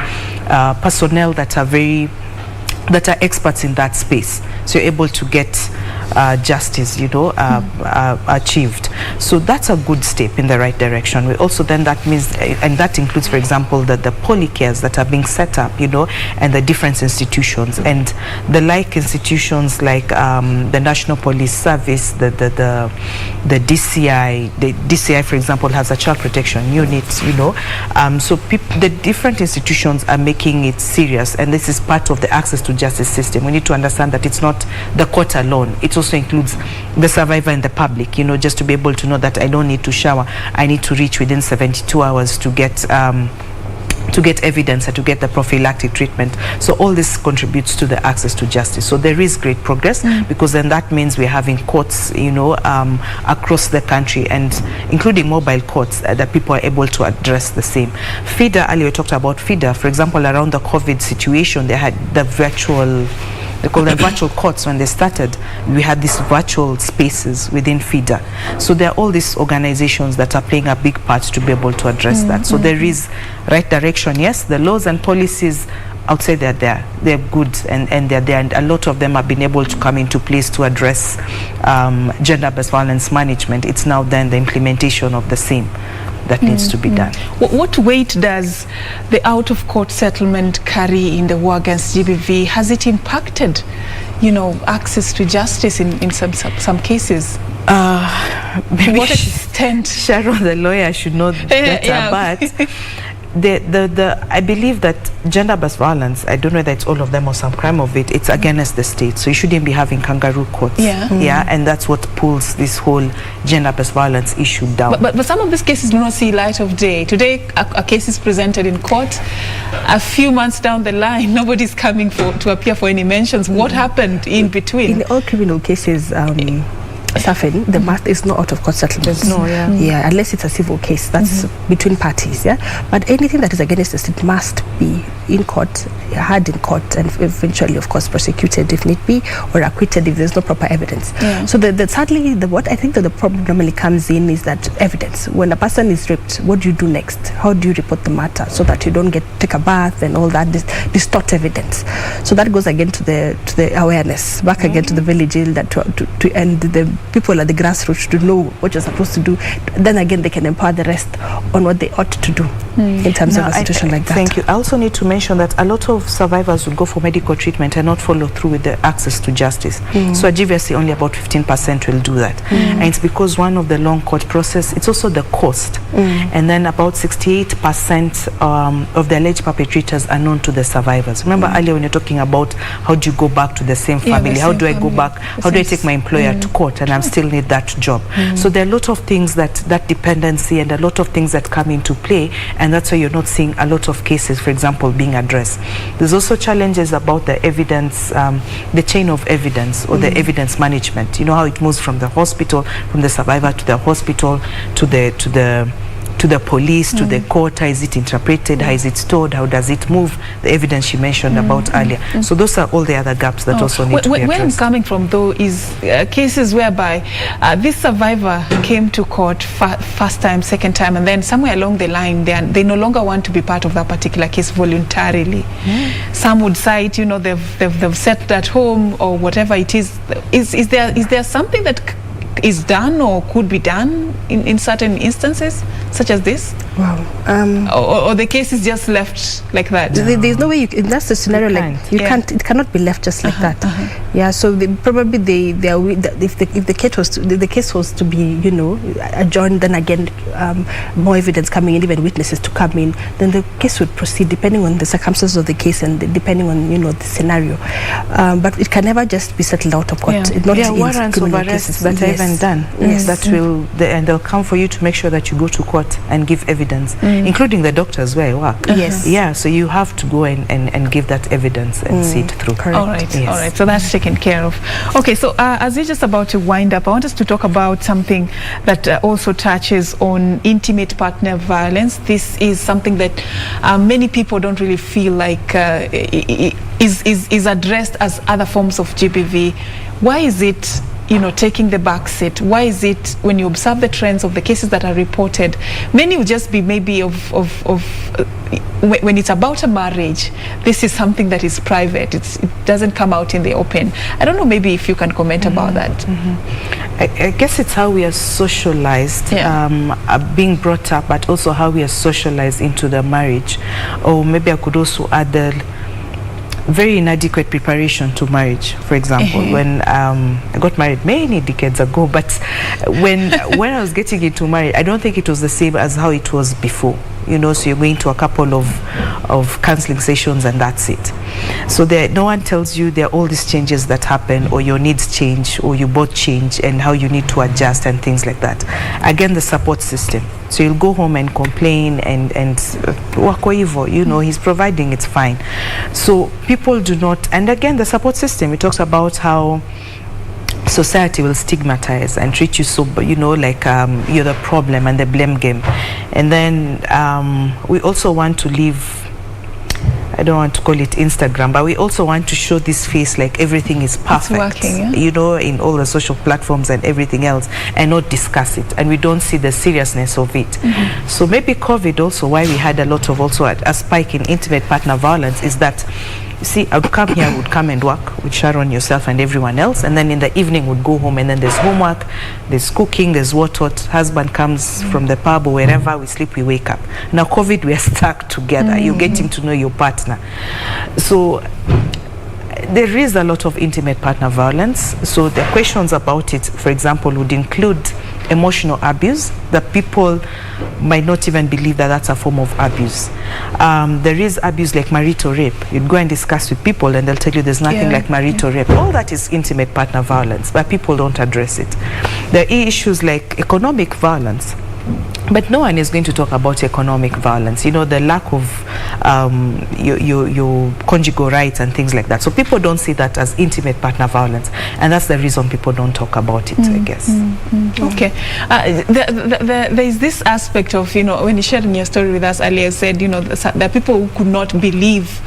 personnel that are experts in that space, so you're able to get justice achieved. So that's a good step in the right direction. We also then, that means, and that includes, for example, the polycares that are being set up, and the different institutions, and the like institutions like the National Police Service, the DCI. The DCI, for example, has a child protection unit, so the different institutions are making it serious, and this is part of the access to justice system. We need to understand that it's not the court alone. It also includes the survivor and the public, just to be able to know that I don't need to shower, I need to reach within 72 hours to get evidence and to get the prophylactic treatment. So all this contributes to the access to justice. So there is great progress, because then that means we're having courts, across the country, and including mobile courts that people are able to address the same. FIDA, earlier we talked about FIDA. For example, around the COVID situation, they had the virtual, they call them virtual courts. When they started, we had these virtual spaces within FIDA. So there are all these organizations that are playing a big part to be able to address that. So there is right direction, yes. The laws and policies I would say that they're good and they're there, and a lot of them have been able to come into place to address gender-based violence management. It's now then the implementation of the same that needs to be done. What weight does the out-of-court settlement carry in the war against GBV? Has it impacted, access to justice in some cases? Maybe to what extent? Sharon, the lawyer, should know better, but I believe that gender-based violence, I don't know whether it's all of them or some crime of it, it's against the state. So you shouldn't be having kangaroo courts. Yeah, and that's what pulls this whole gender-based violence issue down. But some of these cases do not see light of day. Today, a case is presented in court. A few months down the line, nobody's coming to appear for any mentions. What happened in between? In all criminal cases, Safin, the math is not out of court settlements. No, yeah, unless it's a civil case, that's between parties. Yeah, but anything that is against the state must be in court, heard in court, and eventually, of course, prosecuted if need be, or acquitted if there's no proper evidence. So sadly, what I think that the problem normally comes in is that evidence. When a person is raped, what do you do next? How do you report the matter so that you don't take a bath and all that distort evidence? So that goes again to the awareness, back again to the village jail, that to end the people at the grassroots to know what you're supposed to do. Then again, they can empower the rest on what they ought to do in terms of a situation like that. Thank you. I also need to mention that a lot of survivors will go for medical treatment and not follow through with the access to justice. So at GVSC, only about 15% will do that. And it's because one of the long court process, it's also the cost. And then about 68% of the alleged perpetrators are known to the survivors. Remember earlier when you're talking about how do you go back to the same family? How do I go back? How do I take my employer to court and I still need that job? So there are a lot of things that dependency and a lot of things that come into play, and that's why you're not seeing a lot of cases, for example, being addressed. There's also challenges about the evidence, the chain of evidence or the evidence management. You know how it moves from the hospital, from the survivor to the hospital, to the police, to the court. How is it interpreted? How is it stored? How does it move? The evidence you mentioned about earlier. So those are all the other gaps that also need to be addressed. Where I'm coming from, though, is cases whereby this survivor came to court first time, second time, and then somewhere along the line, they no longer want to be part of that particular case voluntarily. Some would cite, they've settled at home or whatever it is. Is there something that is done or could be done in certain instances such as this? Wow. Or the case is just left like that? There's no way that's the scenario. It cannot be left just like that. Yeah, so probably if the case was to be adjourned, then again more evidence coming in, even witnesses to come in, then the case would proceed depending on the circumstances of the case and depending on the scenario. But it can never just be settled out of court. Warrants of arrest that are even done. That will and they'll come for you to make sure that you go to court and give evidence, including the doctors where I work. Yeah, so you have to go and give that evidence and see it through. All right, so that's taken care of. Okay, so as we're just about to wind up, I want us to talk about something that also touches on intimate partner violence. This is something that many people don't really feel like is addressed as other forms of GBV. Why is it taking the back seat? Why is it, when you observe the trends of the cases that are reported, many will just be maybe when it's about a marriage, this is something that is private. It doesn't come out in the open. I don't know, maybe if you can comment about that. I guess it's how we are socialized, being brought up, but also how we are socialized into the marriage. Or maybe I could also add the very inadequate preparation to marriage. For example, when I got married many decades ago, but when I was getting into marriage, I don't think it was the same as how it was before. So you're going to a couple of counseling sessions and that's it. So no one tells you there are all these changes that happen, or your needs change, or you both change, and how you need to adjust and things like that. Again, the support system. So you'll go home and complain and wako hivo, he's providing, it's fine. So people do not, and again, the support system, it talks about how society will stigmatize and treat you so, like you're the problem and the blame game. And then we also want to live, I don't want to call it Instagram, but we also want to show this face like everything is perfect, working, yeah? you know, in all the social platforms and everything else, and not discuss it, and we don't see the seriousness of it. So maybe COVID also, why we had a lot of also a spike in intimate partner violence, is that, you see, I would come here, I would come and work with Sharon, yourself, and everyone else, and then in the evening would go home, and then there's homework, there's cooking, there's what. Husband comes from the pub or wherever, we sleep, we wake up. Now COVID, we are stuck together. You're getting to know your partner. So there is a lot of intimate partner violence. So the questions about it, for example, would include emotional abuse, that people might not even believe that that's a form of abuse. There is abuse like marital rape. You'd go and discuss with people and they'll tell you there's nothing like marital rape. All that is intimate partner violence, but people don't address it. There are issues like economic violence, but no one is going to talk about economic violence, you know, the lack of your conjugal rights and things like that. So people don't see that as intimate partner violence, and that's the reason people don't talk about it, I guess. Okay. There is this aspect of, you know, when you shared in your story with us earlier, you said, you know, there are people who could not believe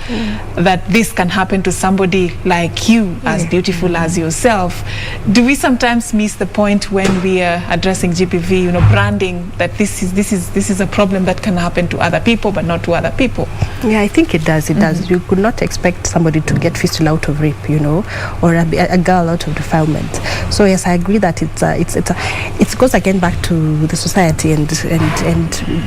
that this can happen to somebody like you, as beautiful as yourself. Do we sometimes miss the point when we are addressing GBV, you know, branding that this is a problem that can happen to other people but not to other people? Yeah, I think it does. It does. You could not expect somebody to get fistula out of rape, you know, or a girl out of defilement. So yes, I agree that it goes again back to the society and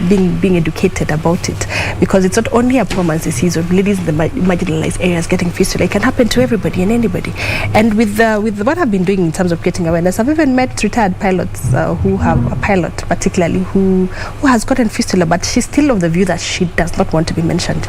being educated about it, because it's not only a problem as disease or ladies in the marginalized areas getting fistula. It can happen to everybody and anybody. And with what I've been doing in terms of creating awareness, I've even met retired pilots who have a pilot particularly who has gotten fistula, but she's still of the view that she does not want to be mentioned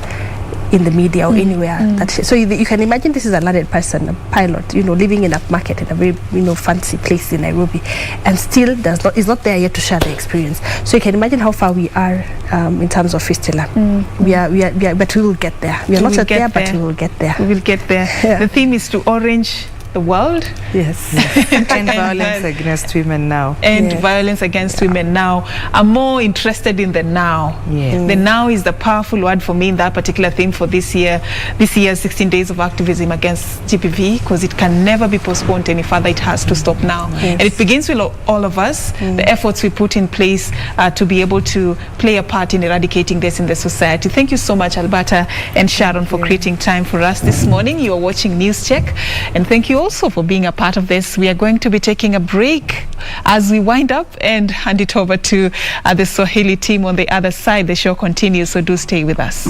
in the media or anywhere. So you can imagine this is a learned person, a pilot, you know, living in a market in a very, you know, fancy place in Nairobi, and still is not there yet to share the experience. So you can imagine how far we are in terms of fistula. We are, but we will get there. We are not yet there, but we will get there. We will get there. The theme is to orange the world. Yes. And violence against women now. And violence against women now. I'm more interested in the now. The now is the powerful word for me in that particular theme for this year. This year's 16 days of activism against GBV, because it can never be postponed any further. It has to stop now. And it begins with all of us, the efforts we put in place to be able to play a part in eradicating this in the society. Thank you so much, Alberta and Sharon, for creating time for us this morning. You are watching NewsCheck, and thank you also for being a part of this. We are going to be taking a break as we wind up and hand it over to the Swahili team on the other side. The show continues, so do stay with us.